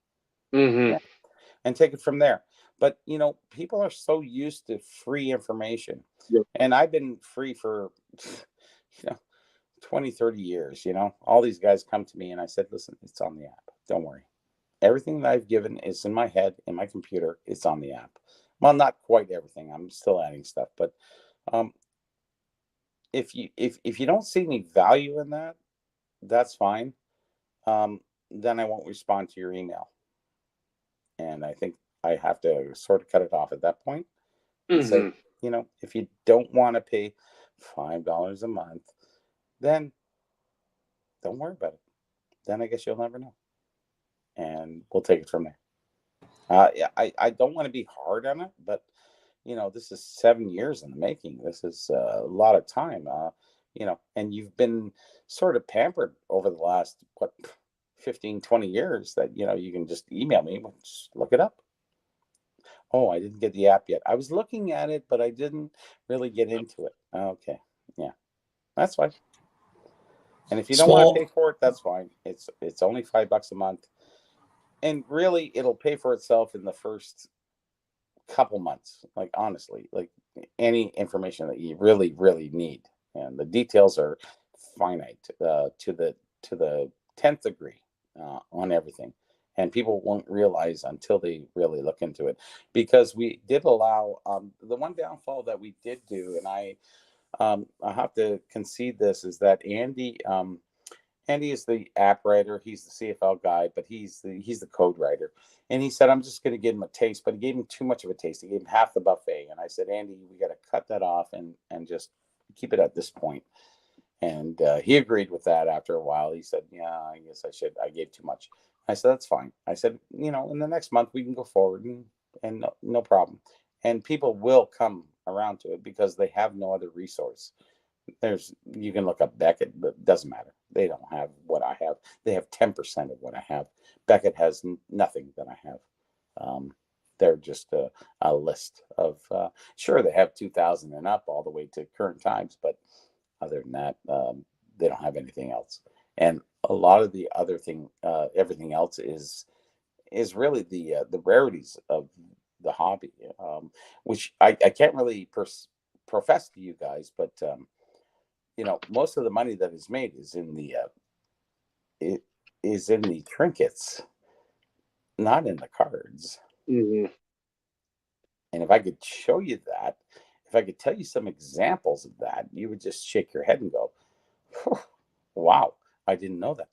Yeah, and take it from there. But you know, people are so used to free information. Yep. And I've been free for, you know, 20, 30 years. You know, all these guys come to me and I said, listen, it's on the app. Don't worry. Everything that I've given is in my head, in my computer. It's on the app. Well, not quite everything. I'm still adding stuff, but if you don't see any value in that, that's fine. Then I won't respond to your email, and I think I have to sort of cut it off at that point and say, you know, if you don't want to pay $5 a month, then don't worry about it. Then I guess you'll never know, and we'll take it from there. Yeah, I don't want to be hard on it, but you know, this is 7 years in the making. This is a lot of time, you know, and you've been sort of pampered over the last, 15, 20 years, that, you know, you can just email me, just look it up. Oh, I didn't get the app yet. I was looking at it, but I didn't really get into it. Okay. Yeah, that's fine. And if you don't want to pay for it, that's fine. It's only $5 a month. And really, it'll pay for itself in the first couple months, like honestly, like any information that you really, really need. And the details are finite to the 10th degree on everything. And people won't realize until they really look into it, because we did allow the one downfall that we did do, and I have to concede this, is that Andy is the app writer. He's the CFL guy, but he's the code writer. And he said, I'm just going to give him a taste, but he gave him too much of a taste. He gave him half the buffet. And I said, Andy, we got to cut that off and just keep it at this point. And he agreed with that after a while. He said, yeah, I guess I should. I gave too much. I said, that's fine. I said, in the next month we can go forward and no problem. And people will come around to it because they have no other resource. You can look up Beckett, but it doesn't matter. They don't have what I have. They have 10% of what I have. Beckett has nothing that I have. They're just a list of, sure, they have 2000 and up all the way to current times, but other than that, they don't have anything else. And a lot of the other everything else is really the rarities of the hobby, which I can't really profess to you guys, but most of the money that is made is in the trinkets, not in the cards. Mm-hmm. And if I could show you that, if I could tell you some examples of that, you would just shake your head and go, wow, I didn't know that.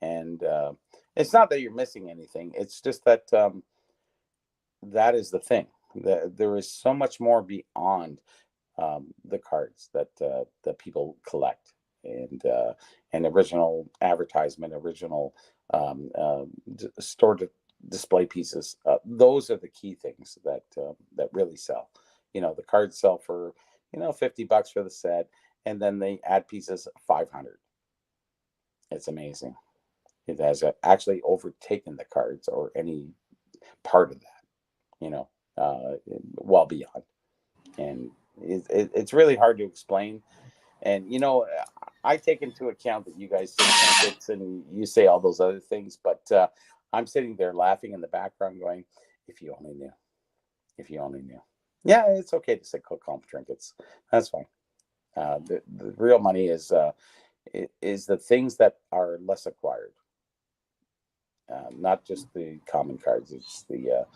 And it's not that you're missing anything. It's just that that is the thing. There is so much more beyond the cards that people collect, and original advertisement, original store display pieces. Those are the key things that really sell. The cards sell for $50 for the set, and then they add pieces 500. It's amazing. It has actually overtaken the cards or any part of that, well beyond. And it's really hard to explain. And I take into account that you guys say trinkets and you say all those other things, but I'm sitting there laughing in the background going, if you only knew. If you only knew. Yeah, it's okay to say call them trinkets. That's fine. The real money is the things that are less acquired, not just the common cards. It's the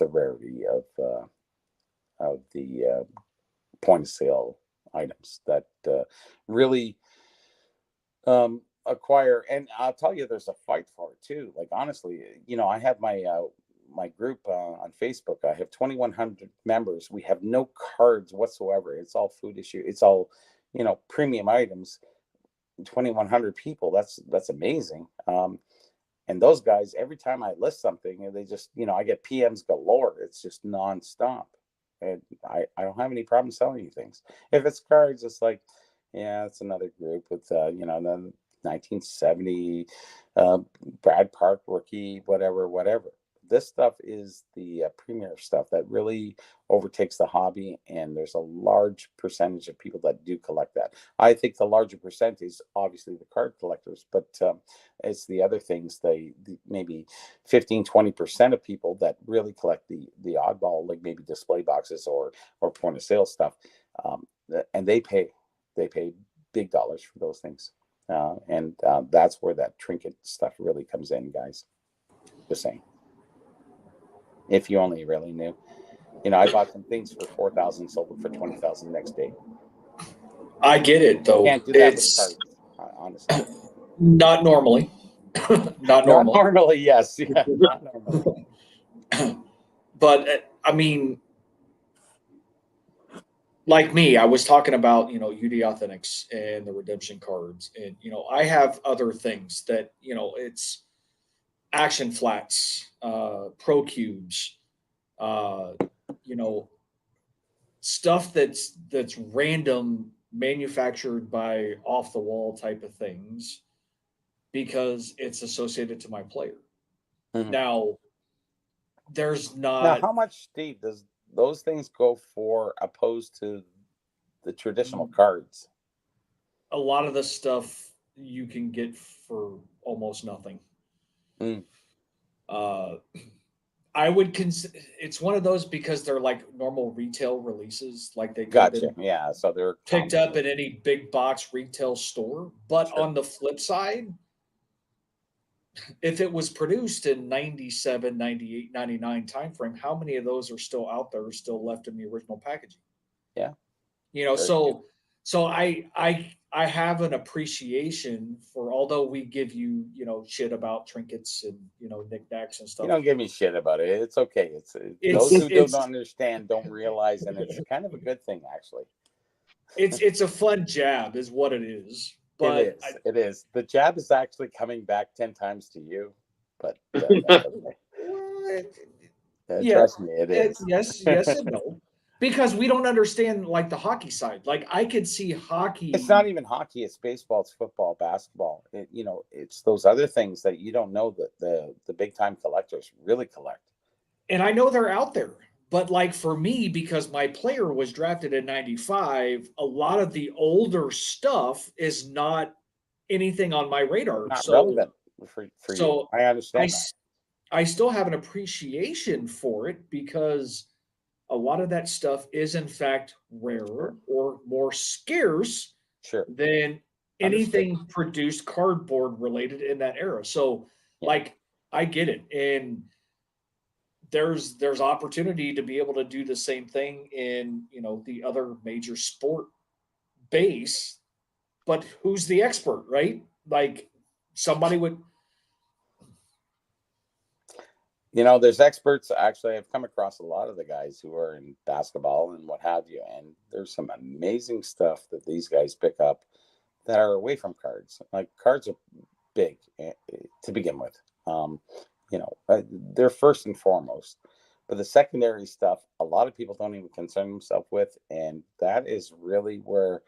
rarity of the point of sale items that really acquire. And I'll tell you, there's a fight for it too. Like honestly, I have my group on Facebook. I have 2,100 members. We have no cards whatsoever. It's all food issue. It's all premium items. 2,100 people. That's amazing. And those guys, every time I list something, they just I get PMs galore. It's just nonstop. And I don't have any problem selling you things. If it's cards, it's like, yeah, it's another group with the 1970 Brad Park rookie, whatever. This stuff is the premier stuff that really overtakes the hobby, and there's a large percentage of people that do collect that. I think the larger percentage is obviously the card collectors, but it's the other things, maybe 15-20% of people that really collect the oddball, like maybe display boxes or point of sale stuff, and they pay big dollars for those things, and that's where that trinket stuff really comes in, guys. Just saying. If you only really knew. I bought some things for 4,000, sold it for 20,000 next day. I get it, though. Can't do that with cards, honestly. Not normally. Not normal. Not normally, yes. Yeah, not normally. But I mean, like me, I was talking about UD Authentics and the redemption cards, and I have other things that it's action flats, pro cubes, stuff that's random, manufactured by off the wall type of things, because it's associated to my player. Mm-hmm. Now, there's not. Now, how much, Steve, does those things go for opposed to the traditional cards? A lot of the stuff you can get for almost nothing. Mm. I would consider it's one of those because they're like normal retail releases, like they could have Gotcha. been Yeah. So they're picked common. up at any big box retail store. But Sure. on the flip side, if it was produced in 97, 98, 99 timeframe, how many of those are still out there, still left in the original packaging? Yeah. You know, Very so I have an appreciation for, although we give you, you know, shit about trinkets and, you know, knickknacks and You stuff. don't give me shit about it. It's okay. It's those who don't understand don't realize, and it's kind of a good thing actually. It's a fun jab, is what it is. But it is. It is. The jab is actually coming back 10 times to you, but that's okay. Yeah, Trust me, it is. yes and no, because we don't understand like the hockey side. Like I could see hockey. It's not even hockey. It's baseball. It's football, basketball. You know, it's those other things that you don't know that the big time collectors really collect. And I know they're out there. But like for me, because my player was drafted in 95, a lot of the older stuff is not anything on my radar. Not So relevant for you. I I understand that. I still have an appreciation for it because a lot of that stuff is in fact rarer or more scarce Sure. than anything produced cardboard related in that era. So like I get it. And there's opportunity to be able to do the same thing in, you know, the other major sport base, but who's the expert, right? Like somebody would. You know, there's experts. Actually, I've come across a lot of the guys who are in basketball and what have you, and there's some amazing stuff that these guys pick up that are away from cards. Like cards are big to begin with. You know, they're first and foremost, but the secondary stuff, a lot of people don't even concern themselves with, and that is really where,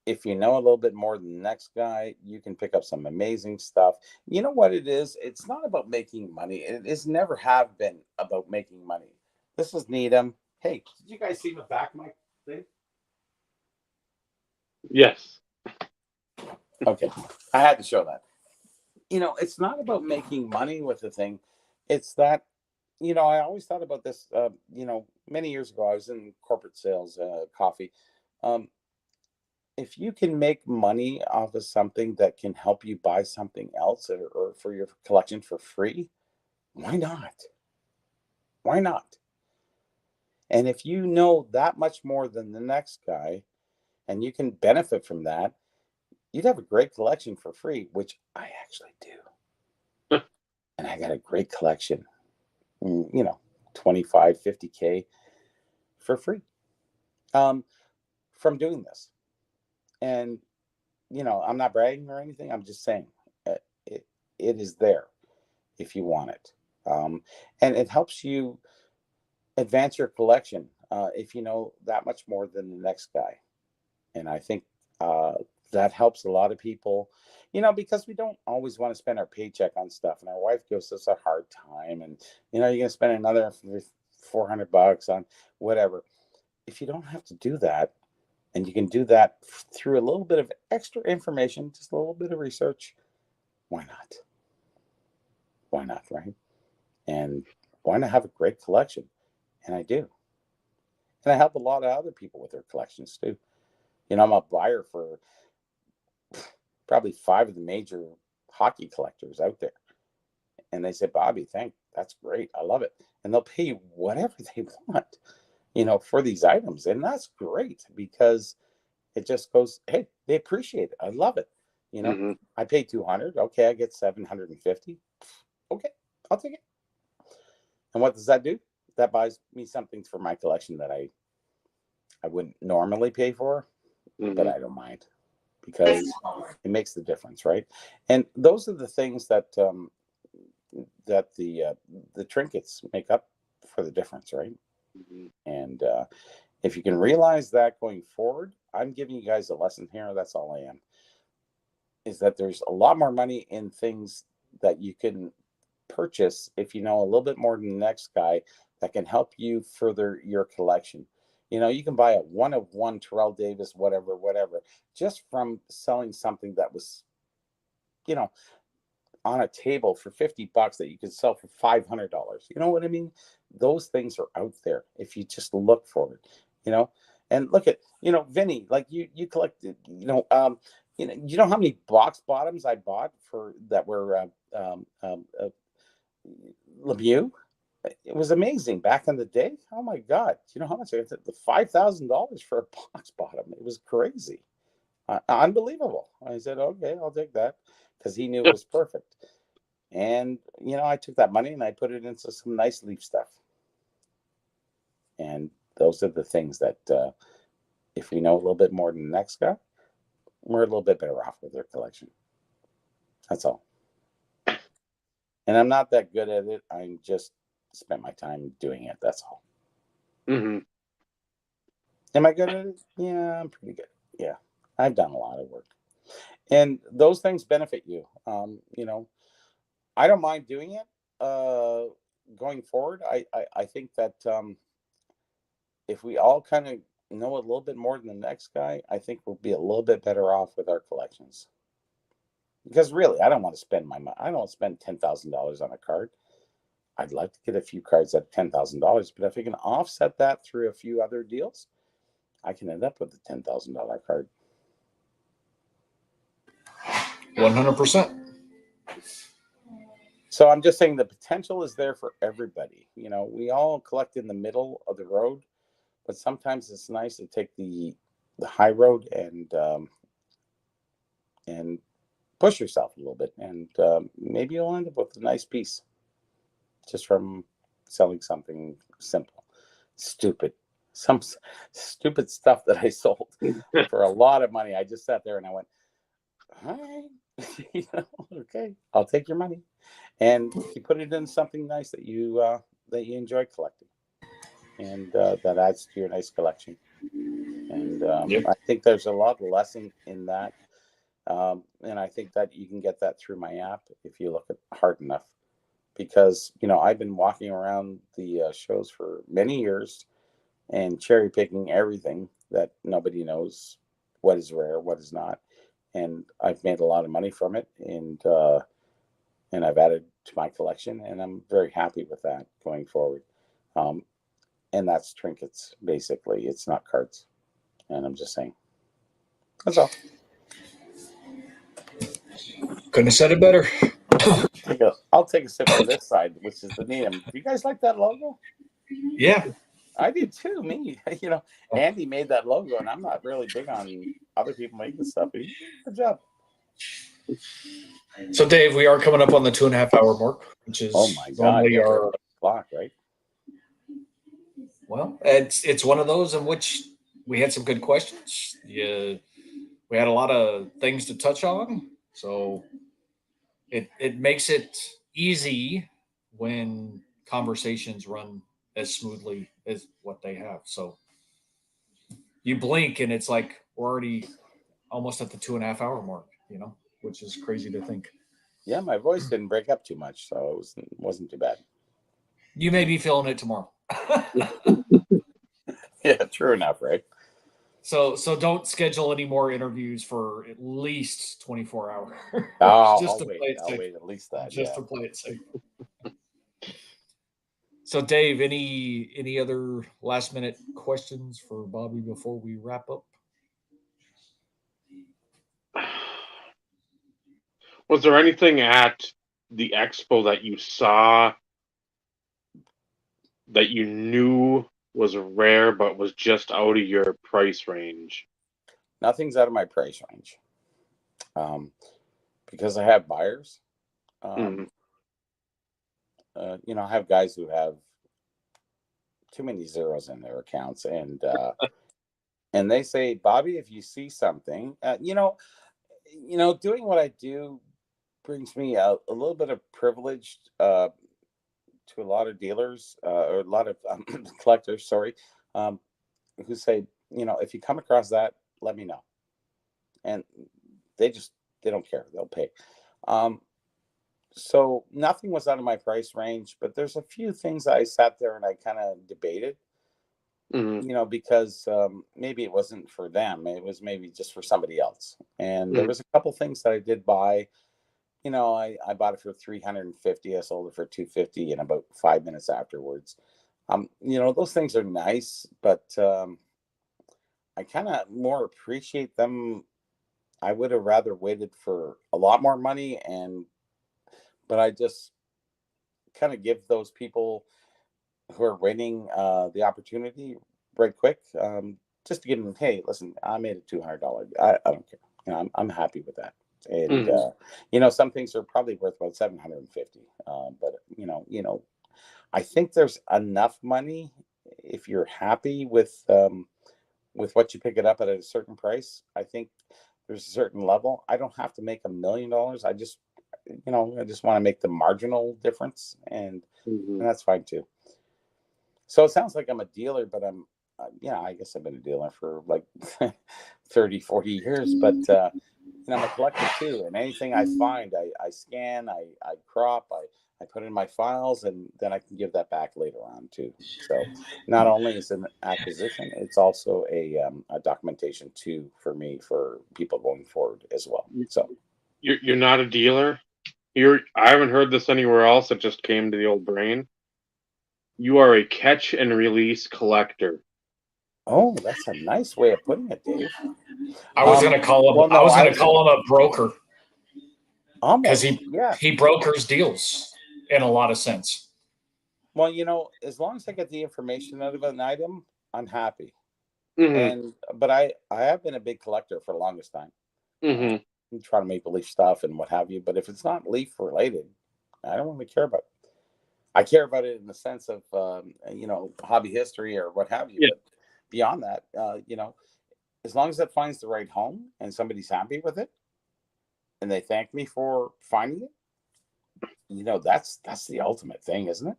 if you know a little bit more than the next guy, you can pick up some amazing stuff. You know what it is? It's not about making money. It is never have been about making money. This is Needuum. Hey, did you guys see the back of my thing? Yes. Okay, I had to show that. You know, it's not about making money with the thing. It's that, you know, I always thought about this, you know, many years ago, I was in corporate sales, coffee. If you can make money off of something that can help you buy something else or for your collection for free, why not? Why not? And if you know that much more than the next guy and you can benefit from that, you'd have a great collection for free, which I actually do. And I got a great collection, you know, 25, 50K for free from doing this. And, you know, I'm not bragging or anything. I'm just saying it is there if you want it. And it helps you advance your collection if you know that much more than the next guy. And I think that helps a lot of people, you know, because we don't always want to spend our paycheck on stuff. And our wife gives us a hard time. And, you know, you're going to spend another $400 on whatever. If you don't have to do that, and you can do that through a little bit of extra information, just a little bit of research, why not? Why not, right? And why not have a great collection? And I do. And I help a lot of other people with their collections too. You know, I'm a buyer for probably 5 of the major hockey collectors out there. And they say, Bobby, that's great. I love it. And they'll pay you whatever they want, you know, for these items. And that's great because it just goes, hey, they appreciate it. I love it. You know, I pay 200. Okay, I get 750. Okay, I'll take it. And what does that do? That buys me something for my collection that I wouldn't normally pay for, but I don't mind because it makes the difference, right? And those are the things that that the trinkets make up for the difference, right? And if you can realize that going forward, I'm giving you guys a lesson here. That's all I am. Is that there's a lot more money in things that you can purchase if you know a little bit more than the next guy that can help you further your collection. You know, you can buy a 1-of-1 Terrell Davis, whatever, just from selling something that was, you know, on a table for $50 that you could sell for $500. You know what I mean? Those things are out there if you just look for it, you know. And look at, Vinny, like you collected, you know how many box bottoms I bought for that were Lemieux? It was amazing back in the day. Oh my God! You know how much I got? The $5,000 for a box bottom. It was crazy, unbelievable. I said, okay, I'll take that, because he knew it was perfect. And I took that money and I put it into some nice Leaf stuff. And those are the things that, if we know a little bit more than the next guy, we're a little bit better off with their collection. That's all. And I'm not that good at it. I just spent my time doing it. That's all. Mm-hmm. Am I good at it? Yeah, I'm pretty good. Yeah, I've done a lot of work. And those things benefit you. I don't mind doing it going forward. I think that if we all kind of know a little bit more than the next guy, I think we'll be a little bit better off with our collections. Because really, I don't want to spend my money. I don't want to spend $10,000 on a card. I'd like to get a few cards at $10,000, but if I can offset that through a few other deals, I can end up with a $10,000 card. 100%. So I'm just saying the potential is there for everybody. We all collect in the middle of the road, but sometimes it's nice to take the high road and push yourself a little bit, and maybe you'll end up with a nice piece just from selling something simple, some stupid stuff that I sold for a lot of money. I just sat there and I went, all right, okay, I'll take your money. And you put it in something nice that you enjoy collecting, and that adds to your nice collection. And Yep. I think there's a lot of lesson in that, and I think that you can get that through my app if you look at hard enough. Because I've been walking around the shows for many years and cherry picking everything that nobody knows what is rare, what is not, and I've made a lot of money from it, and I've added to my collection, and I'm very happy with that going forward. And that's trinkets, basically. It's not cards. And I'm just saying. That's all. Couldn't have said it better. I'll take a sip from this side, which is the Needuum. Do you guys like that logo? Yeah. I did too. Me, Andy made that logo, and I'm not really big on other people making stuff. But he did a good job. So, Dave, we are coming up on the 2.5 hour mark, which is normally our clock, right? Well, it's one of those in which we had some good questions. Yeah, we had a lot of things to touch on, so it makes it easy when conversations run as smoothly as what they have. So you blink and it's like we're already almost at the 2.5 hour mark, which is crazy to think. Yeah, my voice didn't break up too much, so it wasn't too bad. You may be feeling it tomorrow. Yeah, true enough, right? So don't schedule any more interviews for at least 24 hours. I'll wait at least that. Just to play it safe. So, Dave, any other last minute questions for Bobby before we wrap up? Was there anything at the expo that you saw that you knew was rare but was just out of your price range? Nothing's out of my price range. Because I have buyers. I have guys who have too many zeros in their accounts, and they say, Bobby, if you see something, doing what I do brings me a little bit of privilege to a lot of dealers or a lot of collectors, sorry, who say, if you come across that, let me know. And they don't care. They'll pay. So nothing was out of my price range, but there's a few things I sat there and I kind of debated, because maybe it wasn't for them. It was maybe just for somebody else. And there was a couple things that I did buy, I bought it for 350. I sold it for 250 in about 5 minutes afterwards. Those things are nice, but I kind of more appreciate them. I would have rather waited for a lot more money, but I just kind of give those people who are waiting the opportunity right quick, just to give them, hey, listen, I made a $200. I don't care. I'm happy with that. And some things are probably worth about 750. But I think there's enough money if you're happy with what you pick it up at a certain price. I think there's a certain level. I don't have to make $1 million. I just want to make the marginal difference, and that's fine too. So it sounds like I'm a dealer, but I guess I've been a dealer for like 30, 40 years, but I'm a collector too. And anything I find, I scan, I crop, I put in my files, and then I can give that back later on too. So not only is it an acquisition, it's also a documentation too for me, for people going forward as well. So you're not a dealer. I haven't heard this anywhere else. It just came to the old brain. You are a catch and release collector. Oh, that's a nice way of putting it, Dave. I was going to call him. I was going to call him a broker, because he brokers deals in a lot of sense. Well, as long as I get the information out of an item, I'm happy. But I have been a big collector for the longest time. I'm trying to make leaf stuff and what have you, but if it's not leaf related, I don't really care about it. I care about it in the sense of hobby history or what have you. Yeah. But beyond that, as long as it finds the right home and somebody's happy with it, and they thank me for finding it, that's the ultimate thing, isn't it?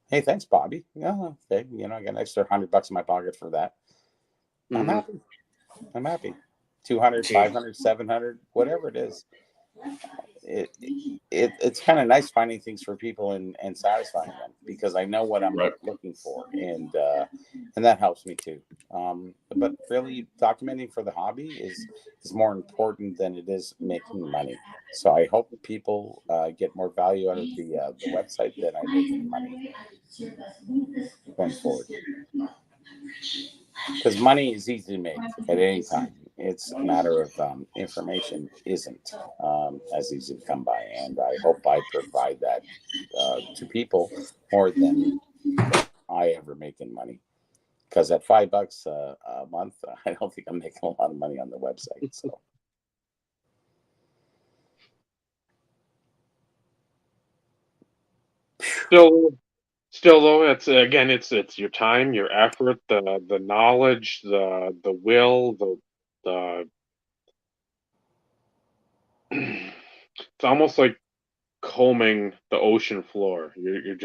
Hey, thanks, Bobby. Yeah, okay. I got an extra $100 in my pocket for that. I'm happy. 200, 500, 700, whatever it is. It's kind of nice finding things for people and satisfying them, because I know what I'm looking for, and that helps me too. But really, documenting for the hobby is more important than it is making money. So I hope people get more value out of the website than I make money going forward. Because money is easy to make at any time. It's a matter of information isn't as easy to come by, and I hope I provide that to people more than I ever make in money. Because at $5 a month, I don't think I'm making a lot of money on the website. So. Still though, it's your time, your effort, the knowledge, the will, the it's almost like combing the ocean floor. You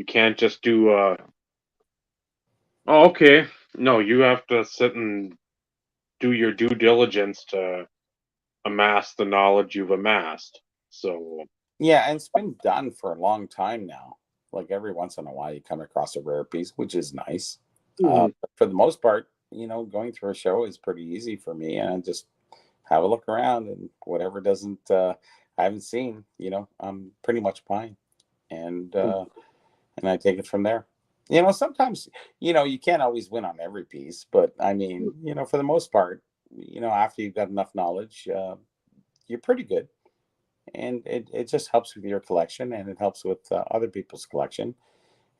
can't just do oh, okay. No, you have to sit and do your due diligence to amass the knowledge you've amassed. So yeah, and it's been done for a long time now. Like every once in a while you come across a rare piece, which is nice. But for the most part, going through a show is pretty easy for me, and I just have a look around, and whatever doesn't I haven't seen, I'm pretty much fine, and I take it from there. Sometimes you can't always win on every piece, but I mean, for the most part, after you've got enough knowledge, you're pretty good, and it just helps with your collection, and it helps with other people's collection,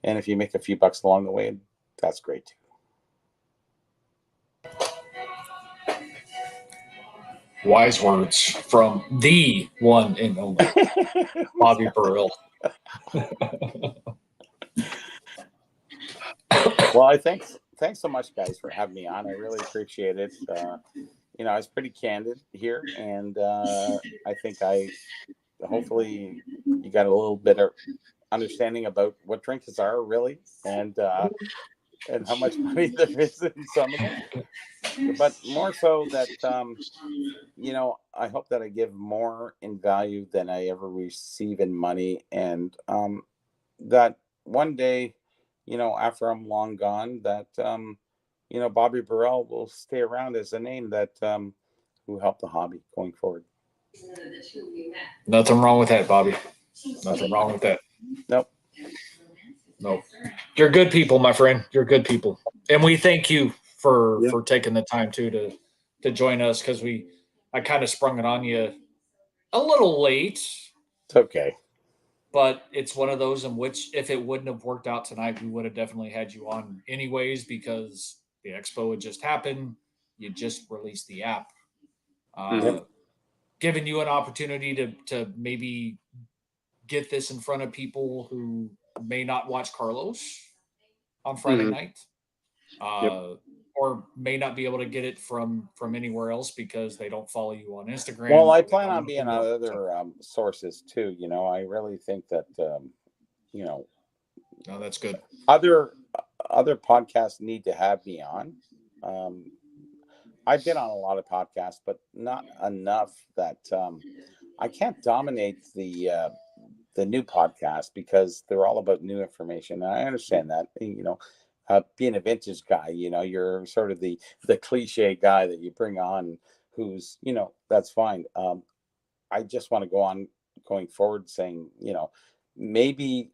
and if you make a few bucks along the way, that's great too. Wise words from the one and only Bobby Burrell. Well, thanks so much, guys, for having me on. I really appreciate it. I was pretty candid here, and I think hopefully you got a little bit of understanding about what trinkets are really, and how much money there is in some of them. But more so that I hope that I give more in value than I ever receive in money, and that one day, after I'm long gone, that Bobby Burrell will stay around as a name that who helped the hobby going forward. Nothing wrong with that, Bobby. Nothing wrong with that. Nope. Nope. You're good people, my friend. You're good people, and we thank you for Yeah. for taking the time to join us because I kind of sprung it on you a little late, It's okay. but it's one of those in which if it wouldn't have worked out tonight, we would have definitely had you on anyways because the expo had just happened. You just released the app, Mhm. giving you an opportunity to maybe get this in front of people who may not watch Carlos on Friday Mhm. night, Yep. or may not be able to get it from anywhere else because they don't follow you on Instagram. Well, I or they plan don't on know being who on you are. other sources too. I really think that No, that's good. other podcasts need to have me on. Um, I've been on a lot of podcasts, but not enough that I can't dominate the new podcast because they're all about new information. And I understand that. Being a vintage guy, you're sort of the cliche guy that you bring on, who's that's fine. I just want to go on going forward, saying maybe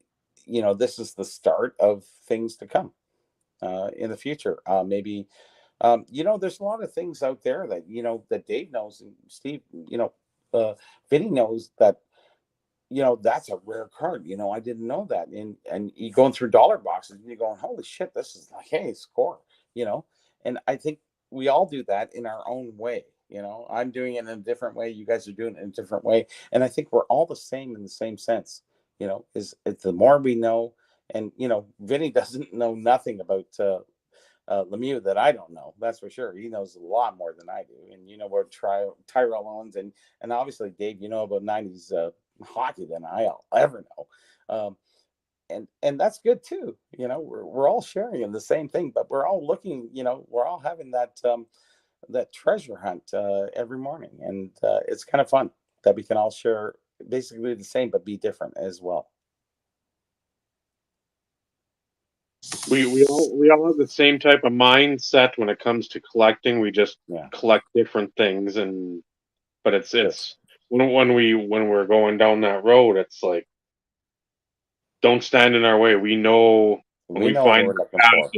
this is the start of things to come in the future. Maybe there's a lot of things out there that that Dave knows and Steve, Vinny knows that that's a rare card. I didn't know that. And you going through dollar boxes and you're going, holy shit, this is like, hey, score, and I think we all do that in our own way. I'm doing it in a different way. You guys are doing it in a different way. And I think we're all the same in the same sense, is it's the more we know. And, Vinny doesn't know nothing about, Lemieux that I don't know. That's for sure. He knows a lot more than I do. And about Tyrell Owens and obviously Dave, about 90s hockey than I'll ever know. And that's good too. We're all sharing in the same thing, but we're all looking. We're all having that treasure hunt every morning, and it's kind of fun that we can all share basically the same but be different as well. We all have the same type of mindset when it comes to collecting. We just Yeah. collect different things, but it's Yes. when we're going down that road, it's like don't stand in our way. We know when We we know what find we're the looking path,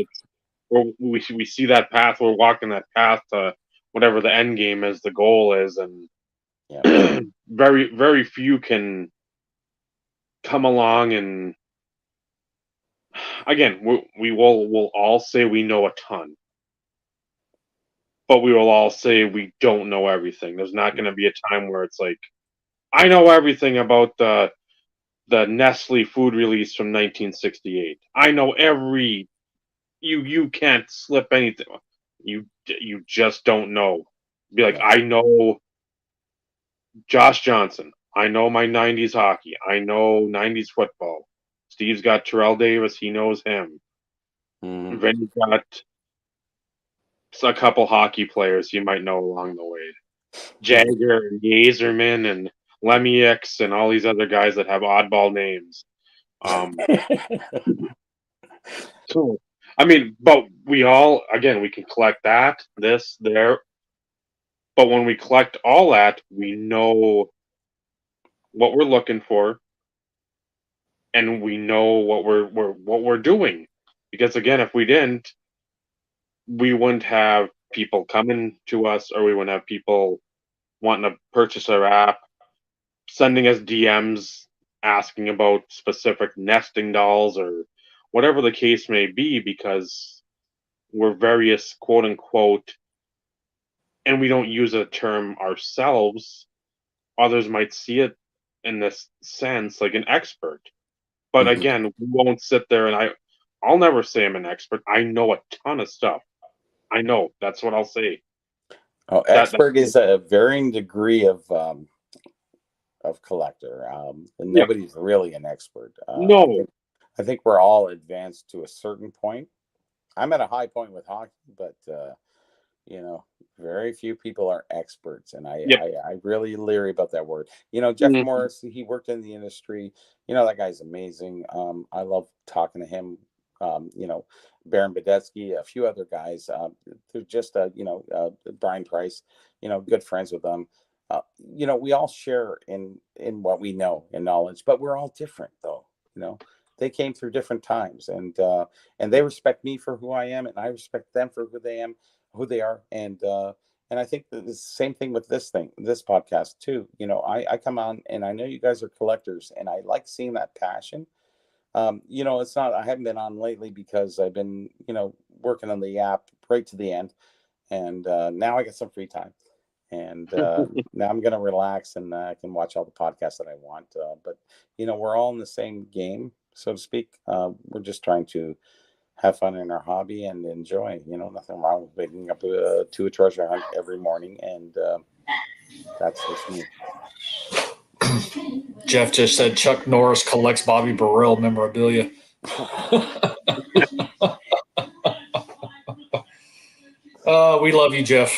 for. we see that path. We're walking that path to whatever the end game is, the goal is, and Yeah. very very few can come along and again we'll all say we know a ton, but we will all say we don't know everything. There's not going to be a time where it's like I know everything about the Nestle food release from 1968. I know every you can't slip anything. You just don't know. Be like, Yeah. I know Josh Johnson. I know my 90s hockey. I know 90s football. Steve's got Terrell Davis. He knows him. Mhm. Vinny's got a couple hockey players you might know along the way. Jagger and Yazerman and Lemieux and all these other guys that have oddball names. So, I mean, but we all, again, we can collect that, this, there. But when we collect all that, we know what we're looking for, and we know what we're doing. Because again, if we didn't, we wouldn't have people coming to us, or we wouldn't have people wanting to purchase our app, sending us DMs asking about specific nesting dolls or whatever the case may be, because we're various quote unquote, and we don't use a term ourselves. Others might see it in this sense like an expert. But Mhm. again, we won't sit there and I'll never say I'm an expert. I know a ton of stuff. I know. That's what I'll say. Oh, That expert is a varying degree of collector. And yeah. nobody's really an expert. No. I think we're all advanced to a certain point. I'm at a high point with hockey, but you know, very few people are experts, and Yeah. I really leery about that word. Jeff Mhm. Morris, he worked in the industry. That guy's amazing. I love talking to him. Baron Badetsky, a few other guys. They're just Brian Price. Good friends with them. we all share in what we know in knowledge, but we're all different though. They came through different times, and they respect me for who I am, and I respect them for who they are. And I think that it's the same thing with this podcast too. I come on, and I know you guys are collectors, and I like seeing that passion. It's not, I haven't been on lately because I've been, working on the app right to the end. And now I got some free time. And now I'm going to relax, and I can watch all the podcasts that I want. But, we're all in the same game, so to speak. We're just trying to have fun in our hobby and enjoy. Nothing wrong with waking up to a treasure hunt every morning. And that's just me. Jeff just said Chuck Norris collects Bobby Burrell memorabilia. We love you, Jeff.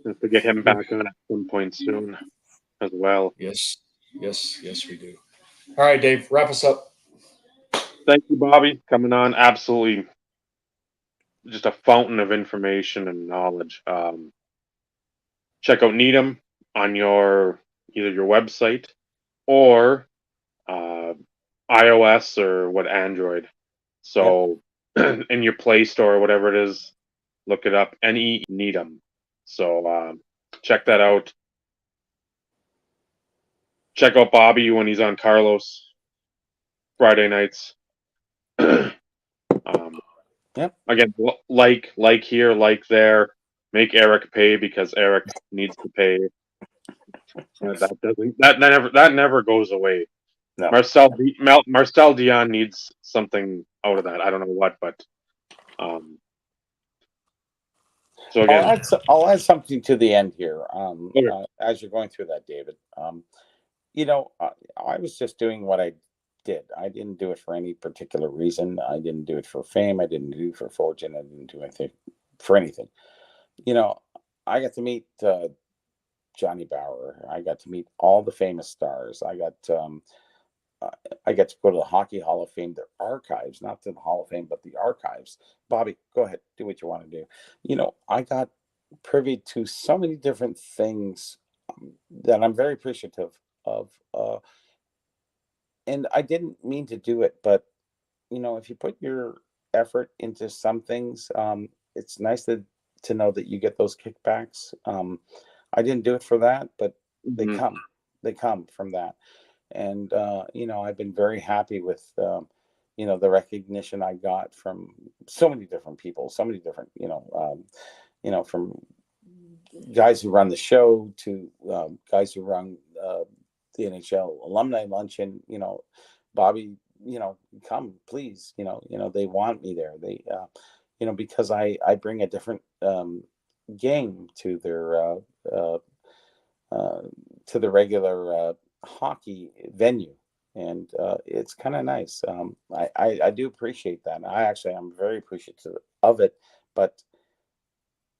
Have to get him back on at some point soon as well. Yes, we do. All right, Dave, wrap us up. Thank you, Bobby, coming on. Absolutely just a fountain of information and knowledge. Check out Needuum on either your website or iOS or Android. So in your Play Store or whatever it is, look it up. Needuum. So check that out. Check out Bobby when he's on Carlos Friday nights. Yep. Again, like here, like there. Make Eric pay because Eric needs to pay. That never goes away. No. Marcel Dion needs something out of that. I don't know what, but so again, I'll add something to the end here. Okay. As you're going through that, David. I was just doing what I did. I didn't do it for any particular reason. I didn't do it for fame. I didn't do it for fortune. I didn't do anything for anything. I got to meet Johnny Bauer. I got to meet all the famous stars. I got to go to the Hockey Hall of Fame, their archives, not to the Hall of Fame, but the archives. Bobby, go ahead, do what you want to do. I got privy to so many different things that I'm very appreciative of. And I didn't mean to do it, but if you put your effort into some things, it's nice to know that you get those kickbacks. I didn't do it for that, but they come from that. And I've been very happy with the recognition I got from so many different people, so many different from guys who run the show to guys who run the NHL alumni luncheon. Bobby, come please. They want me there. They because I bring a different game to the regular hockey venue, and it's kind of nice. I do appreciate that. I'm very appreciative of it, but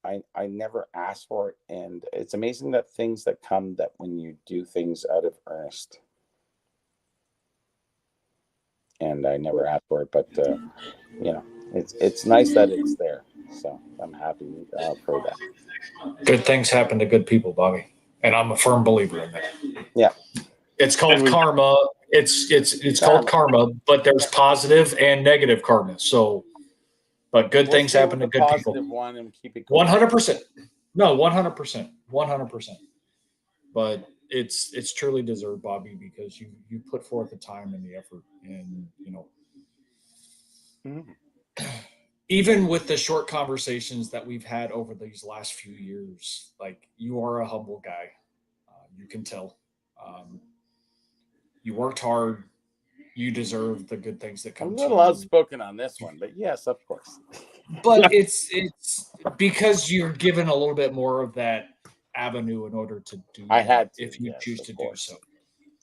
I never asked for it, and it's amazing that things that come that when you do things out of earnest. And I never asked for it, but it's nice that it's there. So I'm happy for that. Good things happen to good people, Bobby, and I'm a firm believer in that. Yeah, it's called karma. It's called karma, but there's positive and negative karma. So, but good things happen to good people. One and keep it going. 100%. No, 100%. But it's truly deserved, Bobby, because you put forth the time and the effort, and even with the short conversations that we've had over these last few years, like, you are a humble guy. You can tell. You worked hard. You deserve the good things that come. I'm a little outspoken on this one, but yes, of course. But it's because you're given a little bit more of that avenue in order to do. I had to, if you choose to do so.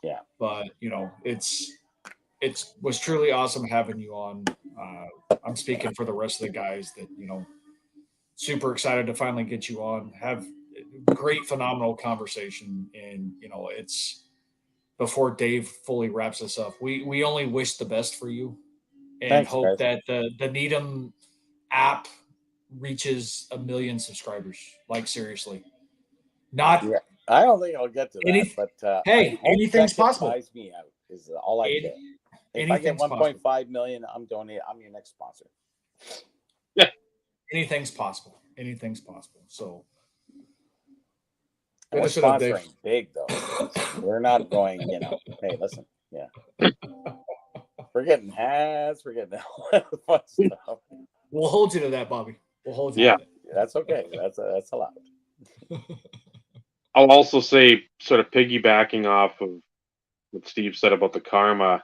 Yeah. But it was truly awesome having you on. I'm speaking for the rest of the guys that super excited to finally get you on. Have great, phenomenal conversation, and it's before Dave fully wraps us up. We only wish the best for you, and Thanks, hope guys. that the Needuum app reaches 1 million subscribers. Like seriously, not Yeah, I don't think I'll get to that, Any- but hey, I hope anything's that kid possible. buys me out. Is all I say. If I get anything's possible. 1.5 million, I'm donating. I'm your next sponsor. Anything's possible. Anything's possible. So And we're Finish it up, Dave. sponsoring big though. We're not going. Hey, listen. Yeah, we're getting hats. We're getting all that fun stuff. we'll hold you to that, Bobby. We'll hold you Yeah. to That's okay. That's allowed. that. I'll also say, sort of piggybacking off of what Steve said about the karma,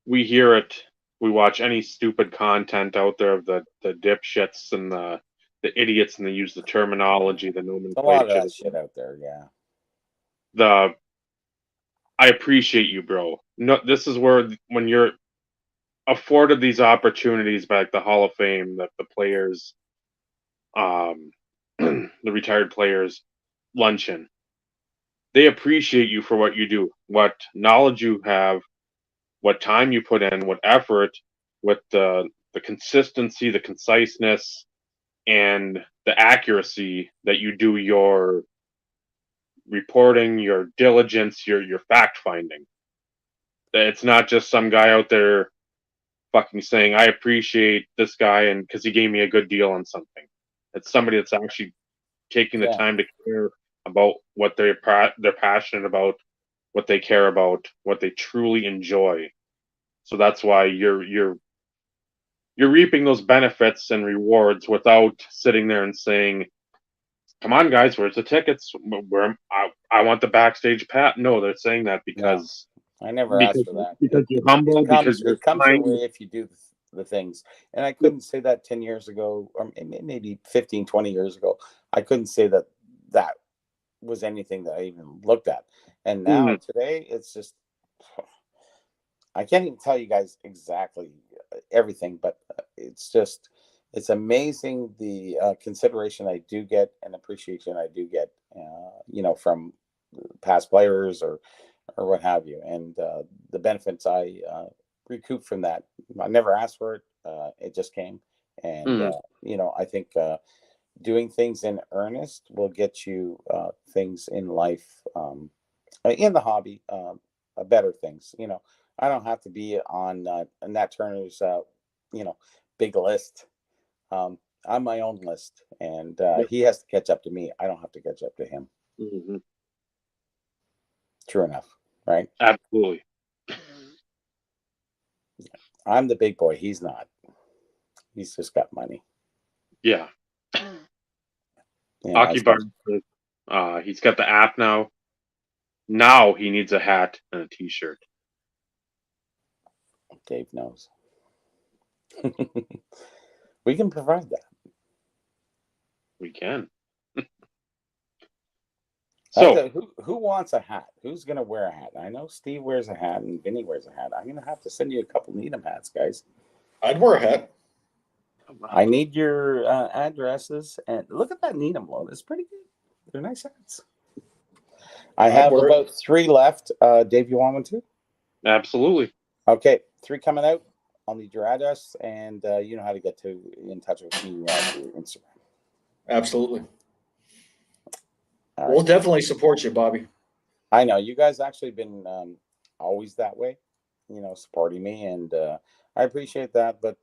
we hear it. We watch any stupid content out there of the dipshits and the idiots, and they use the terminology, the A lot of nomenclature. that shit out there. Yeah. I appreciate you, bro. No, this is where when you're afforded these opportunities by like the Hall of Fame, the players, the retired players luncheon. They appreciate you for what you do, what knowledge you have, what time you put in, what effort, with the consistency, the conciseness, and the accuracy that you do your reporting, your diligence, your fact finding. It's not just some guy out there fucking saying, I appreciate this guy and because he gave me a good deal on something. It's somebody that's actually taking the time to care about what they're passionate about, what they care about, what they truly enjoy. So that's why you're reaping those benefits and rewards without sitting there and saying, "Come on, guys, where's the tickets? I want the backstage pat." No, they're saying that because I never asked for that. because you're humble, because you're It comes kind. your way if you do the things. And I couldn't say that 10 years ago, or maybe 15, 20 years ago. I couldn't say that was anything that I even looked at. And now today, it's just, I can't even tell you guys exactly everything, but it's amazing the consideration I do get and appreciation I do get, from past players or what have you, and the benefits I recoup from that. I never asked for it; it just came, and I think doing things in earnest will get you things in life, in the hobby, better things. I don't have to be on Nat Turner's, big list. I'm my own list, and he has to catch up to me. I don't have to catch up to him. Mm-hmm. True enough, right? Absolutely. I'm the big boy. He's not. He's just got money. Yeah. Hockey bar. He's got the app now. Now he needs a hat and a T-shirt. Dave knows. We can provide that. We can. So who wants a hat? Who's gonna wear a hat? I know Steve wears a hat and Vinny wears a hat. I'm gonna have to send you a couple Needuum hats, guys. I'd wear a hat. I need your addresses, and look at that Needuum logo. It's pretty good. They're nice hats. I have about 3 left. Dave, you want one too? Absolutely. Okay, 3 coming out. I'll need your address, and you know how to get in touch with me through Instagram. Absolutely. All we'll right. definitely support you, Bobby. I know you guys actually been always that way, supporting me, and I appreciate that. But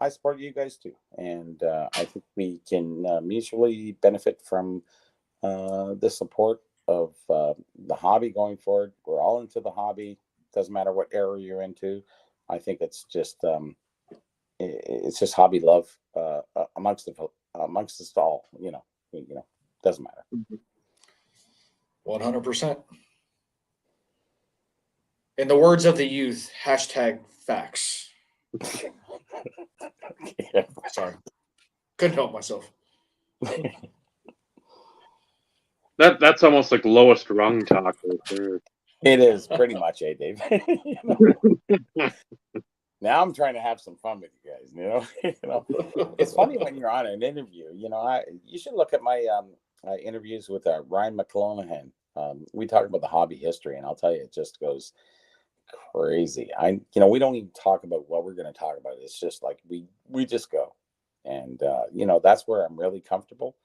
I support you guys too, and I think we can mutually benefit from the support of the hobby going forward. We're all into the hobby. Doesn't matter what area you're into. I think it's just hobby love amongst us all. Doesn't matter. 100%. In the words of the youth, #facts. Yeah. Sorry. Couldn't help myself. That's almost like lowest rung talk. It is pretty much, Dave. Now I'm trying to have some fun with you guys. It's funny when you're on an interview. You should look at my interviews with Ryan McClanahan. We talk about the hobby history, and I'll tell you, it just goes crazy. We don't even talk about what we're going to talk about. It's just like we just go. And you know, that's where I'm really comfortable.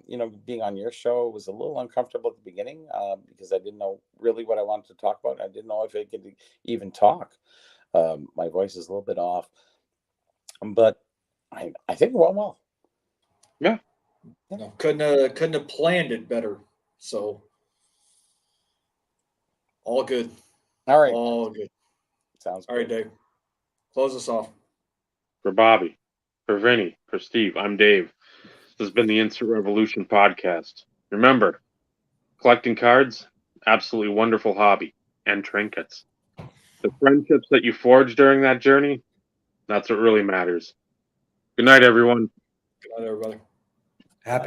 You know, being on your show was a little uncomfortable at the beginning because I didn't know really what I wanted to talk about. I didn't know if I could even talk. My voice is a little bit off, but I think it went well. Yeah. No, couldn't have planned it better. So all good. All right. All good. Sounds good. All right, Dave. Close us off. For Bobby, for Vinny, for Steve, I'm Dave. This has been the Instant Revolution podcast. Remember, collecting cards, absolutely wonderful hobby, and trinkets. The friendships that you forge during that journey, that's what really matters. Good night, everyone. Good night, everybody. Happy